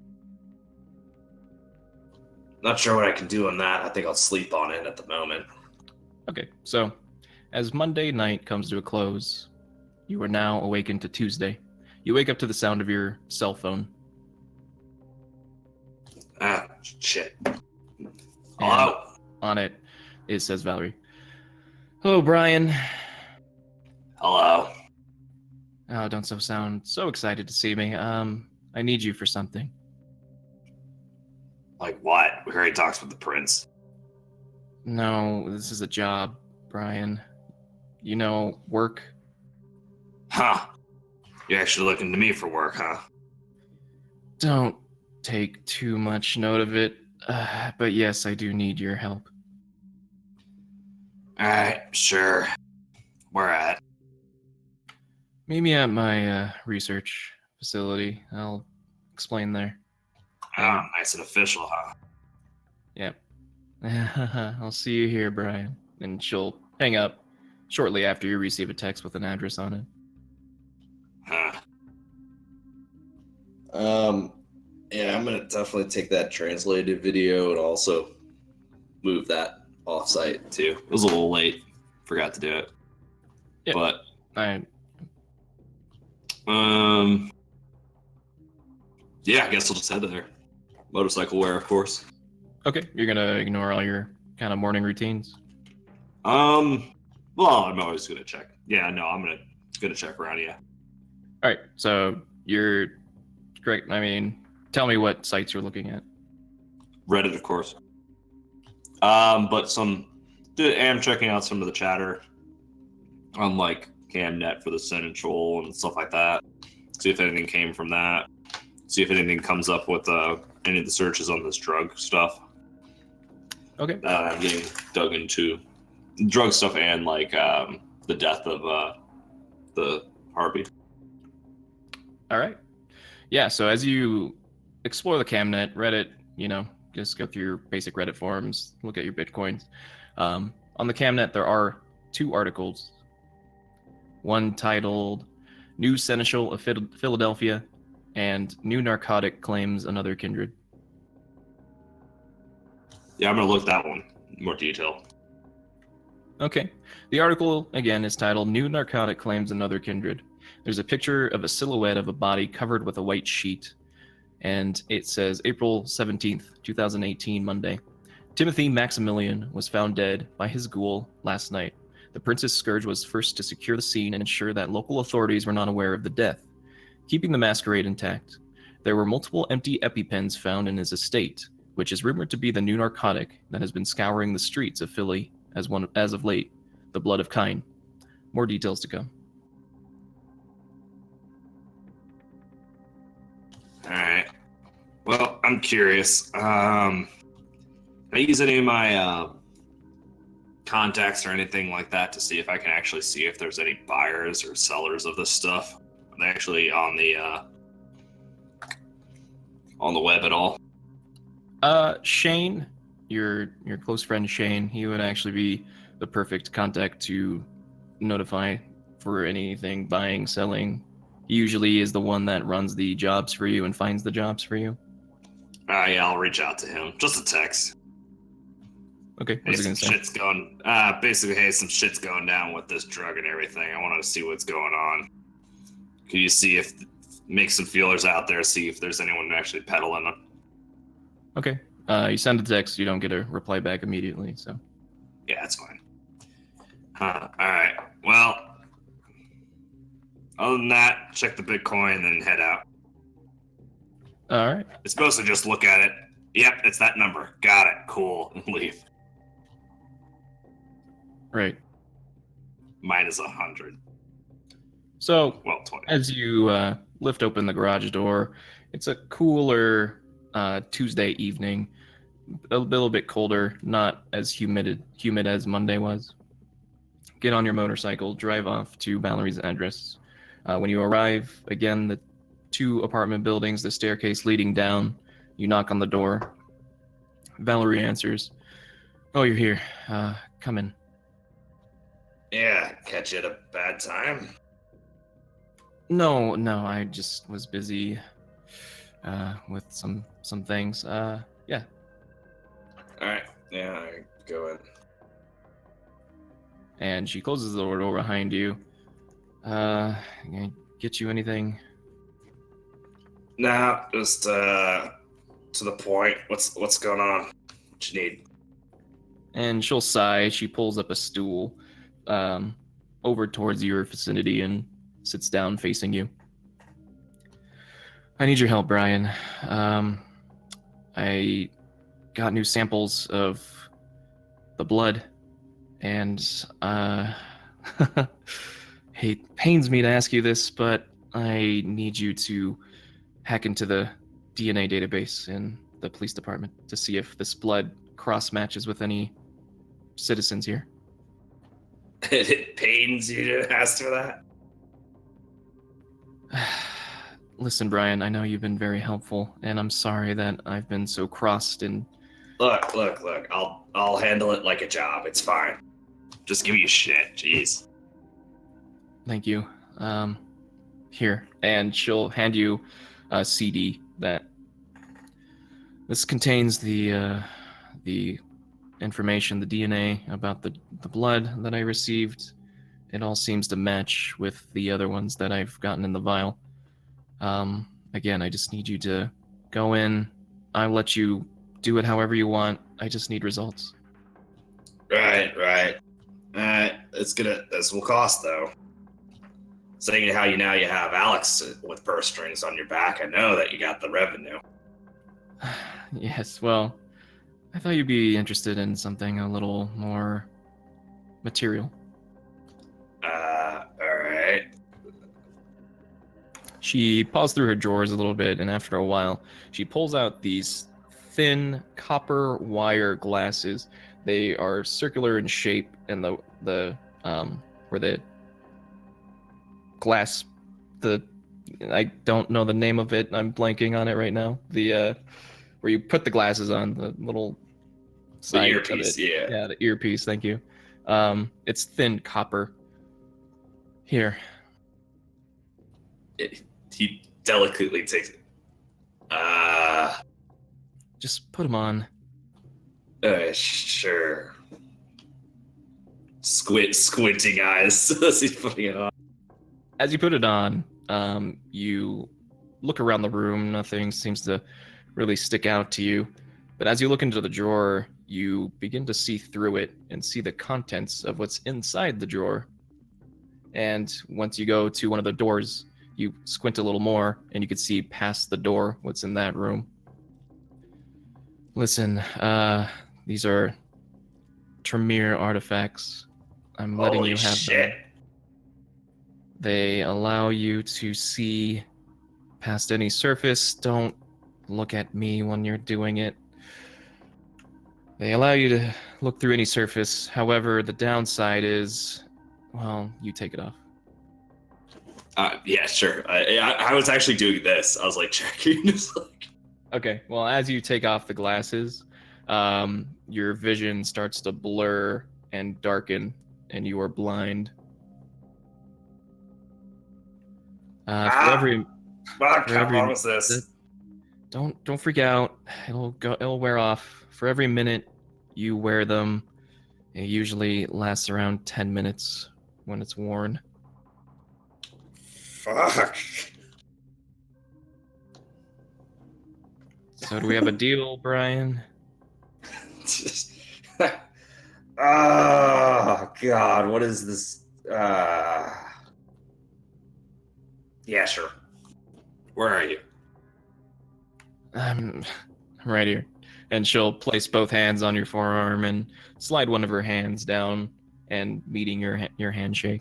Not sure what I can do on that. I think I'll sleep on it at the moment. Okay, so as Monday night comes to a close, you are now awakened to Tuesday. You wake up to the sound of your cell phone. Ah, shit. Hello? On it says Valerie. "Hello, Brian." Hello. "Oh, don't sound so excited to see me. I need you for something." Like what? We heard he talks with the prince. "No, this is a job, Brian. You know, work." Huh. You're actually looking to me for work, huh? "Don't take too much note of it, but yes, I do need your help." Alright, sure. Where at? "Meet me at my research facility. I'll explain there." Oh, nice and official, huh? Yep. "I'll see you here, Brian." And she'll hang up shortly after you receive a text with an address on it. Huh. Yeah, I'm gonna definitely take that translated video and also move that offsite too. It was a little late. Forgot to do it. Yeah. But I yeah, I guess I'll just head there. Motorcycle wear, of course. Okay, you're gonna ignore all your kind of morning routines. Well, I'm always gonna check. Yeah, no, I'm gonna check around. Yeah. All right, so you're correct. I mean, tell me what sites you're looking at. Reddit, of course. But I'm checking out some of the chatter on like CamNet for the Sentinel and stuff like that. See if anything came from that. See if anything comes up with any of the searches on this drug stuff. Okay. I'm getting dug into drug stuff and like the death of the Harpy. All right. Yeah, so as you explore the CamNet, Reddit, just go through your basic Reddit forums, look at your Bitcoins. On the CamNet, there are 2 articles. One titled "New Seneschal of Philadelphia" and "New Narcotic Claims Another Kindred." Yeah, I'm gonna look at that one in more detail. Okay. The article, again, is titled "New Narcotic Claims Another Kindred." There's a picture of a silhouette of a body covered with a white sheet, and it says April 17th, 2018, Monday. "Timothy Maximilian was found dead by his ghoul last night. The Prince's Scourge was first to secure the scene and ensure that local authorities were not aware of the death, keeping the masquerade intact. There were multiple empty EpiPens found in his estate, which is rumored to be the new narcotic that has been scouring the streets of Philly as of late. the blood of Cain. More details to come. All right. Well, I'm curious. Can I use any of my contacts or anything like that to see if I can actually see if there's any buyers or sellers of this stuff? Are they actually on the web at all? Shane, your close friend Shane, he would actually be the perfect contact to notify for anything buying, selling. He usually is the one that runs the jobs for you and finds the jobs for you. Yeah, I'll reach out to him. Just a text. Okay, Hey, what's it some gonna say? shit's going. Basically, hey, some shit's going down with this drug and everything. I want to see what's going on. Can you see if make some feelers out there, see if there's anyone actually peddling them? Okay. You send a text, you don't get a reply back immediately, so. Yeah, that's fine. All right. Well, other than that, check the Bitcoin, then head out. All right. It's supposed to just look at it. Yep, it's that number. Got it. Cool. And leave. Right. Minus 100. So, Well, 20. as you lift open the garage door, it's a cooler Tuesday evening, a little bit colder, not as humid as Monday was. Get on your motorcycle, drive off to Valerie's address. When you arrive, again, the 2 apartment buildings, the staircase leading down, you knock on the door. Valerie answers. Oh, you're here. Come in. Yeah, catch you at a bad time. No, I just was busy with some things. Yeah. All right. Yeah, all right. Go in. And she closes the door behind you. Can I get you anything? Nah, just to the point. What's going on? What you need? And she'll sigh. She pulls up a stool over towards your vicinity and sits down facing you. I need your help, Brian. I got new samples of the blood, and it pains me to ask you this, but I need you to hack into the DNA database in the police department to see if this blood cross matches with any citizens here. It pains you to ask for that? Listen, Brian, I know you've been very helpful, and I'm sorry that I've been so crossed and... Look. I'll handle it like a job. It's fine. Just give me your shit. Jeez. Thank you. Here. And she'll hand you a CD that... This contains the information, the DNA about the blood that I received. It all seems to match with the other ones that I've gotten in the vial. Again, I just need you to go in. I'll let you do it however you want. I just need results. Right. This will cost though. Saying how you have Alex with purse strings on your back, I know that you got the revenue. Yes, well, I thought you'd be interested in something a little more material. Alright. She paws through her drawers a little bit, and after a while, she pulls out these thin copper wire glasses. They are circular in shape, and the where the glass, I don't know the name of it. I'm blanking on it right now. The where you put the glasses on, the little side The earpiece, of it. yeah. Yeah, the earpiece. Thank you. It's thin copper. Here. He delicately takes it. Just put them on. Sure. Squinting eyes as he's putting it on. As you put it on, you look around the room. Nothing seems to really stick out to you. But as you look into the drawer, you begin to see through it and see the contents of what's inside the drawer. And once you go to one of the doors, you squint a little more, and you can see past the door what's in that room. Listen, these are Tremere artifacts. I'm letting Holy you have shit. them. They allow you to see past any surface. Don't look at me when you're doing it. They allow you to look through any surface. However, the downside is, well, you take it off. Yeah, sure. I was actually doing this. I was like checking. Just like... Okay, well, as you take off the glasses, your vision starts to blur and darken, and you are blind. For every Fuck, how long was this? don't freak out. It'll wear off. For every minute you wear them, it usually lasts around 10 minutes when it's worn. Fuck. So do we have a deal, Brian? Just... oh God, what is this? Yeah, sure. Where are you? I'm right here. And she'll place both hands on your forearm and slide one of her hands down and meeting your handshake.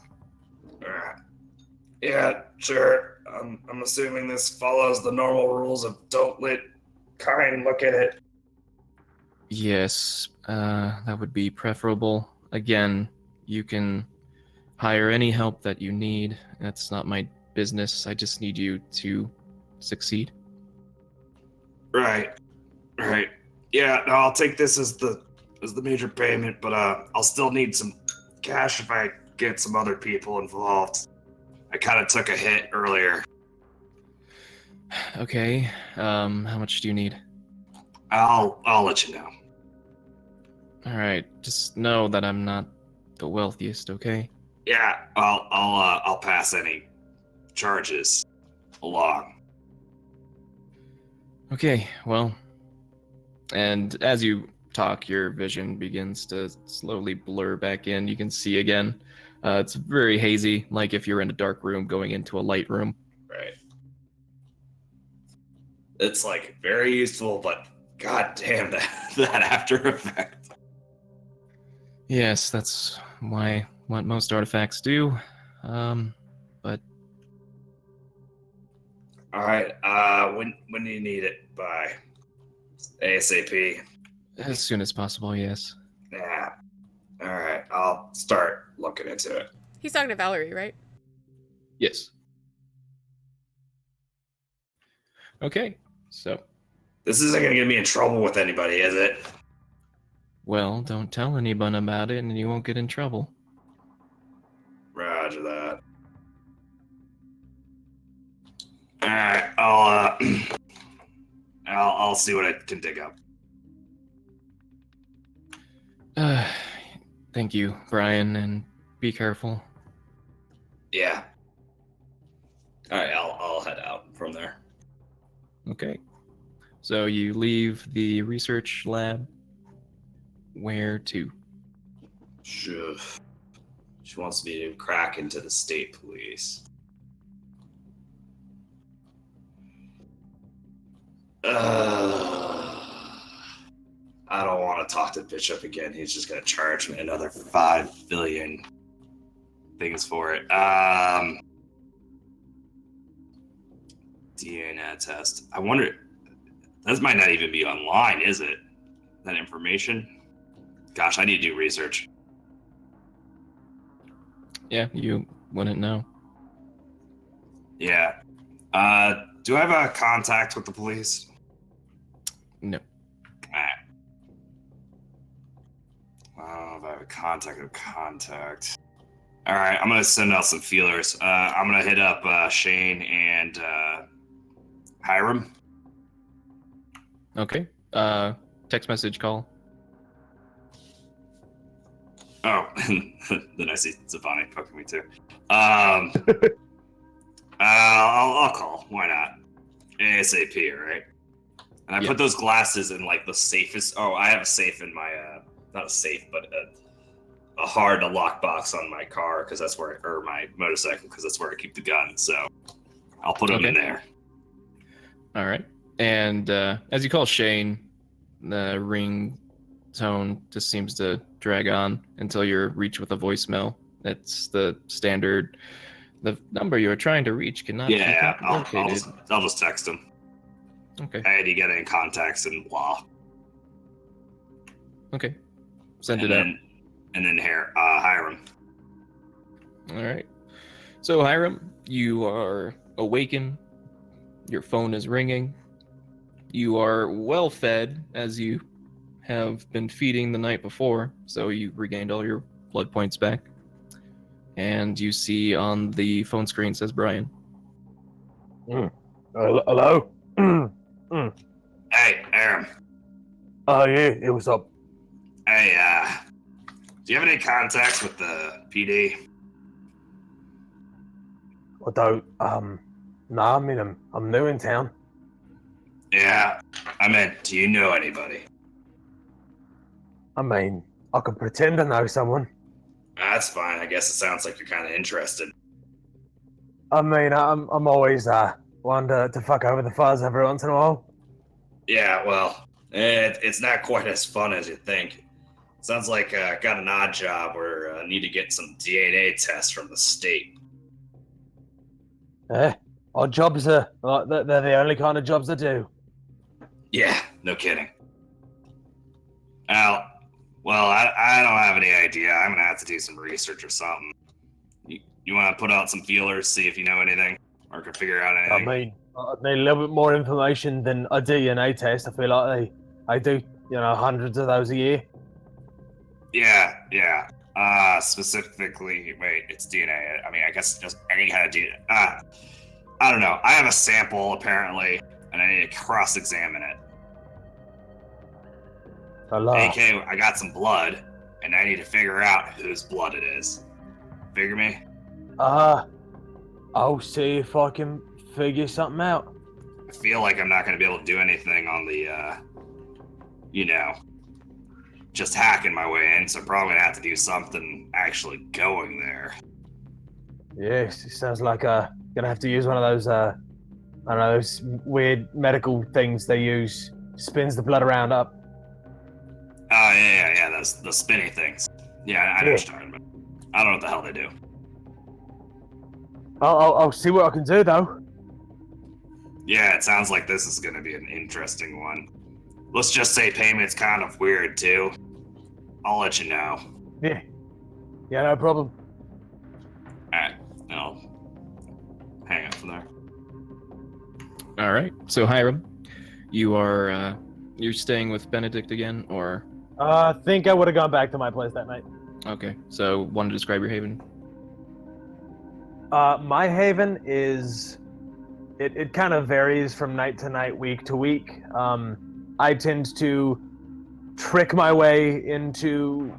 Yeah, sure. I'm assuming this follows the normal rules of don't let kind look at it. Yes, that would be preferable. Again, you can hire any help that you need. That's not my business. I just need you to succeed. Right. Yeah, no, I'll take this as the major payment, but I'll still need some cash if I get some other people involved. I kind of took a hit earlier. Okay, how much do you need? I'll let you know. All right, just know that I'm not the wealthiest, okay? Yeah, I'll pass any charges along. Okay, well, and as you talk, your vision begins to slowly blur back in. You can see again. It's very hazy, like if you're in a dark room going into a light room. Right. It's like very useful, but god damn that after effect. Yes, that's what most artifacts do. But All right. When do you need it by? ASAP. as soon as possible, yes. Yeah. All right. I'll start looking into it. He's talking to Valerie, right? Yes. Okay, so, This isn't gonna get me in trouble with anybody, is it? well, don't tell anyone about it and you won't get in trouble. Roger that. All right. I'll see what I can dig up. Thank you, Brian, and be careful. Yeah. All right. I'll head out from there. Okay. So you leave the research lab. Where to? Sure. She wants me to crack into the state police. I don't want to talk to Bishop again. He's just gonna charge me another 5 billion things for it. DNA test. I wonder. That might not even be online, is it? That information. Gosh, I need to do research. Yeah, you wouldn't know. Yeah. Do I have a contact with the police? No. Alright. If I have a contact. Alright, I'm gonna send out some feelers. I'm gonna hit up Shane and Hiram. Okay. Text message call. Oh, then I see Zavani poking me too. I'll call. Why not? ASAP, right? And I put those glasses in like the safest. Oh, I have a safe in my not a safe, but a hard to lock box on my car because that's where, or my motorcycle because that's where I keep the gun. So I'll put them in there. All right. And as you call Shane, the ring tone just seems to drag on until you're reached with a voicemail. It's the standard. The number you are trying to reach cannot be located. I'll just text him. Okay. Hey, do you get any contacts and blah? Okay. Send it out. And then here, Hiram. All right. So, Hiram, you are awakened. Your phone is ringing. You are well fed, as you have been feeding the night before, so you regained all your blood points back. And you see on the phone screen says Brian. Hello? Hey, Aaron. Oh, yeah, it was up. Hey, do you have any contacts with the PD? I don't, no, I mean, I'm new in town. Yeah, I meant, do you know anybody? I mean, I could pretend to know someone. That's fine. I guess it sounds like you're kind of interested. I mean, I'm always, one to fuck over the fuzz every once in a while. Yeah, well, it's not quite as fun as you think. Sounds like got an odd job where need to get some DNA tests from the state. Odd jobs are, they're the only kind of jobs I do. Yeah, no kidding. Well, I don't have any idea. I'm gonna have to do some research or something. You want to put out some feelers, see if you know anything, or can figure out anything? I mean, I need a little bit more information than a DNA test. I feel like I do, hundreds of those a year. Yeah. Specifically, wait, it's DNA. I mean, I guess just any kind of DNA. I don't know. I have a sample apparently, and I need to cross-examine it. AK, I got some blood, and I need to figure out whose blood it is. Figure me? I'll see if I can figure something out. I feel like I'm not going to be able to do anything on the, just hacking my way in, so I'm probably going to have to do something actually going there. Yes, it sounds like gonna have to use one of those, I don't know, those weird medical things they use. Spins the blood around up. Oh, yeah, the spinny things. Yeah, I know what you're talking about. I don't know what the hell they do. I'll see what I can do, though. Yeah, it sounds like this is going to be an interesting one. Let's just say payment's kind of weird, too. I'll let you know. Yeah, no problem. Alright, I'll hang up from there. All right. So, Hiram, you are you're staying with Benedict again, or? I think I would have gone back to my place that night. Okay. So, want to describe your haven? My haven is... It kind of varies from night to night, week to week. I tend to trick my way into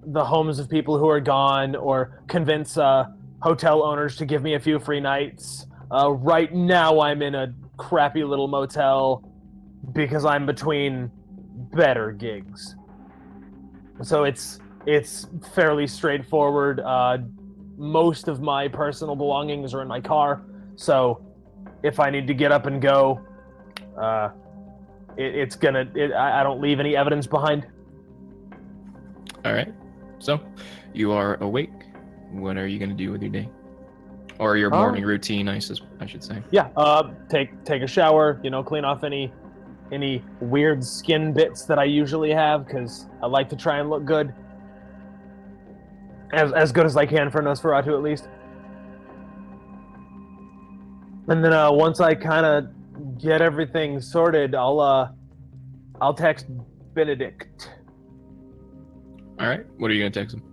the homes of people who are gone, or convince hotel owners to give me a few free nights. Right now, I'm in a crappy little motel because I'm between better gigs. So it's fairly straightforward. Most of my personal belongings are in my car, so if I need to get up and go, I don't leave any evidence behind. All right. So, you are awake. What are you going to do with your day? Or your morning routine, I should say. Yeah, take a shower, clean off any weird skin bits that I usually have, because I like to try and look good. As good as I can for Nosferatu, at least. And then once I kind of get everything sorted, I'll text Benedict. All right. What are you going to text him?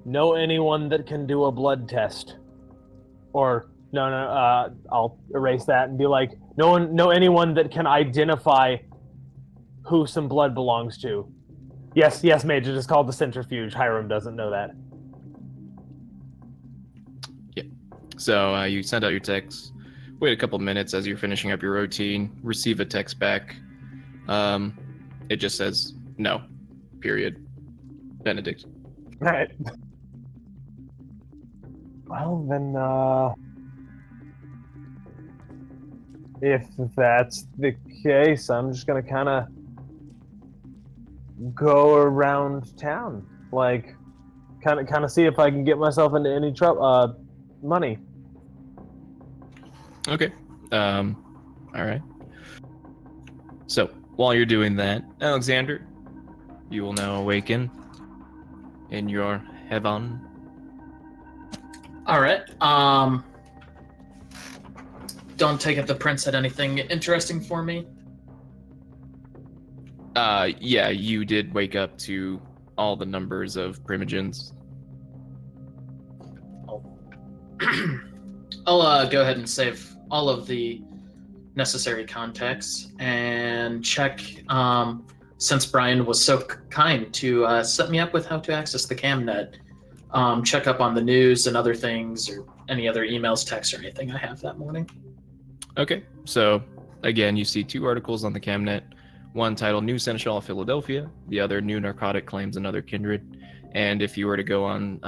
Know anyone that can do a blood test? Or no, I'll erase that and be like, know anyone that can identify who some blood belongs to? Yes, Major, just called the centrifuge. Hiram doesn't know that. Yeah. So you send out your text, wait a couple minutes as you're finishing up your routine, receive a text back. It just says, no, period. Benedict. All right. Well, then, if that's the case, I'm just gonna kind of go around town, like kind of see if I can get myself into any trouble. Money. Okay. All right. So while you're doing that, Alexander, you will now awaken in your heaven. All right. Don't take it the prince had anything interesting for me. Yeah, you did wake up to all the numbers of primogens. I'll go ahead and save all of the necessary context and check, since Brian was so kind to set me up with how to access the Camnet, check up on the news and other things, or any other emails, texts, or anything I have that morning. Okay, so again, you see 2 articles on the Camnet. One titled New Seneschal of Philadelphia, the other New Narcotic Claims Another Kindred. And if you were to go on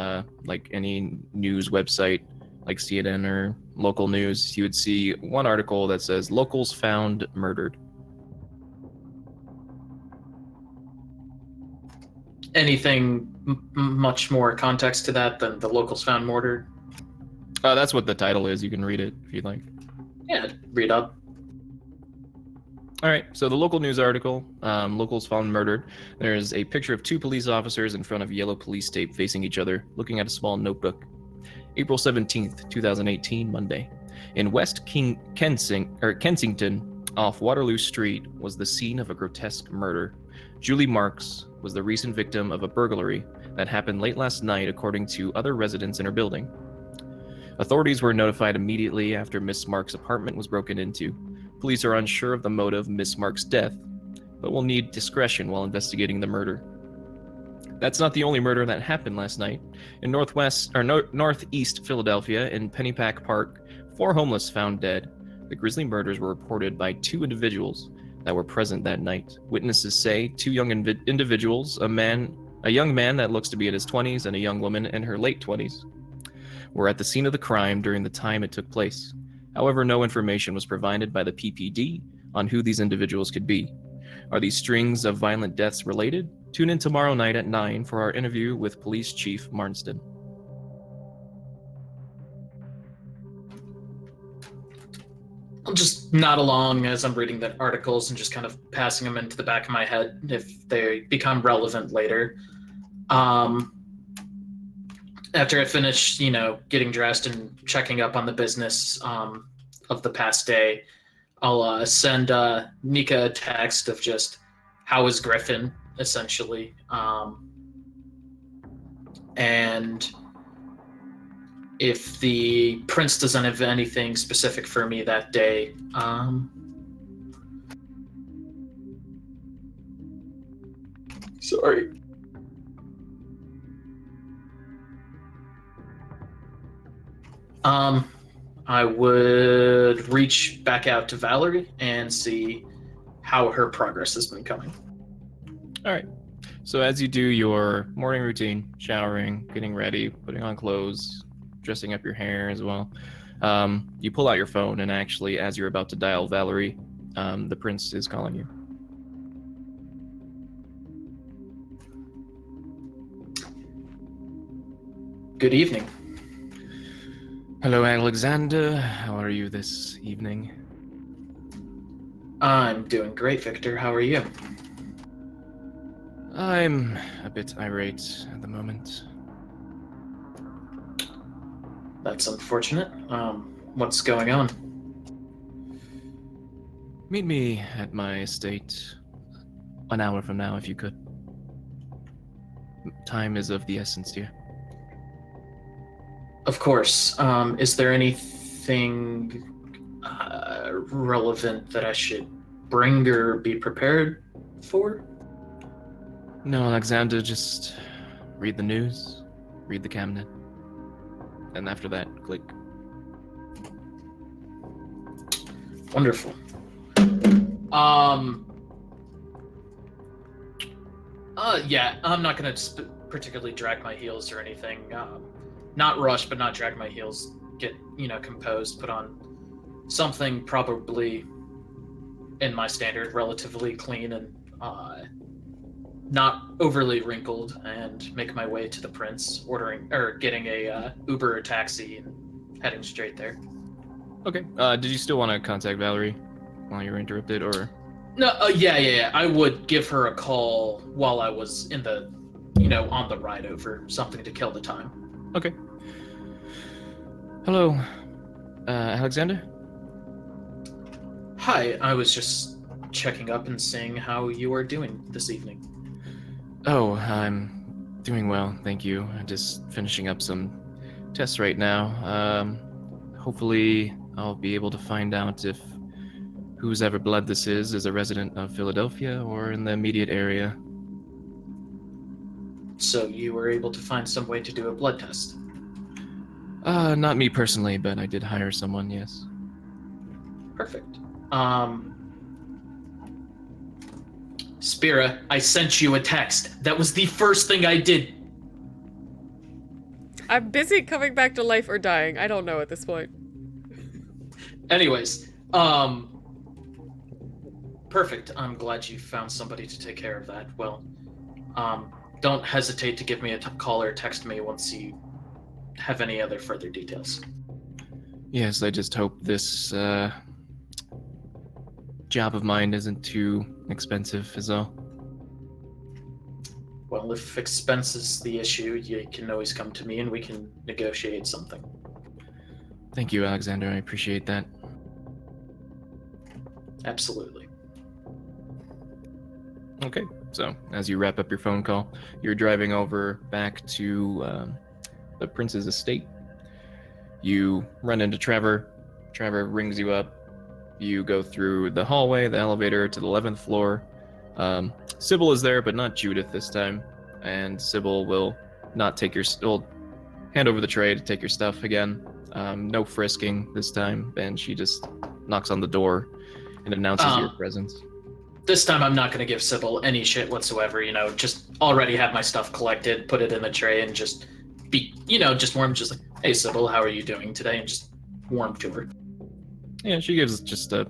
like any news website, like CNN or local news, you would see one article that says locals found murdered. Anything much more context to that than the locals found murdered? That's what the title is. You can read it if you'd like. Yeah, read up. All right, so the local news article, locals found murdered. There's a picture of 2 police officers in front of yellow police tape facing each other, looking at a small notebook. April 17th, 2018, Monday. In West Kensington, off Waterloo Street, was the scene of a grotesque murder. Julie Marks was the recent victim of a burglary that happened late last night, according to other residents in her building. Authorities were notified immediately after Miss Marks' apartment was broken into. Police are unsure of the motive of Miss Marks' death, but will need discretion while investigating the murder. That's not the only murder that happened last night. In northeast Philadelphia, in Pennypack Park, 4 homeless found dead. The grisly murders were reported by 2 individuals that were present that night. Witnesses say 2 young individuals, a young man that looks to be in his 20s and a young woman in her late 20s, were at the scene of the crime during the time it took place. However, no information was provided by the PPD on who these individuals could be. Are these strings of violent deaths related? Tune in tomorrow night at 9 for our interview with Police Chief Marsden. I'll just nod along as I'm reading the articles and just kind of passing them into the back of my head if they become relevant later. After I finish, getting dressed and checking up on the business of the past day, I'll send Nika a text of just, how is Griffin, essentially. And if the prince doesn't have anything specific for me that day, sorry. I would reach back out to Valerie and see how her progress has been coming. All right. So as you do your morning routine, showering, getting ready, putting on clothes, dressing up your hair as well, you pull out your phone, and actually, as you're about to dial Valerie, the prince is calling you. Good evening. Hello, Alexander. How are you this evening? I'm doing great, Victor. How are you? I'm a bit irate at the moment. That's unfortunate. What's going on? Meet me at my estate an hour from now, if you could. Time is of the essence here. Of course. Is there anything relevant that I should bring or be prepared for? No, Alexander, just read the news, read the cabinet, and after that, click. Wonderful. Yeah, I'm not gonna particularly drag my heels or anything. Not rush, but not drag my heels. Get, composed, put on something probably in my standard, relatively clean and not overly wrinkled, and make my way to the Prince, getting a Uber or taxi and heading straight there. Okay. Did you still want to contact Valerie while you were interrupted, or? No, yeah. I would give her a call while I was in the, on the ride over, something to kill the time. Okay. Hello, Alexander? Hi, I was just checking up and seeing how you are doing this evening. Oh, I'm doing well, thank you. I'm just finishing up some tests right now. Hopefully I'll be able to find out if whose ever blood this is a resident of Philadelphia or in the immediate area. So you were able to find some way to do a blood test? Not me personally, but I did hire someone, yes. Perfect. Spira, I sent you a text. That was the first thing I did. I'm busy coming back to life or dying. I don't know at this point. Anyways, perfect. I'm glad you found somebody to take care of that. Well, don't hesitate to give me a call or text me once you have any other further details. Yes, I just hope this job of mine isn't too expensive is all. Well, if expense is the issue, you can always come to me and we can negotiate something. Thank you, Alexander. I appreciate that. Absolutely. Okay, so as you wrap up your phone call, you're driving over back to the prince's estate. You run into Trevor. Trevor rings you up. You go through the hallway, the elevator to the 11th floor. Sybil is there, but not Judith this time. And Sybil will not take will hand over the tray to take your stuff again. No frisking this time, and she just knocks on the door and announces your presence. This time I'm not going to give Sybil any shit whatsoever, just already have my stuff collected, put it in the tray, and just be, just warm, just like, hey Sybil, how are you doing today? And just warm to her. Yeah, she gives just a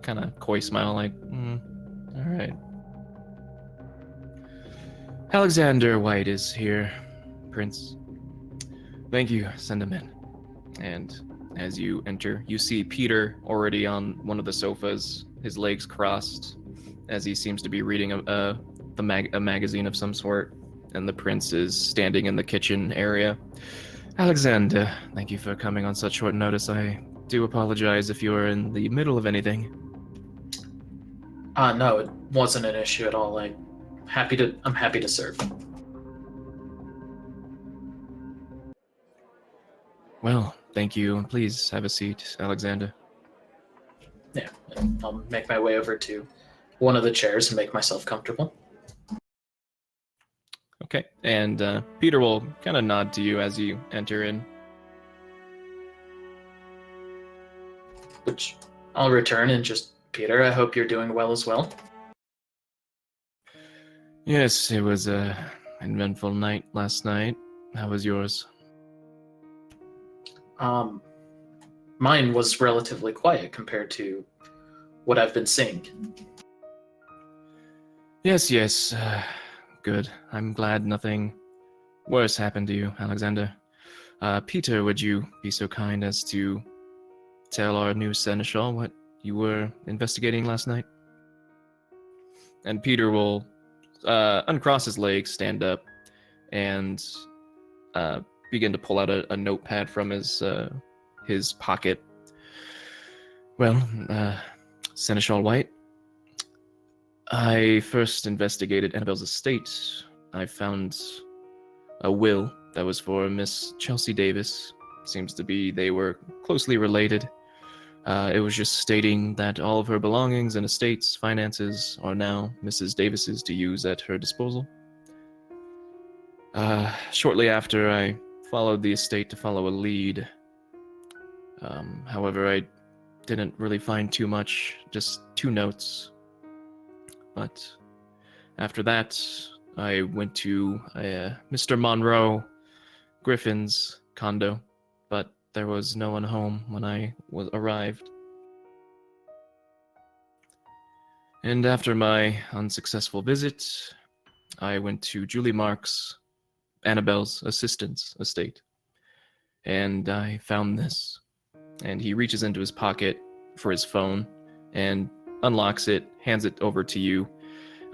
kind of coy smile, like, all right. Alexander White is here, Prince. Thank you, send him in. And as you enter, you see Peter already on one of the sofas, his legs crossed, as he seems to be reading a magazine of some sort, and the prince is standing in the kitchen area. Alexander, thank you for coming on such short notice. I do apologize if you are in the middle of anything. No, it wasn't an issue at all. I'm happy to serve. Well, thank you. Please have a seat, Alexander. Yeah, I'll make my way over to one of the chairs and make myself comfortable. Okay, and Peter will kind of nod to you as you enter in. Which I'll return and just, Peter, I hope you're doing well as well. Yes, it was an eventful night last night. How was yours? Mine was relatively quiet compared to what I've been seeing. Yes, good. I'm glad nothing worse happened to you, Alexander. Peter, would you be so kind as to tell our new seneschal what you were investigating last night? And Peter will uncross his legs, stand up, and begin to pull out a notepad from his pocket. Well, Seneschal White, I first investigated Annabelle's estate. I found a will that was for Miss Chelsea Davis. Seems to be they were closely related. It was just stating that all of her belongings and estates, finances are now Mrs. Davis's to use at her disposal. Shortly after, I followed the estate to follow a lead. However, I didn't really find too much, just 2 notes. But after that, I went to Mr. Monroe Griffin's condo, but there was no one home when I arrived. And after my unsuccessful visit, I went to Julie Marks, Annabelle's assistant's estate, and I found this. And he reaches into his pocket for his phone and unlocks it, hands it over to you.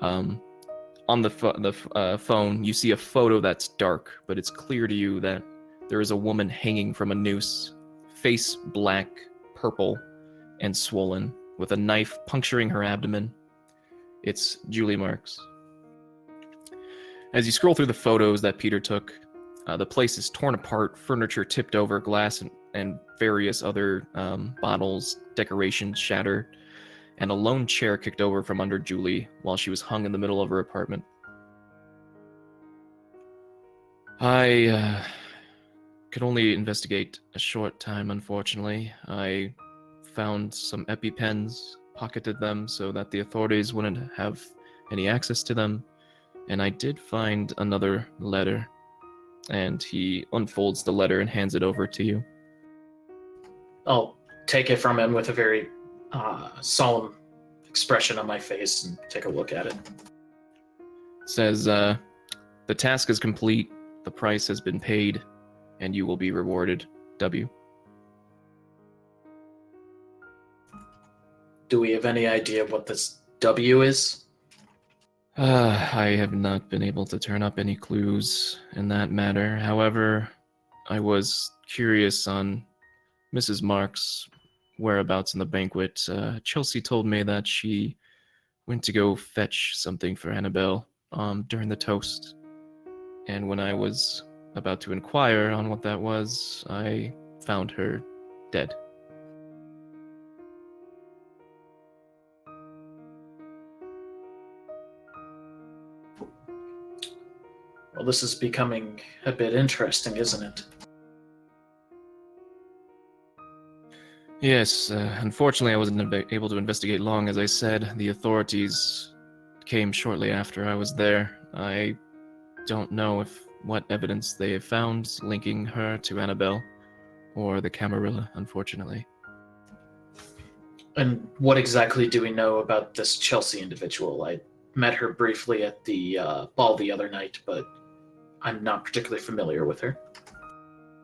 On the phone, you see a photo that's dark, but it's clear to you that there is a woman hanging from a noose, face black, purple, and swollen, with a knife puncturing her abdomen. It's Julie Marks. As you scroll through the photos that Peter took, the place is torn apart, furniture tipped over, glass and various other bottles, decorations shattered, and a lone chair kicked over from under Julie while she was hung in the middle of her apartment. I could only investigate a short time, unfortunately. I found some EpiPens, pocketed them so that the authorities wouldn't have any access to them, and I did find another letter. And he unfolds the letter and hands it over to you. I'll take it from him with a very solemn expression on my face and take a look at it. It says, the task is complete, the price has been paid, and you will be rewarded. W. Do we have any idea what this W is? I have not been able to turn up any clues in that matter. However, I was curious on Mrs. Marks' whereabouts in the banquet. Chelsea told me that she went to go fetch something for Annabelle during the toast. And when I was about to inquire on what that was, I found her dead. Well, this is becoming a bit interesting, isn't it? Yes, unfortunately I wasn't able to investigate long. As I said, the authorities came shortly after I was there. I don't know what evidence they have found linking her to Annabelle or the Camarilla, unfortunately. And what exactly do we know about this Chelsea individual? I met her briefly at the ball the other night, but I'm not particularly familiar with her.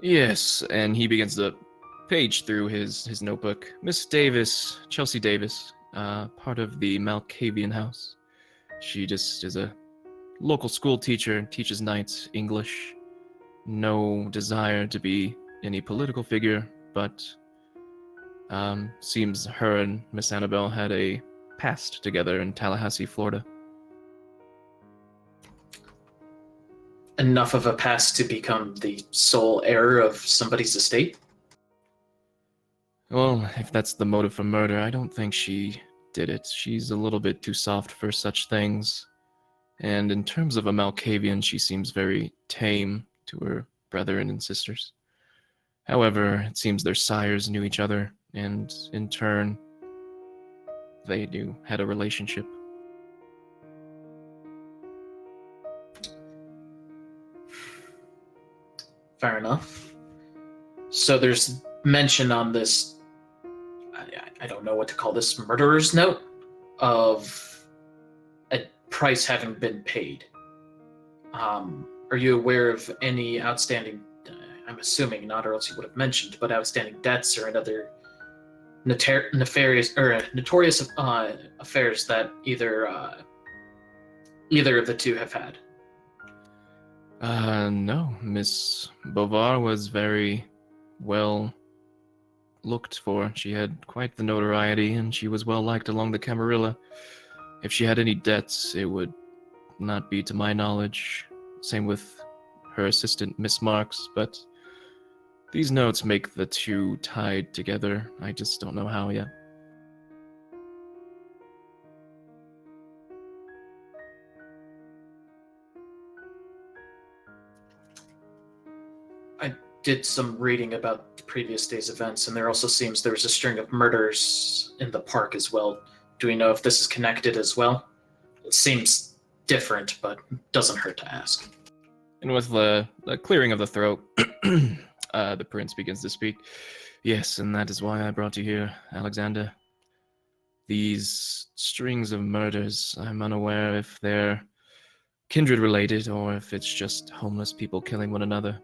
Yes, and he begins to page through his notebook. Miss Davis, Chelsea Davis, part of the Malkavian house. She just is a local school teacher, teaches nights, English. No desire to be any political figure, but seems her and Miss Annabelle had a past together in Tallahassee, Florida. Enough of a past to become the sole heir of somebody's estate? Well, if that's the motive for murder, I don't think she did it. She's a little bit too soft for such things. And in terms of a Malkavian, she seems very tame to her brethren and sisters. However, it seems their sires knew each other, and in turn, they had a relationship. Fair enough. So there's mention on this, I don't know what to call this, murderer's note, of a price having been paid. Are you aware of any outstanding, I'm assuming not, or else you would have mentioned, but outstanding debts or another nefarious or notorious affairs that either of the two have had? No. Miss Bovar was very well looked for. She had quite the notoriety, and she was well liked along the Camarilla. If she had any debts, it would not be to my knowledge. Same with her assistant, Miss Marks, but these notes make the two tied together. I just don't know how yet. I did some reading about the previous day's events, and there also seems there was a string of murders in the park as well. Do we know if this is connected as well? It seems different, but doesn't hurt to ask. And with the clearing of the throat, the prince begins to speak. Yes, and that is why I brought you here, Alexander. These strings of murders, I'm unaware if they're kindred related or if it's just homeless people killing one another.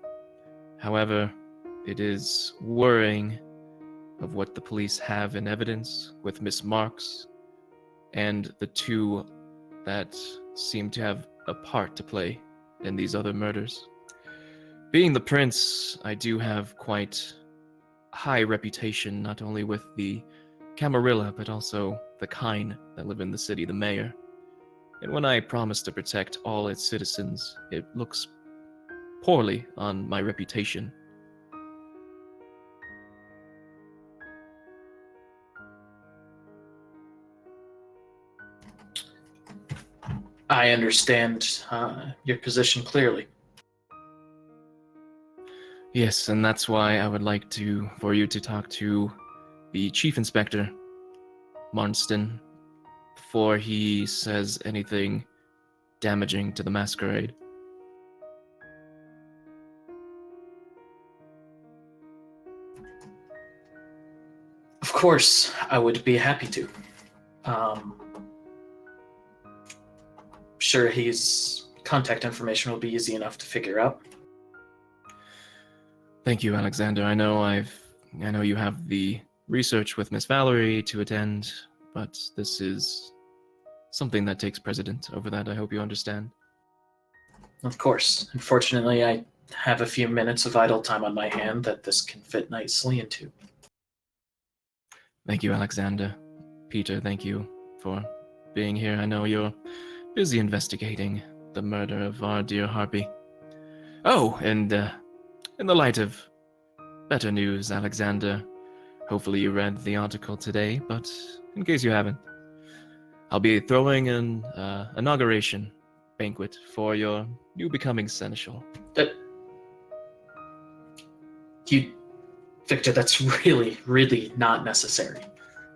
However, it is worrying of what the police have in evidence with Miss Marks and the two that seem to have a part to play in these other murders. Being the prince, I do have quite high reputation, not only with the Camarilla, but also the kine that live in the city, the mayor. And when I promise to protect all its citizens, it looks poorly on my reputation. I understand your position clearly. Yes, and that's why I would like for you to talk to the Chief Inspector, Marston, before he says anything damaging to the Masquerade. Of course, I would be happy to. Sure, his contact information will be easy enough to figure out. Thank you, Alexander. I know you have the research with Miss Valerie to attend, but this is something that takes precedent over that. I hope you understand. Of course. Unfortunately, I have a few minutes of idle time on my hand that this can fit nicely into. Thank you, Alexander. Peter, thank you for being here. I know you're busy investigating the murder of our dear Harpy. Oh, and in the light of better news, Alexander, hopefully you read the article today, but in case you haven't, I'll be throwing an inauguration banquet for your new becoming seneschal. Victor, that's really, really not necessary.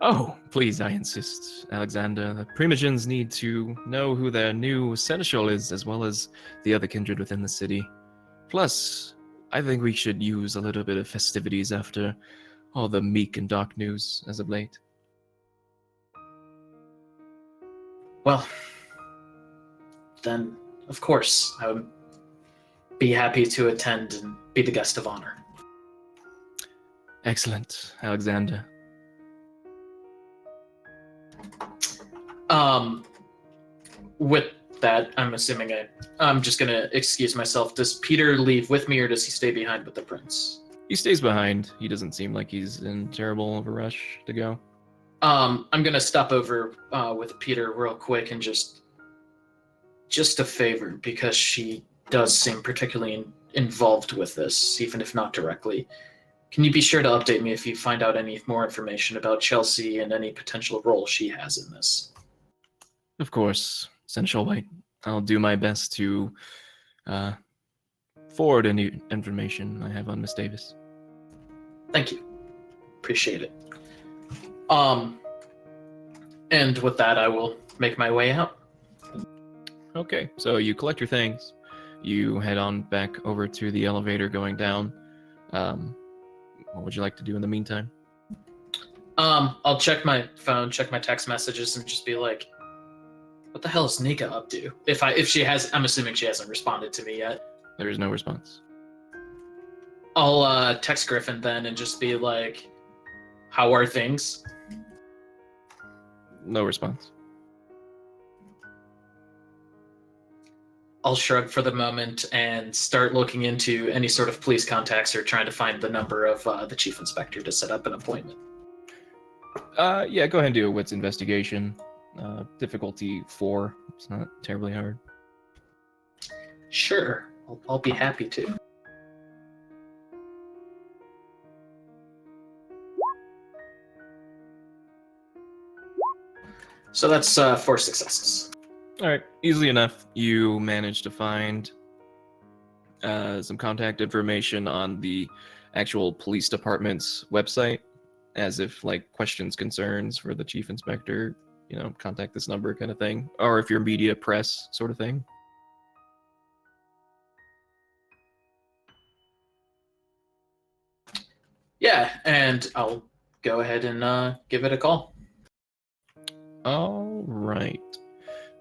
Oh, please, I insist, Alexander. The Primogens need to know who their new seneschal is, as well as the other kindred within the city. Plus, I think we should use a little bit of festivities after all the meek and dark news as of late. Well, then, of course, I would be happy to attend and be the guest of honor. Excellent, Alexander. With that, I'm assuming I'm just gonna excuse myself. Does Peter leave with me, or does he stay behind with the prince? He stays behind. He doesn't seem like he's in terrible of a rush to go. I'm gonna stop over with Peter real quick and just a favor, because she does seem particularly involved with this, even if not directly. Can you be sure to update me if you find out any more information about Chelsea and any potential role she has in this? Of course, Seneschal White. I'll do my best to forward any information I have on Miss Davis. Thank you. Appreciate it. And with that, I will make my way out. Okay, so you collect your things. You head on back over to the elevator going down. What would you like to do in the meantime? I'll check my phone, check my text messages, and just be like, what the hell is Nika up to? If she has, I'm assuming she hasn't responded to me yet. There is no response. I'll text Griffin then and just be like, how are things? No response. I'll shrug for the moment and start looking into any sort of police contacts or trying to find the number of the chief inspector to set up an appointment. Yeah, go ahead and do a wits investigation. Difficulty 4. It's not terribly hard. Sure, I'll be happy to. So that's 4 successes. All right, easily enough. You manage to find some contact information on the actual police department's website, as if like questions, concerns for the chief inspector, contact this number kind of thing, or if you're media press sort of thing. Yeah, and I'll go ahead and give it a call. All right.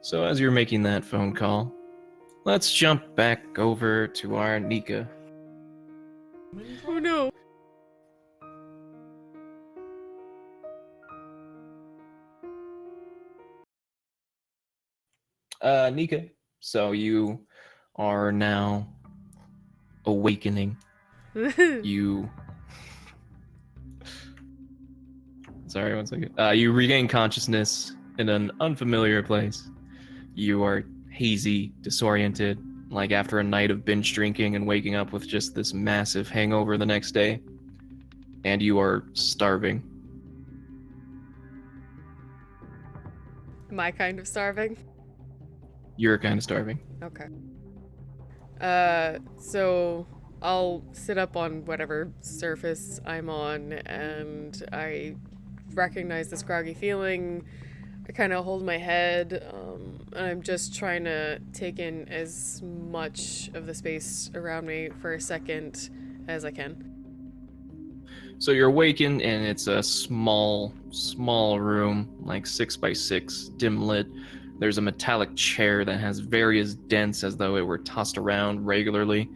So as you're making that phone call, let's jump back over to our Nika. Oh no. Nika, so you are now awakening. You. Sorry, one second. You regain consciousness in an unfamiliar place. You are hazy, disoriented, like after a night of binge drinking and waking up with just this massive hangover the next day. And you are starving. My kind of starving? You're kind of starving. Okay. So I'll sit up on whatever surface I'm on, and I recognize this groggy feeling. I kind of hold my head, and I'm just trying to take in as much of the space around me for a second as I can. So you're awakened, and it's a small room, like 6x6, dim lit. There's a metallic chair that has various dents as though it were tossed around regularly.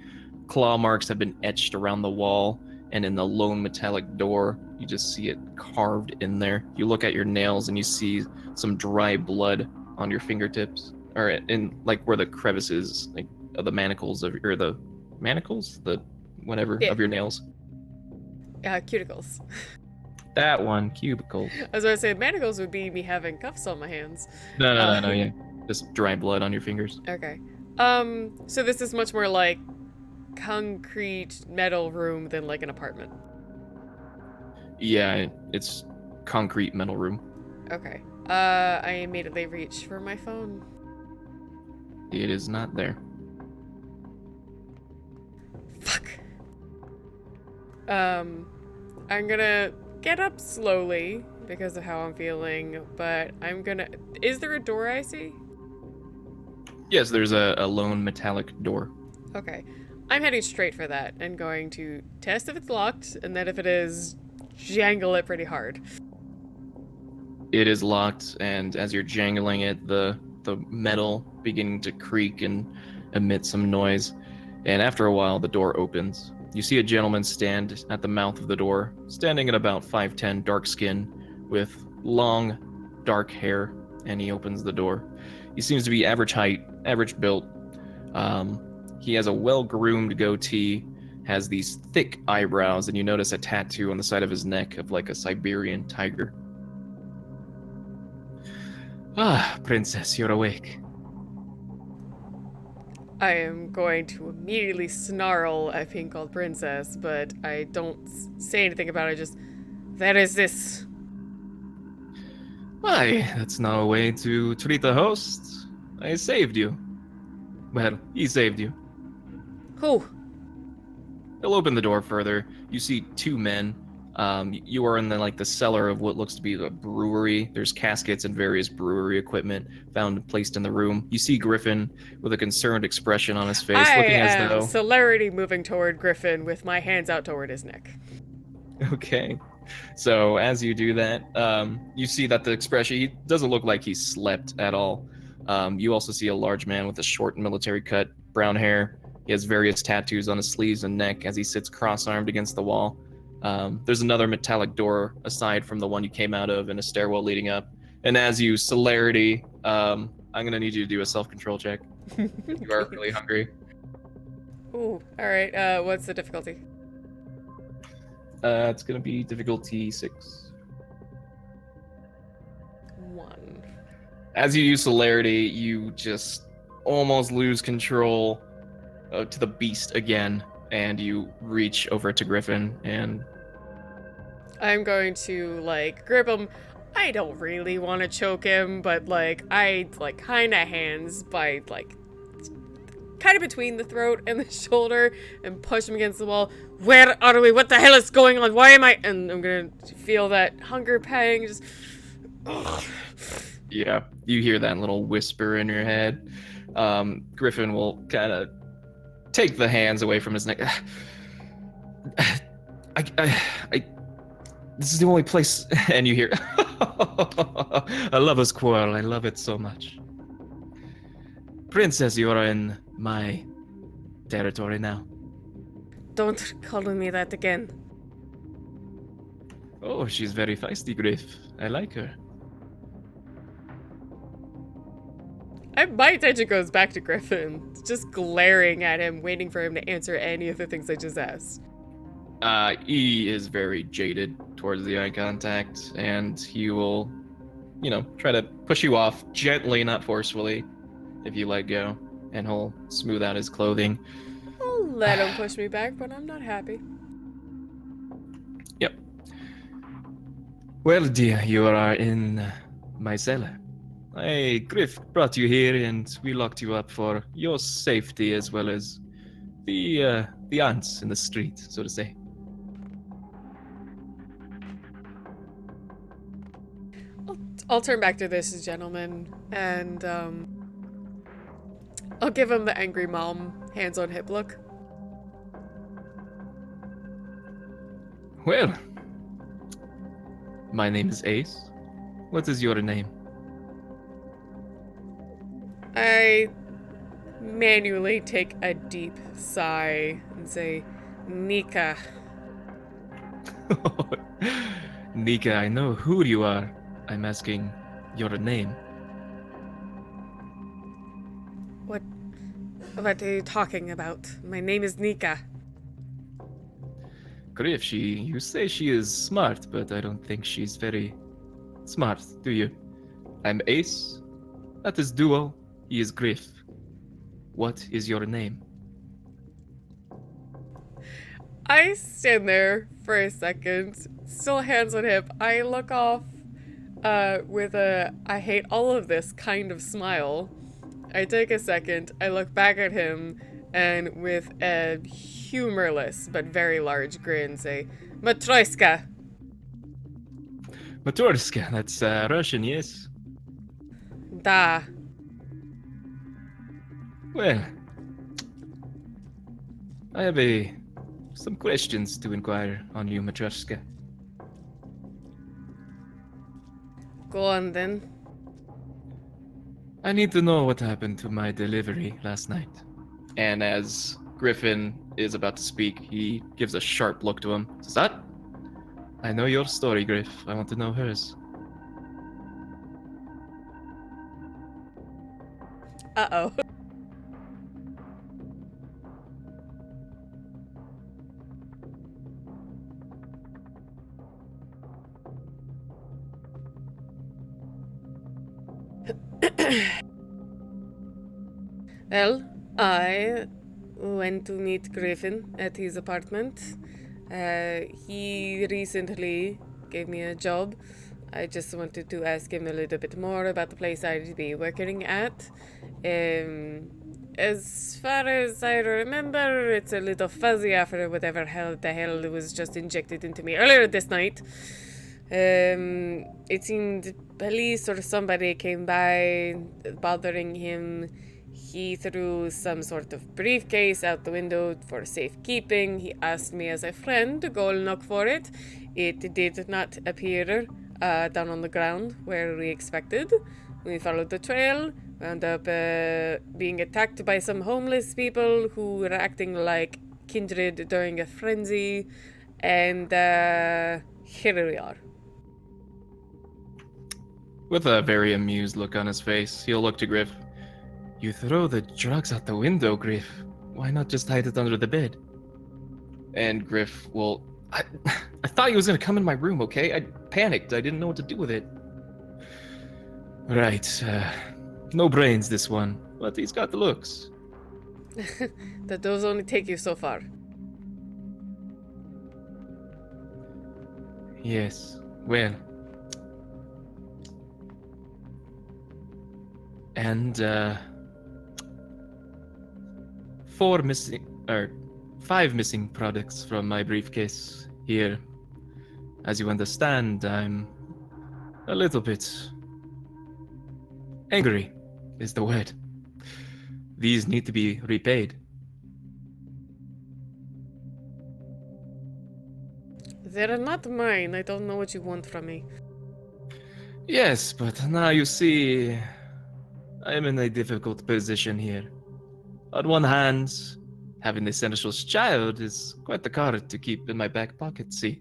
Claw marks have been etched around the wall, and in the lone metallic door, you just see it carved in there. You look at your nails, and you see some dry blood on your fingertips, or in like where the crevices, like of the manacles of, or the manacles, the whatever Yeah. of your nails. Cuticles. That one, cubicles. I was going to say, manacles would be me having cuffs on my hands. No, yeah. Just dry blood on your fingers. Okay. So this is much more like concrete metal room than like an apartment. Yeah, it's concrete metal room. Okay. I immediately reach for my phone. It is not there. Fuck. I'm gonna get up slowly because of how I'm feeling, but I'm gonna... Is there a door I see? Yes, there's a lone metallic door. Okay. I'm heading straight for that and going to test if it's locked, and then if it is, jangle it pretty hard. It is locked, and as you're jangling it, the metal beginning to creak and emit some noise. And after a while, the door opens. You see a gentleman stand at the mouth of the door, standing at about 5'10", dark skin, with long, dark hair, and he opens the door. He seems to be average height, average built. He has a well-groomed goatee, has these thick eyebrows, and you notice a tattoo on the side of his neck of like a Siberian tiger. Ah, princess, you're awake. I am going to immediately snarl at being called princess, but I don't say anything about it, just... That is this. Why, that's not a way to treat a host. I saved you. Well, he saved you. Who? He'll open the door further. You see two men. You are in the cellar of what looks to be a brewery. There's caskets and various brewery equipment found and placed in the room. You see Griffin with a concerned expression on his face, looking as though... celerity moving toward Griffin with my hands out toward his neck. Okay. So as you do that, you see that the expression, he doesn't look like he slept at all. You also see a large man with a short military cut, brown hair. He has various tattoos on his sleeves and neck as he sits cross-armed against the wall. There's another metallic door aside from the one you came out of and a stairwell leading up. And as you celerity, I'm going to need you to do a self-control check. You are really hungry. Ooh, alright, what's the difficulty? It's going to be difficulty 6. 1. As you use celerity, you just almost lose control to the beast again, and you reach over to Griffin, and... I'm going to, grip him. I don't really want to choke him, but, I, kind of hands by, kind of between the throat and the shoulder and push him against the wall. Where are we? What the hell is going on? Why am I... And I'm going to feel that hunger pang, just... Yeah, you hear that little whisper in your head. Griffin will kind of take the hands away from his neck. This is the only place. And you hear, I love us quarrel. I love it so much. Princess, you are in my territory now. Don't call me that again. Oh, she's very feisty, Griff. I like her. My attention goes back to Griffin, just glaring at him, waiting for him to answer any of the things I just asked. E is very jaded towards the eye contact, and he will, try to push you off gently, not forcefully, if you let go, and he'll smooth out his clothing. I'll let him push me back, but I'm not happy. Yep. Well, dear, you are in my cellar. Griff brought you here, and we locked you up for your safety as well as the ants in the street, so to say. I'll turn back to this gentleman, and I'll give him the angry mom, hands on hip look. Well, my name is Ace. What is your name? I manually take a deep sigh and say, Nika. Nika, I know who you are. I'm asking your name. What are you talking about? My name is Nika. Griff, you say she is smart, but I don't think she's very smart, do you? I'm Ace. That is Duo. He is Griff. What is your name? I stand there for a second, still hands on hip. I look off with a I hate all of this kind of smile. I take a second, I look back at him, and with a humorless but very large grin say, Matroiska. Maturska, that's Russian, yes? Da. Well, I have some questions to inquire on you, Matryoshka. Go on then. I need to know what happened to my delivery last night. And as Griffin is about to speak, he gives a sharp look to him. Says, that? I know your story, Griff. I want to know hers. Uh-oh. Well, I went to meet Griffin at his apartment. He recently gave me a job. I just wanted to ask him a little bit more about the place I'd be working at. As far as I remember, it's a little fuzzy after whatever the hell was just injected into me earlier this night. It seemed police or somebody came by bothering him. He threw some sort of briefcase out the window for safekeeping. He asked me as a friend to go look for it. It did not appear down on the ground where we expected. We followed the trail, wound up being attacked by some homeless people who were acting like kindred during a frenzy, and here we are. With a very amused look on his face, he'll look to Griff. You throw the drugs out the window, Griff. Why not just hide it under the bed? And Griff will... I thought he was going to come in my room, okay? I panicked. I didn't know what to do with it. Right. No brains, this one. But he's got the looks. That those only take you so far. Yes. Well. And, 5 missing products from my briefcase here. As you understand, I'm a little bit angry, is the word. These need to be repaid. They're not mine. I don't know what you want from me. Yes, but now you see, I am in a difficult position here. On one hand, having the senator's child is quite the card to keep in my back pocket, see?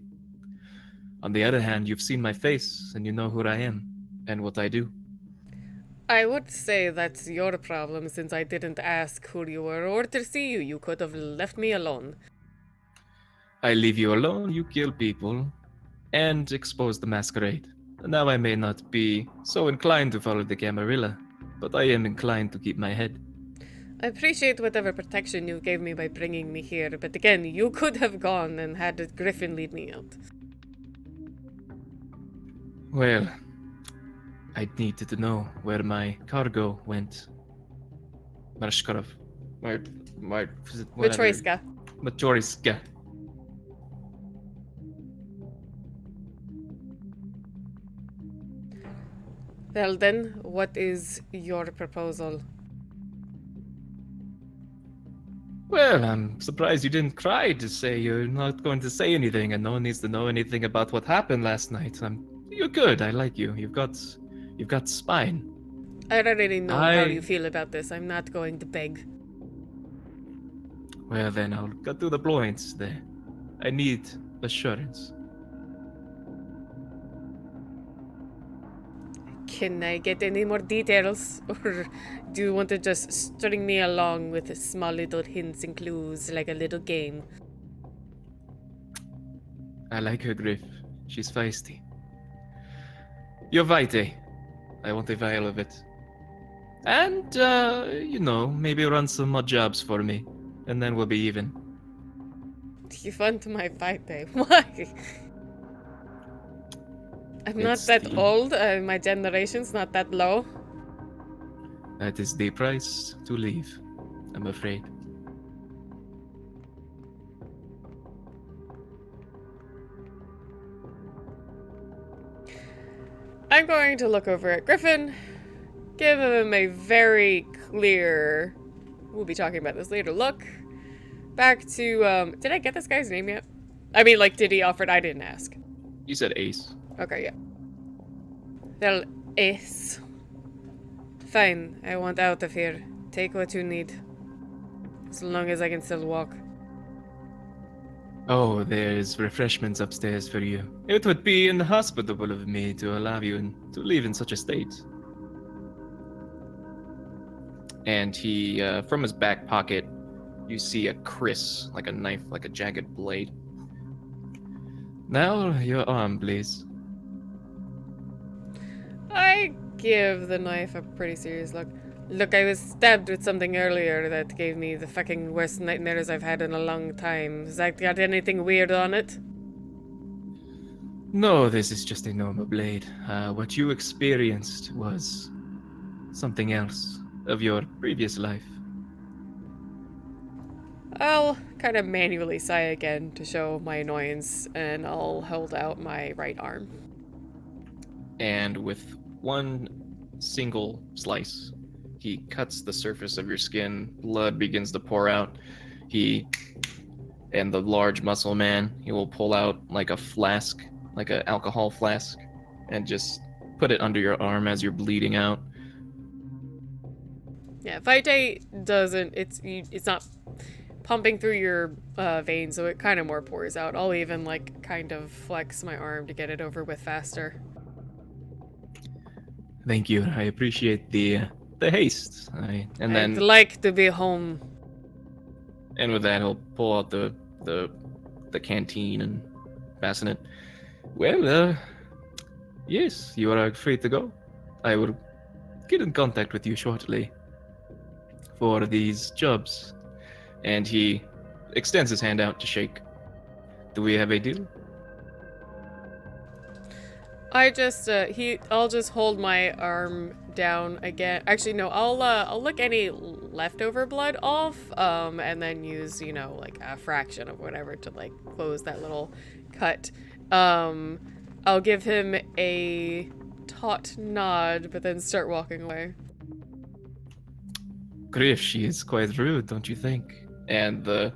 On the other hand, you've seen my face, and you know who I am, and what I do. I would say that's your problem since I didn't ask who you were or to see you. You could have left me alone. I leave you alone, you kill people, and expose the masquerade. Now I may not be so inclined to follow the Camarilla, but I am inclined to keep my head. I appreciate whatever protection you gave me by bringing me here, but again, you could have gone and had Griffin lead me out. Well, I needed to know where my cargo went. Marshkarov. Matroiska. Majoriska. Well then, what is your proposal? Well, I'm surprised you didn't cry to say you're not going to say anything and no one needs to know anything about what happened last night. You're good, I like you. You've got spine. I already know how you feel about this. I'm not going to beg. Well then, I'll cut to the points there. I need assurance. Can I get any more details? Or do you want to just string me along with small little hints and clues like a little game? I like her, Griff. She's feisty. You're Vite. I want a vial of it. And, maybe run some more jobs for me. And then we'll be even. You fund my Vite. Why? I'm not that old. My generation's not that low. That is the price to leave, I'm afraid. I'm going to look over at Griffin, give him a very clear, we'll be talking about this later, look back to, did I get this guy's name yet? I mean, like, did he offer it? I didn't ask. You said Ace. Okay, yeah. Well, Ace. Fine, I want out of here. Take what you need. As long as I can still walk. Oh, there's refreshments upstairs for you. It would be inhospitable of me to allow you to leave in such a state. And he, from his back pocket, you see a kris, like a knife, like a jagged blade. Now, your arm, please. I give the knife a pretty serious look. Look, I was stabbed with something earlier that gave me the fucking worst nightmares I've had in a long time. Has that got anything weird on it? No, this is just a normal blade. What you experienced was something else of your previous life. I'll kind of manually sigh again to show my annoyance, and I'll hold out my right arm. And with one single slice, he cuts the surface of your skin. Blood begins to pour out. And the large muscle man, he will pull out like a flask, like an alcohol flask, and just put it under your arm as you're bleeding out. Yeah, Vite doesn't, it's not pumping through your veins, so it kind of more pours out. I'll even like kind of flex my arm to get it over with faster. Thank you. I appreciate the haste. I'd like to be home. And with that, he'll pull out the canteen and fasten it. Well, yes, you are free to go. I will get in contact with you shortly for these jobs. And he extends his hand out to shake. Do we have a deal? I'll just hold my arm down again. Actually, no, I'll lick any leftover blood off, and then use, like a fraction of whatever to like close that little cut. I'll give him a taut nod, but then start walking away. Griff, she is quite rude, don't you think? And the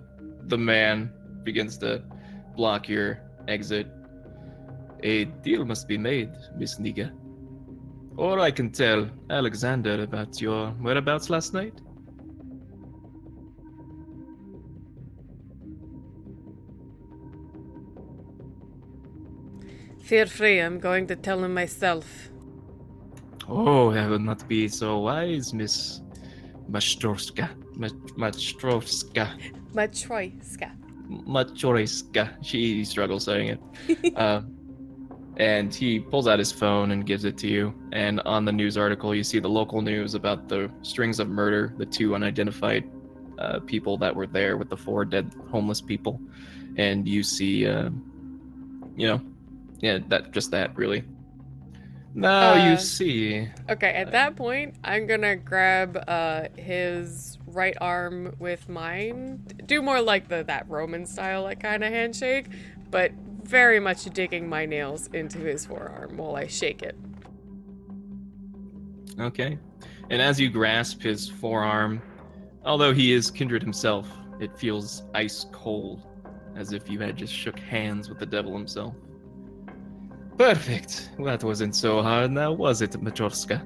man begins to block your exit. A deal must be made, Miss Niga. Or I can tell Alexander about your whereabouts last night. Feel free, I'm going to tell him myself. Oh, that would not be so wise, Miss Mastrovska. Mastrovska. Matroyska. Machorska. She struggles saying it. And he pulls out his phone and gives it to you. And on the news article, you see the local news about the strings of murder, the 2 unidentified people that were there with the 4 dead homeless people. And you see, that really. Now you see. Okay, at that point, I'm gonna grab his right arm with mine. Do more like that Roman style, like kind of handshake, but very much digging my nails into his forearm while I shake it. Okay. And as you grasp his forearm, although he is kindred himself, it feels ice cold, as if you had just shook hands with the devil himself. Perfect. That wasn't so hard now, was it, Majorska?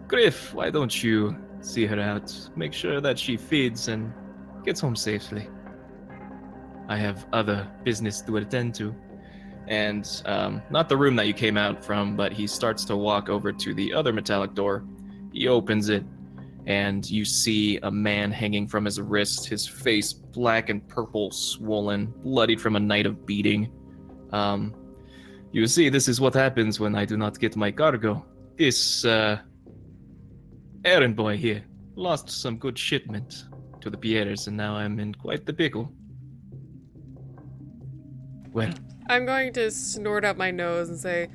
Griff, why don't you see her out? Make sure that she feeds and gets home safely. I have other business to attend to. And not the room that you came out from, but he starts to walk over to the other metallic door. He opens it, and you see a man hanging from his wrist, his face black and purple, swollen, bloodied from a night of beating. You see, this is what happens when I do not get my cargo. This errand boy here lost some good shipment to the Pierres, and now I'm in quite the pickle. Well, I'm going to snort up my nose and say,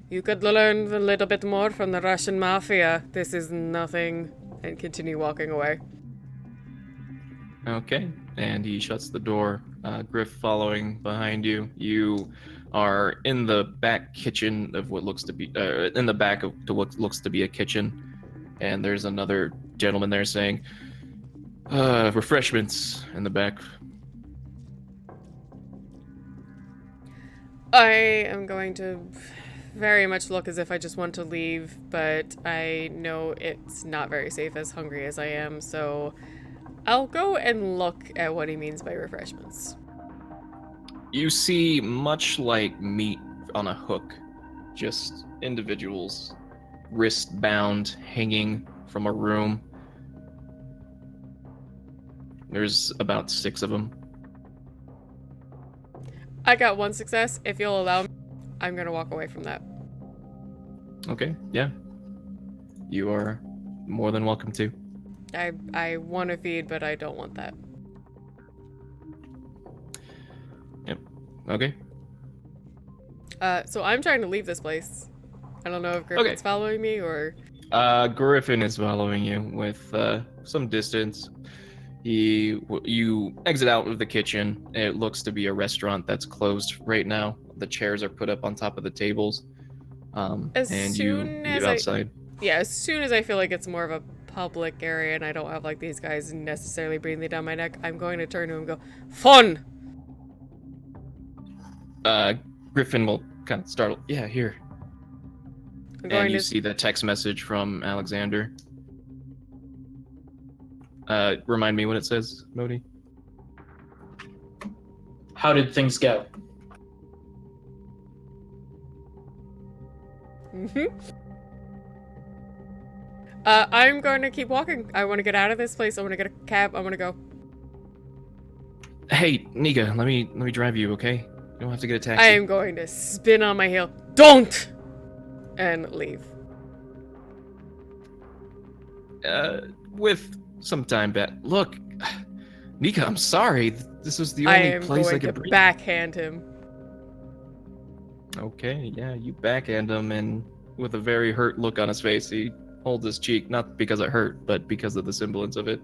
you could learn a little bit more from the Russian mafia. This is nothing. And continue walking away. okay. And he shuts the door. Griff following behind you. You are in the back kitchen of what looks to be, in the back of to what looks to be a kitchen. And there's another gentleman there saying, refreshments in the back. I am going to very much look as if I just want to leave, but I know it's not very safe as hungry as I am, so I'll go and look at what he means by refreshments. You see, much like meat on a hook, just individuals, wrist bound, hanging from a room. There's about 6 of them. I got 1 success. If you'll allow me, I'm gonna walk away from that. Okay, yeah. You are more than welcome to. I want to feed, but I don't want that. Yep. Okay. So I'm trying to leave this place. I don't know if Griffin's following me or... Griffin is following you with some distance. You exit out of the kitchen. It looks to be a restaurant that's closed right now. The chairs are put up on top of the tables. And you outside. Yeah, as soon as I feel like it's more of a public area and I don't have like these guys necessarily breathing down my neck, I'm going to turn to him and go, "Fun!" Griffin will kind of startle. Yeah, here. And you see the text message from Alexander. Remind me what it says, Modi. How did things go? I'm going to keep walking. I want to get out of this place. I want to get a cab. I want to go. Hey, Nika, let me drive you, okay? You don't have to get a taxi. I am going to spin on my heel. Don't! And leave. With some time back. Look, Nika, I'm sorry. This was the only place I could bring. I am going to backhand him. Okay, yeah, you backhand him, and with a very hurt look on his face, he holds his cheek, not because it hurt, but because of the semblance of it.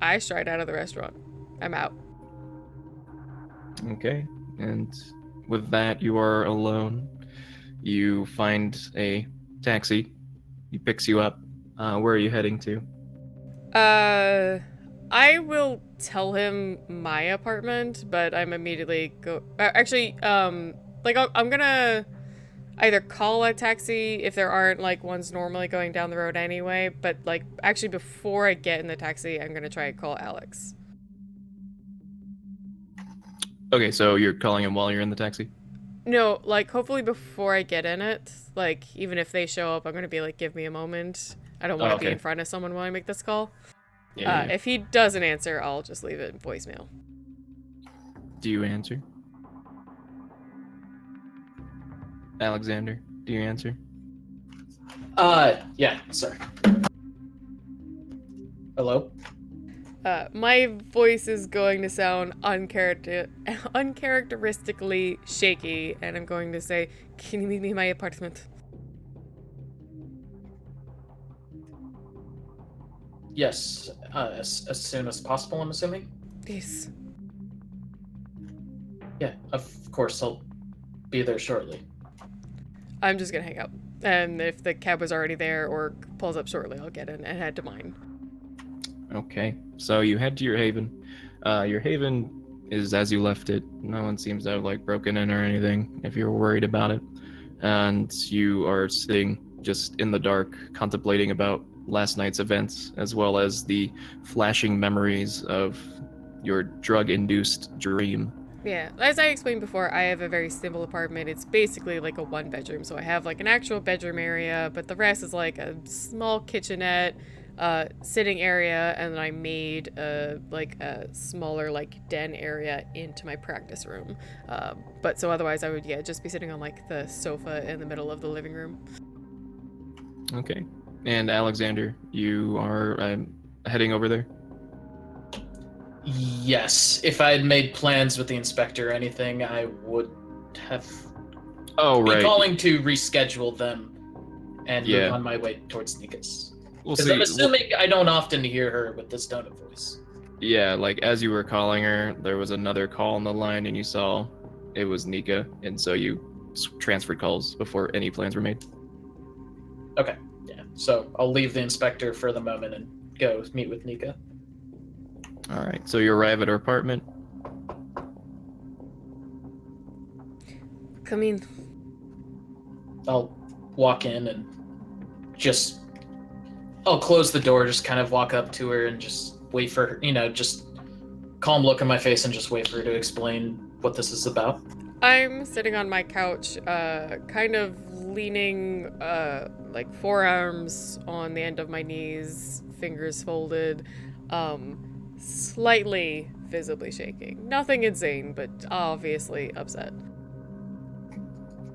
I stride out of the restaurant. I'm out. Okay, and with that, you are alone. You find a taxi. He picks you up. Where are you heading to? I will tell him my apartment, but I'm immediately I'm gonna either call a taxi if there aren't like ones normally going down the road anyway, but like actually before I get in the taxi, I'm gonna try and call Alex. Okay, so you're calling him while you're in the taxi? No, like, hopefully before I get in it, like, even if they show up, I'm gonna be like, give me a moment. I don't want to be okay. in front of someone while I make this call. Yeah. If he doesn't answer, I'll just leave it in voicemail. Do you answer? Alexander, do you answer? Yeah, sorry. Hello? My voice is going to sound uncharacteristically shaky, and I'm going to say, can you meet me in my apartment? Yes, as soon as possible, I'm assuming? Yes. Yeah, of course, I'll be there shortly. I'm just gonna hang out. And if the cab was already there or pulls up shortly, I'll get in and head to mine. Okay, so you head to your haven. Your haven is as you left it. No one seems to have like broken in or anything if you're worried about it. And you are sitting just in the dark, contemplating about last night's events, as well as the flashing memories of your drug-induced dream. Yeah, as I explained before, I have a very simple apartment. It's basically like a one bedroom. So I have like an actual bedroom area, but the rest is like a small kitchenette, sitting area, and then I made like a smaller like den area into my practice room. But so otherwise I would just be sitting on like the sofa in the middle of the living room. Okay. And Alexander, you are heading over there? Yes, if I had made plans with the inspector or anything, I would have Right. be calling to reschedule them and Yeah. move on my way towards Nika's. We'll Because see. I'm assuming I don't often hear her with this tone of voice. Yeah, like as you were calling her, there was another call on the line, and you saw it was Nika, and so you transferred calls before any plans were made. Okay, yeah. So I'll leave the inspector for the moment and go meet with Nika. All right, so you arrive at her apartment. Come in. I'll walk in and I'll close the door, just kind of walk up to her and just wait for her, just calm look in my face and just wait for her to explain what this is about. I'm sitting on my couch, kind of leaning, like forearms on the end of my knees, fingers folded, slightly visibly shaking. Nothing insane, but obviously upset.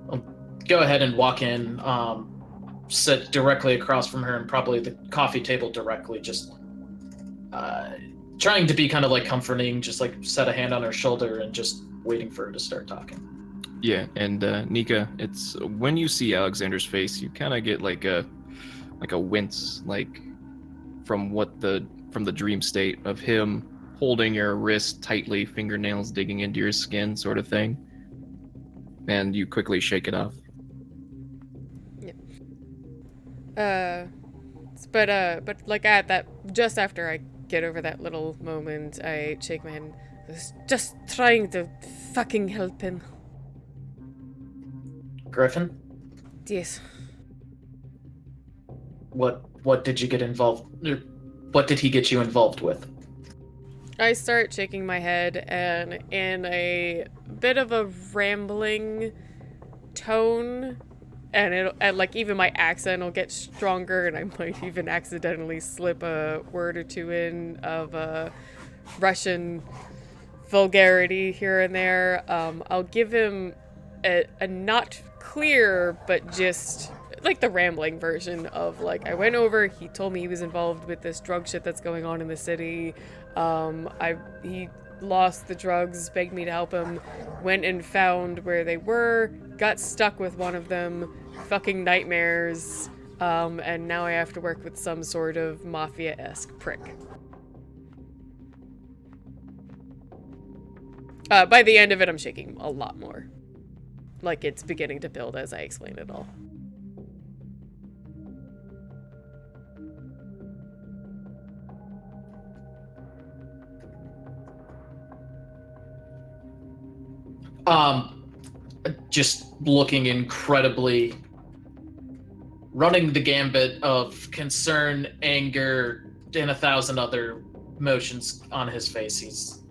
I'll go ahead and walk in, sit directly across from her and probably the coffee table directly, just trying to be kind of like comforting, just like set a hand on her shoulder and just waiting for her to start talking. Yeah, and Nika, it's when you see Alexander's face, you kind of get like a wince, like from the dream state of him holding your wrist tightly, fingernails digging into your skin, sort of thing, and you quickly shake it off. But like at that, just after I get over that little moment, I shake my hand. I was just trying to fucking help him. Griffin, Yes. what did you get involved? What did he get you involved with? I start shaking my head, and in a bit of a rambling tone, and like even my accent will get stronger, and I might even accidentally slip a word or two in of Russian vulgarity here and there. I'll give him a not clear, but just like the rambling version of like, I went over, he told me he was involved with this drug shit that's going on in the city. He lost the drugs, begged me to help him, went and found where they were, got stuck with one of them, fucking nightmares, and now I have to work with some sort of mafia-esque prick. By the end of it, I'm shaking a lot more. Like it's beginning to build as I explain it all. Just looking incredibly, running the gambit of concern, anger, and 1,000 other emotions on his face. He's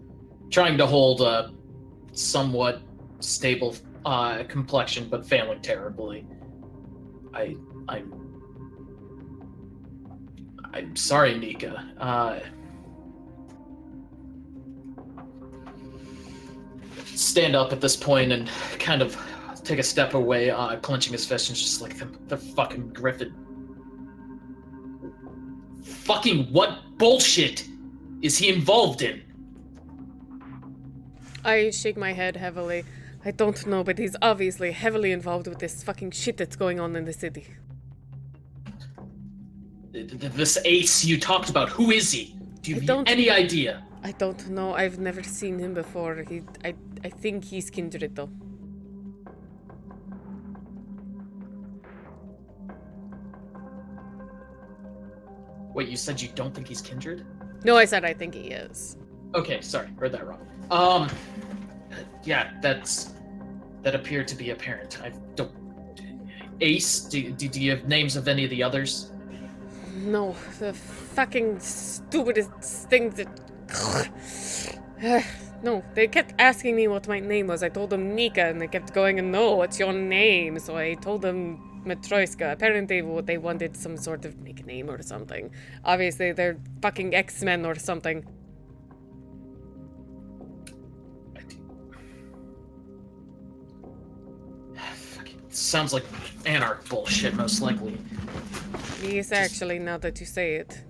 trying to hold a somewhat stable complexion, but failing terribly. I'm sorry, Nika. Stand up at this point and kind of take a step away, clenching his fist and just like the fucking griffin. Fucking what bullshit is he involved in? I shake my head heavily. I don't know, but he's obviously heavily involved with this fucking shit that's going on in the city. This ace you talked about, who is he? Do you have any idea? I don't know. I've never seen him before. I think he's kindred, though. Wait, you said you don't think he's kindred? No, I said I think he is. Okay, sorry, heard that wrong. Yeah, that appeared to be apparent. I don't. Ace, do you have names of any of the others? No, the fucking stupidest thing that. No, they kept asking me what my name was. I told them Nika, and they kept going, no, what's your name? So I told them Matroyska. Apparently they wanted some sort of nickname or something. Obviously, they're fucking X-Men or something. Sounds like Anarch bullshit, most likely. Yes, actually, now that you say it.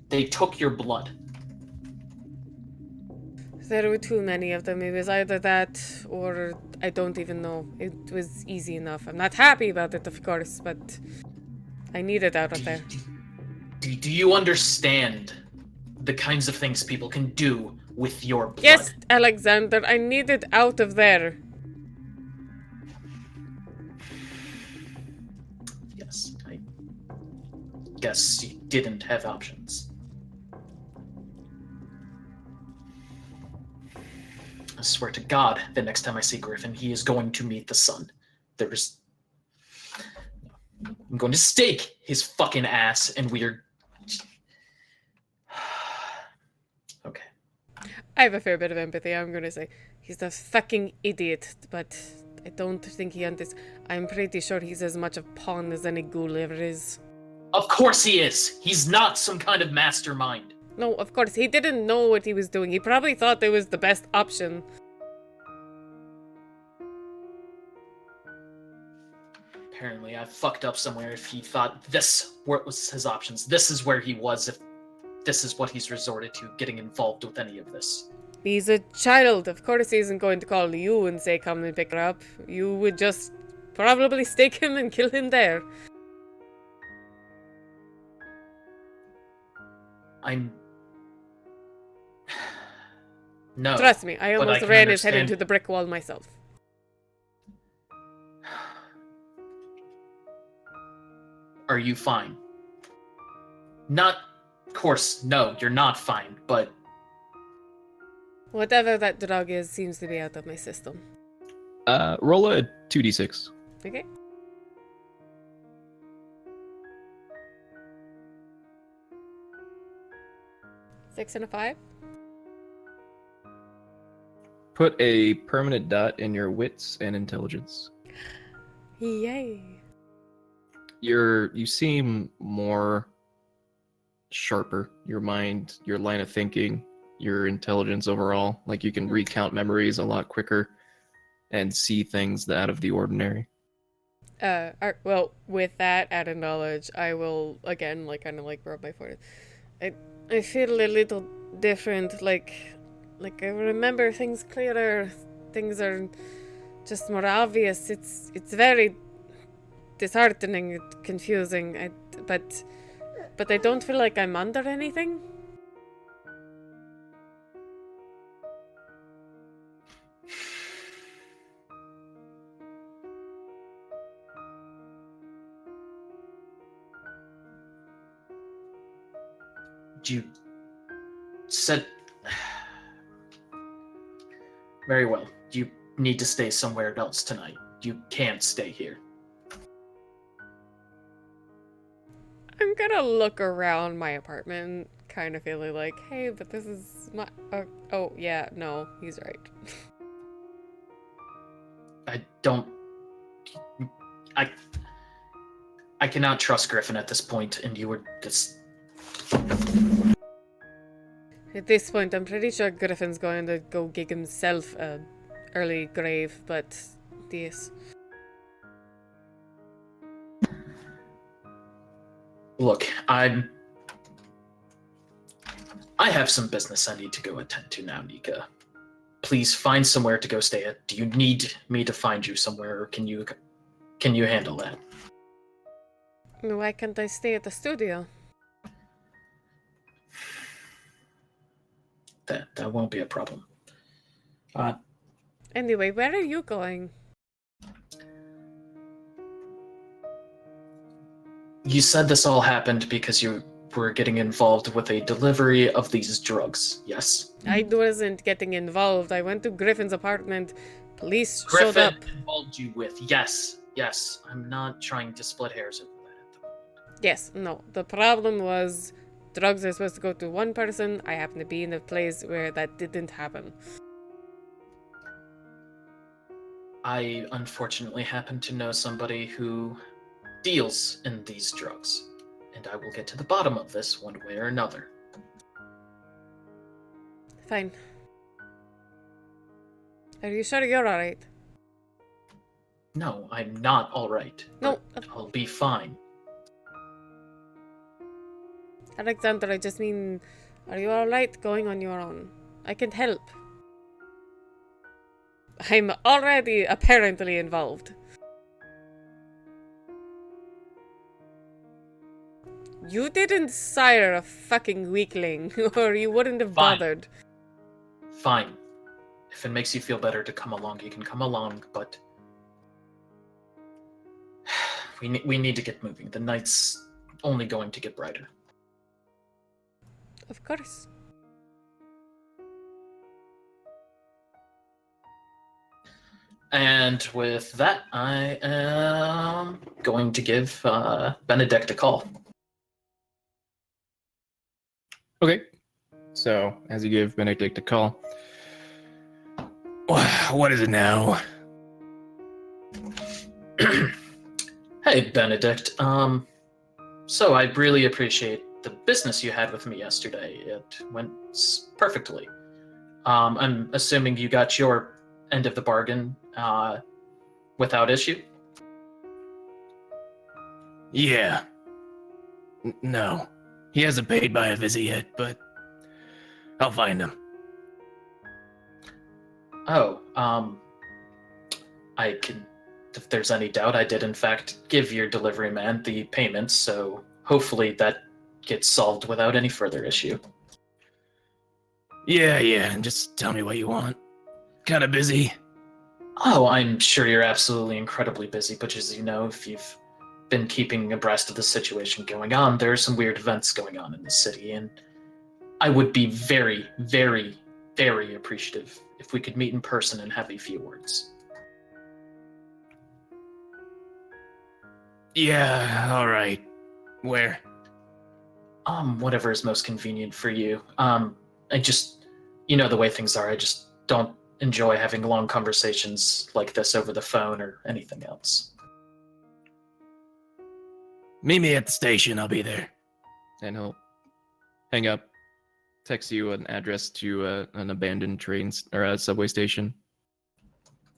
They took your blood. There were too many of them. It was either that or I don't even know. It was easy enough. I'm not happy about it, of course, but I need it out of there. Do you understand the kinds of things people can do with your blood? Yes, Alexander, I need it out of there. Yes, I guess you didn't have options. I swear to God, the next time I see Griffin, he is going to meet the sun. I'm going to stake his fucking ass, and we're... Okay. I have a fair bit of empathy, I'm gonna say. He's a fucking idiot, but I don't think he understands. I'm pretty sure he's as much a pawn as any ghoul ever is. Of course he is! He's not some kind of mastermind. No, of course, he didn't know what he was doing. He probably thought it was the best option. Apparently, I fucked up somewhere if he thought this was his options. This is where he was if this is what he's resorted to, getting involved with any of this. He's a child. Of course he isn't going to call you and say, come and pick her up. You would just probably stake him and kill him there. No. Trust me, I almost ran his head into the brick wall myself. Are you fine? Not, of course, no, you're not fine, but... Whatever that drug is seems to be out of my system. Roll a 2d6. Okay. Six and a 5. Put a permanent dot in your wits and intelligence. Yay. You seem more sharper. Your mind, your line of thinking, your intelligence overall. Like you can recount memories a lot quicker and see things out of the ordinary. Well, with that added knowledge, I will again kind of rub my forehead. I feel a little different. Like I remember things clearer. Things are just more obvious. It's very disheartening, confusing. But I don't feel like I'm under anything. You said... Very well. You need to stay somewhere else tonight. You can't stay here. I'm gonna look around my apartment, kind of feeling like, hey, but this is my... oh, yeah, no, he's right. I don't. I cannot trust Griffin at this point, and you were this. At this point, I'm pretty sure Griffin's going to go gig himself a early grave, but this... Look, I have some business I need to go attend to now, Nika. Please find somewhere to go stay at. Do you need me to find you somewhere, or can you handle that? Why can't I stay at the studio? That won't be a problem. Anyway, where are you going? You said this all happened because you were getting involved with a delivery of these drugs, yes? I wasn't getting involved. I went to Griffin's apartment. Police showed up. Griffin involved you with, yes. I'm not trying to split hairs over that at the moment. Yes, no. The problem was drugs are supposed to go to one person. I happen to be in a place where that didn't happen. I unfortunately happen to know somebody who deals in these drugs, and I will get to the bottom of this one way or another. Fine. Are you sure you're alright? No, I'm not alright. No. I'll be fine. Alexander, I just mean, are you alright going on your own? I can help. I'm already apparently involved. You didn't sire a fucking weakling, or you wouldn't have Fine. bothered. Fine. If it makes you feel better to come along, you can come along, but we need to get moving. The night's only going to get brighter. Of course. And with that, I am going to give Benedict a call. Okay. So, as you give Benedict a call, What is it now? Hey, Benedict. So I really appreciate the business you had with me yesterday. It went perfectly. I'm assuming you got your end of the bargain without issue? Yeah. No. He hasn't paid by a visit yet, but I'll find him. Oh, I can, if there's any doubt, I did in fact give your delivery man the payment, so hopefully that gets solved without any further issue. Yeah, and just tell me what you want. Kinda busy. Oh, I'm sure you're absolutely incredibly busy, but as you know, if you've been keeping abreast of the situation going on, there are some weird events going on in the city, and I would be very, very, very appreciative if we could meet in person and have a few words. Yeah, alright. Where? Whatever is most convenient for you. I just, you know the way things are, I just don't enjoy having long conversations like this over the phone or anything else. Meet me at the station, I'll be there. and he'll hang up, text you an address to an abandoned train or a subway station.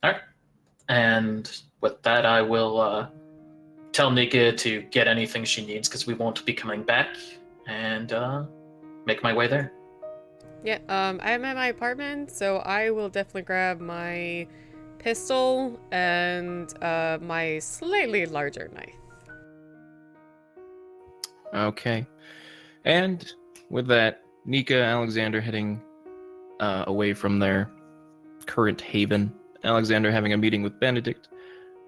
All right. And with that, I will tell Nika to get anything she needs because we won't be coming back, and make my way there. Yeah, I'm at my apartment, so I will definitely grab my pistol and my slightly larger knife. Okay. And with that, Nika, Alexander heading away from their current haven. Alexander having a meeting with Benedict.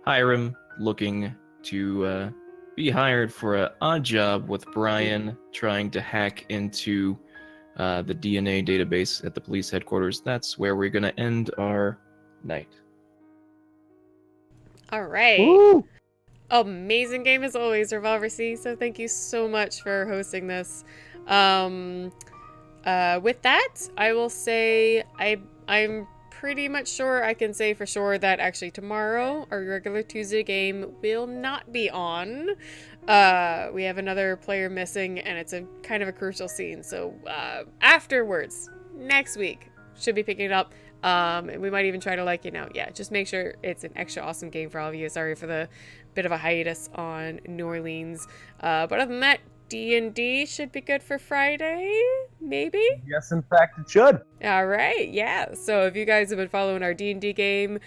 Hiram looking to be hired for an odd job with Brian trying to hack into the DNA database at the police headquarters. That's where we're going to end our night. All right. Woo! amazing game as always, Revolver C. So thank you so much for hosting this. With that, I will say I'm pretty much sure I can say for sure that actually tomorrow our regular Tuesday game will not be on. We have another player missing, and it's a kind of a crucial scene. So afterwards, next week, should be picking it up. And we might even try to just make sure it's an extra awesome game for all of you. Sorry for the bit of a hiatus on New Orleans. But other than that, D&D should be good for Friday, maybe? Yes, in fact, it should. All right, yeah. So if you guys have been following our D&D game,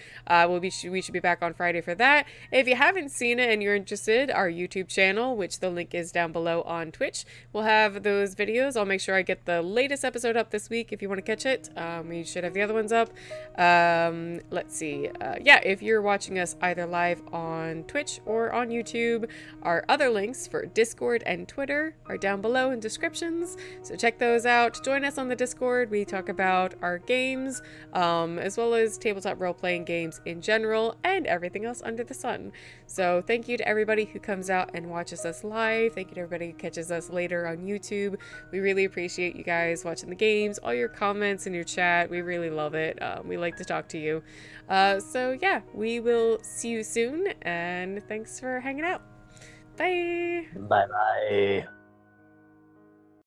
we should be back on Friday for that. If you haven't seen it and you're interested, our YouTube channel, which the link is down below on Twitch, will have those videos. I'll make sure I get the latest episode up this week if you want to catch it. We should have the other ones up. Let's see. If you're watching us either live on Twitch or on YouTube, our other links for Discord and Twitter are down below in descriptions. So check those out. Join us on the Discord. We talk about our games, as well as tabletop role-playing games in general, and everything else under the sun. So thank you to everybody who comes out and watches us live. Thank you to everybody who catches us later on YouTube. We really appreciate you guys watching the games, all your comments and your chat. We really love it. We like to talk to you. So yeah, we will see you soon, and thanks for hanging out. Bye! Bye-bye.